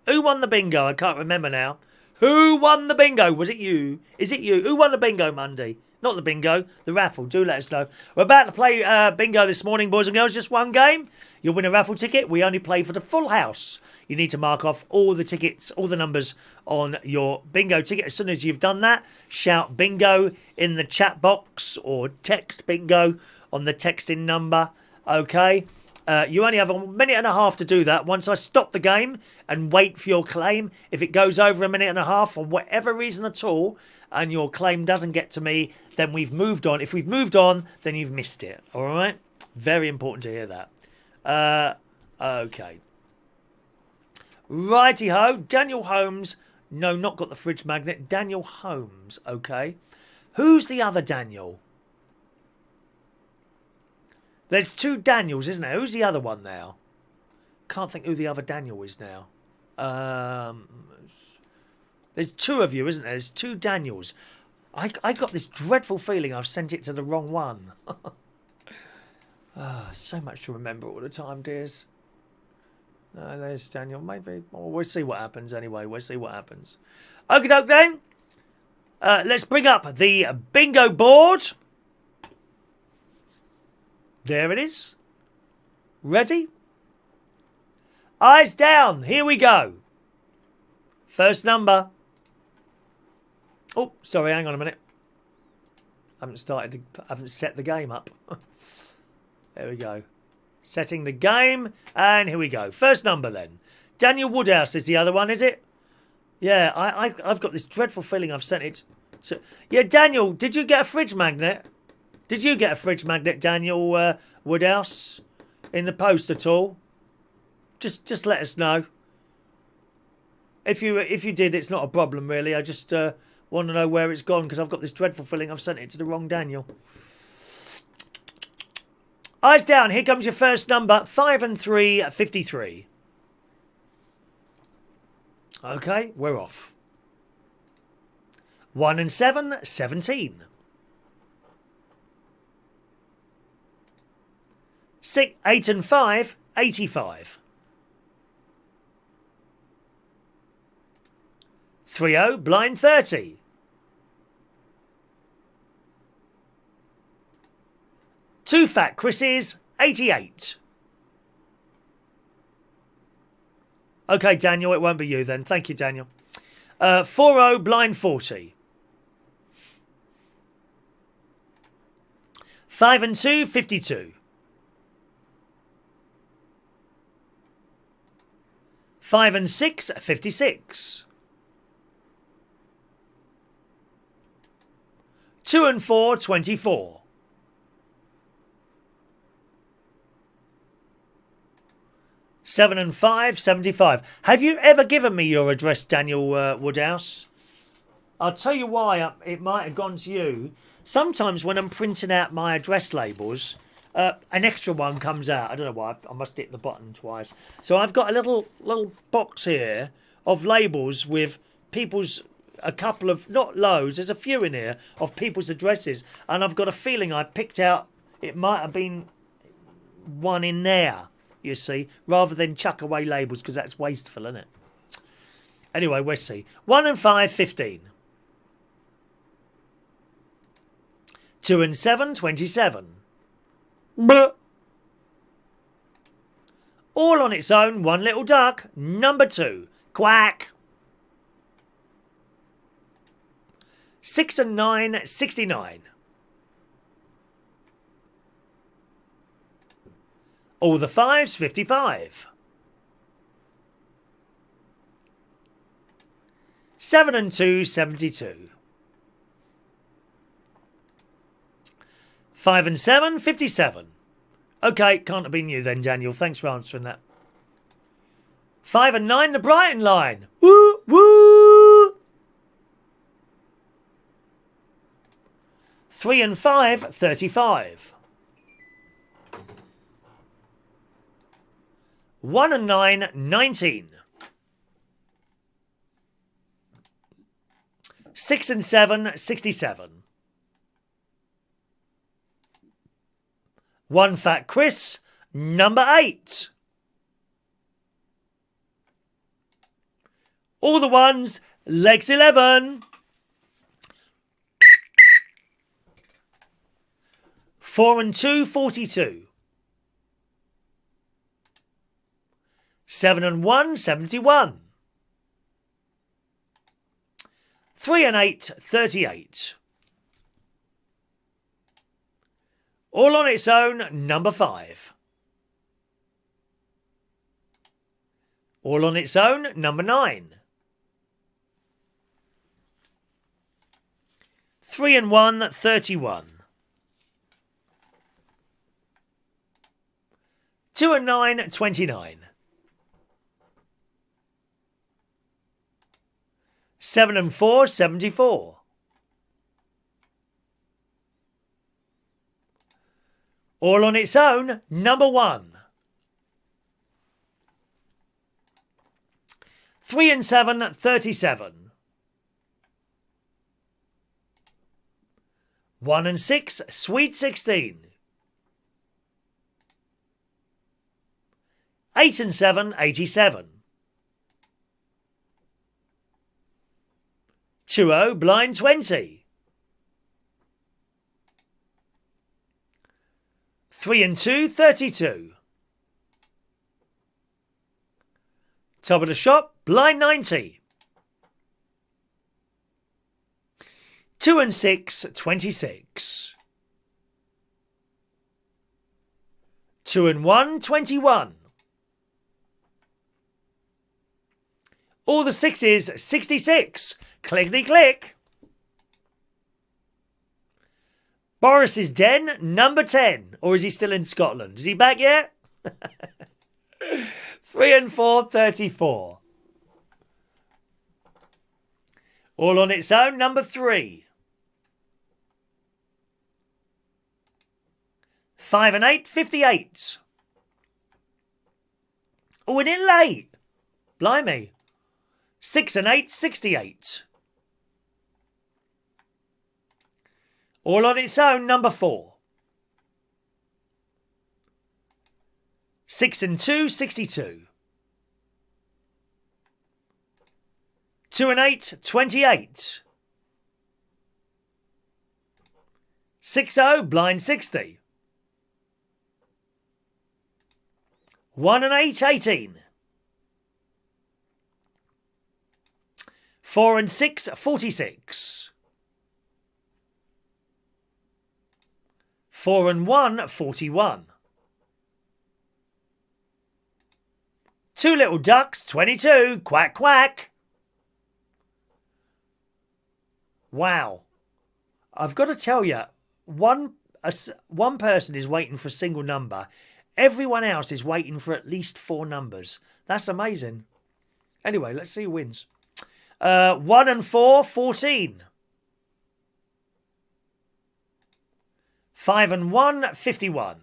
Who won the bingo? I can't remember now. Who won the bingo? Was it you? Is it you? Who won the bingo Monday? Not the bingo, the raffle. Do let us know. We're about to play bingo this morning, boys and girls. Just one game. You'll win a raffle ticket. We only play for the full house. You need to mark off all the tickets, all the numbers on your bingo ticket. As soon as you've done that, shout bingo in the chat box or text bingo on the texting number. Okay? You only have a minute and a half to do that. Once I stop the game and wait for your claim, if it goes over a minute and a half for whatever reason at all, and your claim doesn't get to me, then we've moved on. If we've moved on, then you've missed it. All right? Very important to hear that. Okay. Righty-ho. Daniel Holmes. No, not got the fridge magnet. Daniel Holmes. Okay. Who's the other Daniel? There's two Daniels, isn't there? Who's the other one now? Can't think who the other Daniel is now. There's two of you, isn't there? There's two Daniels. I got this dreadful feeling I've sent it to the wrong one. So much to remember all the time, dears. No, there's Daniel. Maybe. Well, we'll see what happens anyway. We'll see what happens. Okie doke then. Let's bring up the bingo board. There it is. Ready? Eyes down. Here we go. First number. Oh, sorry. Hang on a minute. I haven't set the game up. There we go. Setting the game. And here we go. First number then. Daniel Woodhouse is the other one, is it? Yeah, I've got this dreadful feeling I've sent it to... Yeah, Daniel, did you get a fridge magnet? Did you get a fridge magnet, Daniel Woodhouse, in the post at all? Just let us know. If you did, it's not a problem really. I just want to know where it's gone because I've got this dreadful feeling I've sent it to the wrong Daniel. Eyes down. Here comes your first number. 5 and 3, 53. Okay, we're off. 1 and 7, 17. 8 and 5, 85. 30, blind 30. 2 fat Chris's, 88. Okay, Daniel, it won't be you then. Thank you, Daniel. 40, blind 40. 5 and 2, 52. 5 and 6, 56. 2 and 4, 24. 7 and 5, 75. Have you ever given me your address, Daniel Woodhouse? I'll tell you why it might have gone to you. Sometimes when I'm printing out my address labels, an extra one comes out. I don't know why. I must hit the button twice. So I've got a little box here of labels with people's, a couple of, not loads, there's a few in here, of people's addresses. And I've got a feeling I picked out, it might have been one in there, you see, rather than chuck away labels, because that's wasteful, isn't it? Anyway, we'll see. 1 and 5, 15. 2 and 7, 27. Blah. All on its own, one little duck, number 2. Quack. 6 and 9, 69. All the 5s, 55. 7 and 2, 72. 5 and 7, 57. Okay, can't have been you then, Daniel. Thanks for answering that. 5 and 9, the Brighton line. Woo, woo. 3 and 5, 35. 1 and 9, 19. 6 and 7, 67. 1 fat Chris, number 8. All the ones, legs 11. 4 and 2, 42. 7 and 1, 71. 3 and 8, 38. All on its own, number 5. All on its own, number 9. 3 and 1, 31. 2 and 9, 29. 7 and 4, 74. All on its own, number 1. 3 and 7, 37. 1 and 6, sweet 16. 8 and 7, 87. 2-0, blind 20. 3 and 2, 32. Top of the shop, blind 90. 2 and 6, 26. 2 and 1, 21. All the 6s, 66. Clickety click. Boris's Den, number 10. Or is he still in Scotland? Is he back yet? 3 and 4, 34. All on its own, number 3. 5 and 8, 58. Oh, we're in late. Blimey. 6 and 8, 68. All on its own, number 4. 6 and 2, 62. 2 and 8, 28. 6-0, blind 60. 1 and 8, 18. 4 and 6, 46. 4 and 1, 41. 2 little ducks, 22. Quack, quack. Wow. I've got to tell you, one person is waiting for a single number. Everyone else is waiting for at least 4 numbers. That's amazing. Anyway, let's see who wins. 1 and 4, 14. 5 and 1, 51.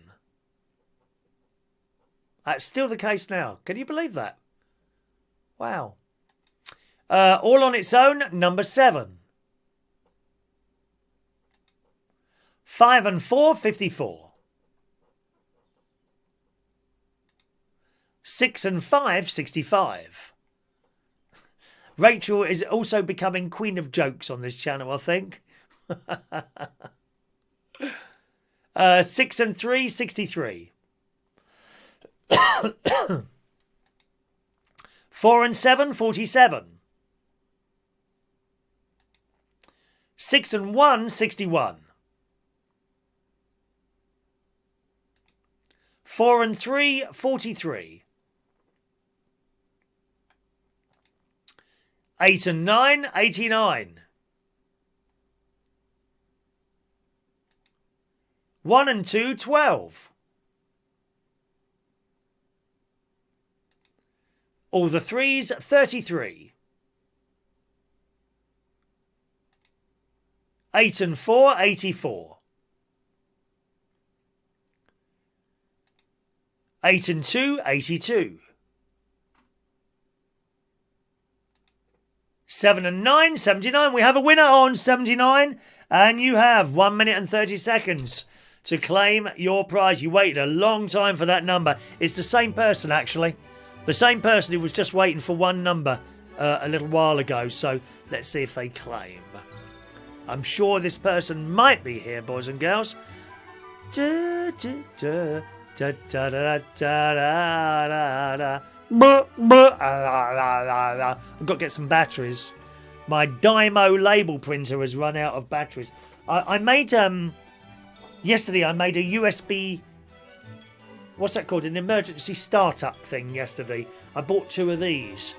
That's still the case now. Can you believe that? Wow. All on its own, number 7. 5 and 4, 54. 6 and 5, 65. Rachel is also becoming queen of jokes on this channel, I think. 6 and 3, 63. 4 and 7, 47. 6 and 1, 61. 4 and 3, 43. 8 and 9, 89. 1 and 2, 12. All the threes, 33. 8 and 4, 84. 8 and 2, 82. 7 and 9, 79. We have a winner on 79. And you have 1 minute and 30 seconds to claim your prize. You waited a long time for that number. It's the same person, actually. The same person who was just waiting for one number a little while ago. So let's see if they claim. I'm sure this person might be here, boys and girls. I've got to get some batteries. My Dymo label printer has run out of batteries. I made yesterday. I made a USB. What's that called? An emergency startup thing yesterday. I bought 2 of these,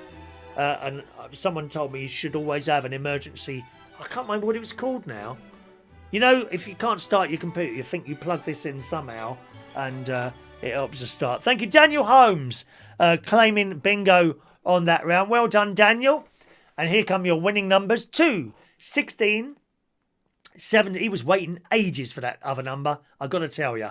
and someone told me you should always have an emergency. I can't remember what it was called now. You know, if you can't start your computer, you think you plug this in somehow, and it helps us start. Thank you, Daniel Holmes, claiming bingo on that round. Well done, Daniel. And here come your winning numbers. 2, 16, 7. He was waiting ages for that other number, I've got to tell you.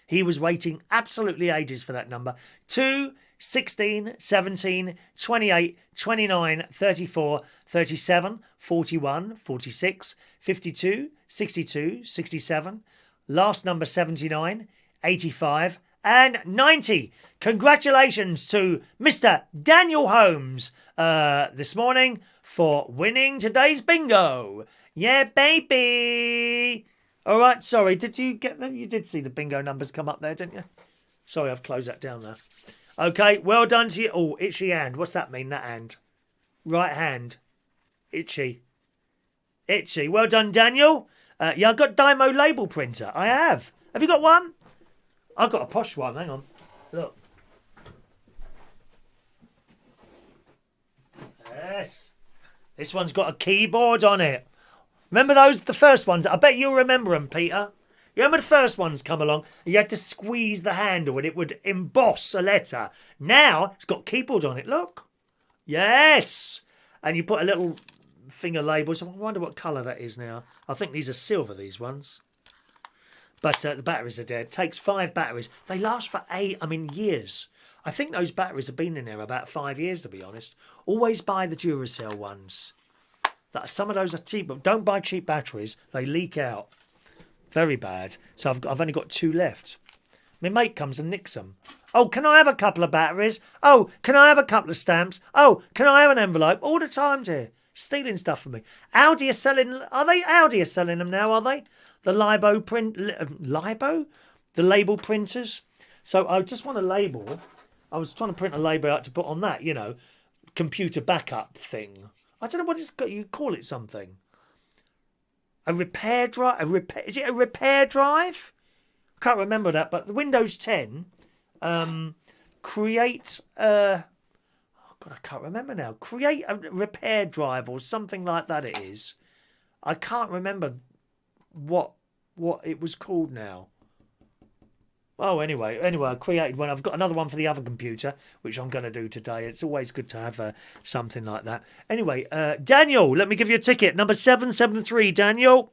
He was waiting absolutely ages for that number. 2, 16, 17, 28, 29, 34, 37, 41, 46, 52, 62, 67. Last number 79, 85 and 90. Congratulations to Mr. Daniel Holmes this morning for winning today's bingo. Yeah, baby. All right, sorry, did you get them? You did see the bingo numbers come up there, didn't you? Sorry, I've closed that down now. Okay, well done to you. Oh, itchy hand. What's that mean, that hand? Right hand. Itchy. Itchy. Well done, Daniel. Yeah, I've got Dymo label printer. I have. Have you got one? I've got a posh one. Hang on. Look. Yes. This one's got a keyboard on it. Remember those, the first ones? I bet you'll remember them, Peter. You remember the first ones come along? You had to squeeze the handle and it would emboss a letter. Now, it's got keyboard on it, look. Yes. And you put a little finger label. So I wonder what colour that is now. I think these are silver, these ones. But the batteries are dead. It takes 5 batteries. They last for years. I think those batteries have been in there about 5 years, to be honest. Always buy the Duracell ones. Some of those are cheap, but don't buy cheap batteries. They leak out. Very bad. So I've only got 2 left. My mate comes and nicks them. Oh, can I have a couple of batteries? Oh, can I have a couple of stamps? Oh, can I have an envelope? All the time, dear. Stealing stuff from me. Audi are selling... Audi are selling them now, are they? The Libo print... Libo? The label printers. So I just want a label. I was trying to print a label out to put on that, you know, computer backup thing. I don't know what it's got. You call it something. A repair drive? Is it a repair drive? I can't remember that, but the Windows 10 create... oh, God, I can't remember now. Create a repair drive or something like that it is. I can't remember what it was called now. Oh, anyway, I created one. I've got another one for the other computer, which I'm going to do today. It's always good to have something like that. Anyway, Daniel, let me give you a ticket. Number 773, Daniel.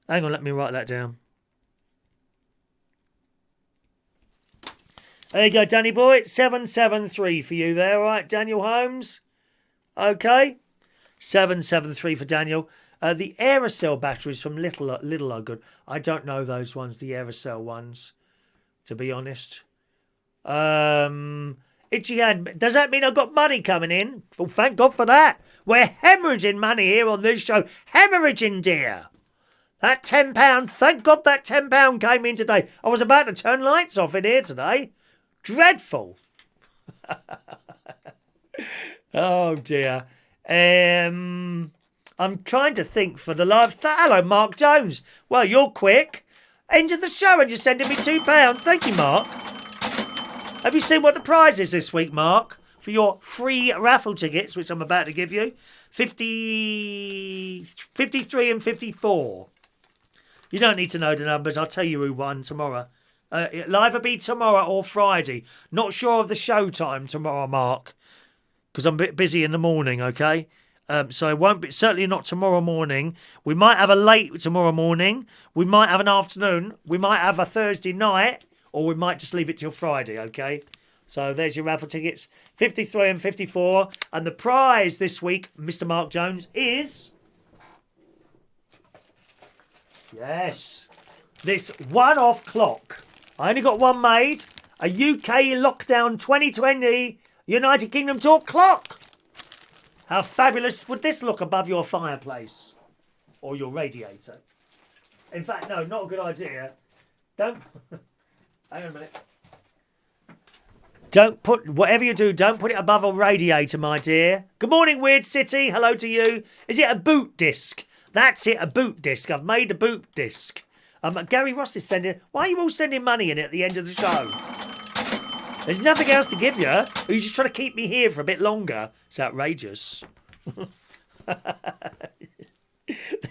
Hang on, let me write that down. There you go, Danny boy. 773 for you there, all right, Daniel Holmes? Okay. 773 for Daniel. The aerosol batteries from Little are good. I don't know those ones, the aerosol ones, to be honest. Itchy hand. Does that mean I've got money coming in? Well, thank God for that. We're hemorrhaging money here on this show. Hemorrhaging, dear. That £10, thank God that £10 came in today. I was about to turn lights off in here today. Dreadful. Oh, dear. I'm trying to think for the live... Hello, Mark Jones. Well, you're quick. End of the show and you're sending me £2. Thank you, Mark. Have you seen what the prize is this week, Mark? For your free raffle tickets, which I'm about to give you. 53 and 54. You don't need to know the numbers. I'll tell you who won tomorrow. It'll either be tomorrow or Friday. Not sure of the show time tomorrow, Mark. Because I'm a bit busy in the morning, okay? So it won't be, certainly not tomorrow morning. We might have a late tomorrow morning. We might have an afternoon. We might have a Thursday night. Or we might just leave it till Friday, okay? So there's your raffle tickets. 53 and 54. And the prize this week, Mr. Mark Jones, is... Yes. This one-off clock. I only got one made. A UK Lockdown 2020 United Kingdom Talk clock. How fabulous would this look above your fireplace? Or your radiator? In fact, no, not a good idea. Don't... Hang on a minute. Don't put... Whatever you do, don't put it above a radiator, my dear. Good morning, Weird City. Hello to you. Is it a boot disc? That's it, a boot disc. I've made a boot disc. Gary Ross is sending... Why are you all sending money in at the end of the show? There's nothing else to give you. Or are you just trying to keep me here for a bit longer? It's outrageous. They're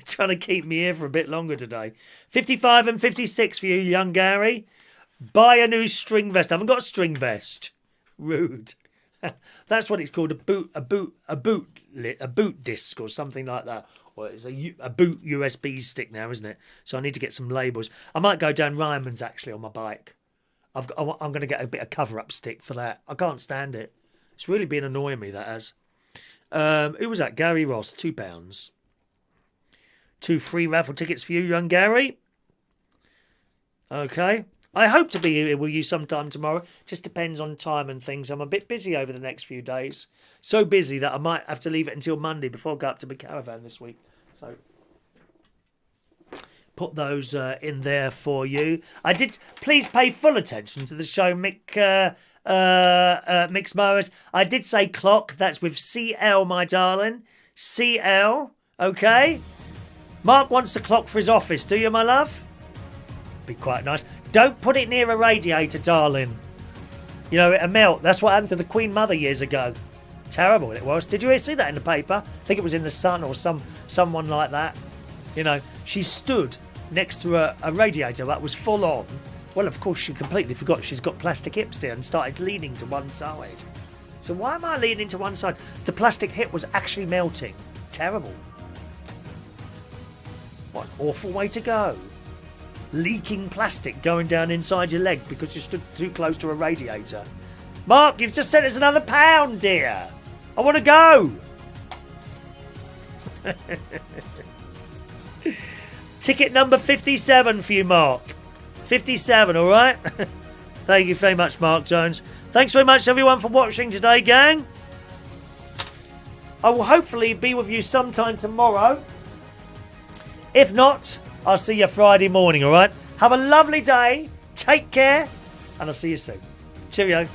trying to keep me here for a bit longer today. 55 and 56 for you, young Gary. Buy a new string vest. I haven't got a string vest. Rude. That's what it's called, a boot disc or something like that. Or it's a boot USB stick now, isn't it? So I need to get some labels. I might go down Ryman's actually on my bike. I'm going to get a bit of cover-up stick for that. I can't stand it. It's really been annoying me, that has. Who was that? Gary Ross, £2. 2 free raffle tickets for you, young Gary. Okay. I hope to be here with you sometime tomorrow. Just depends on time and things. I'm a bit busy over the next few days. So busy that I might have to leave it until Monday before I go up to my caravan this week. So... put those in there for you. Please pay full attention to the show, Mix Mowers. I did say clock. That's with CL, my darling. CL, okay? Mark wants a clock for his office. Do you, my love? Be quite nice. Don't put it near a radiator, darling. You know, it'll melt. That's what happened to the Queen Mother years ago. Terrible it was. Did you see that in the paper? I think it was in the Sun or someone like that. You know, she stood next to a radiator that was full on. Well, of course, she completely forgot she's got plastic hips there and started leaning to one side. So why am I leaning to one side? The plastic hip was actually melting. Terrible. What an awful way to go. Leaking plastic going down inside your leg because you stood too close to a radiator. Mark, you've just sent us another £1, dear. I want to go. Ticket number 57 for you, Mark. 57, all right? Thank you very much, Mark Jones. Thanks very much, everyone, for watching today, gang. I will hopefully be with you sometime tomorrow. If not, I'll see you Friday morning, all right? Have a lovely day. Take care. And I'll see you soon. Cheerio.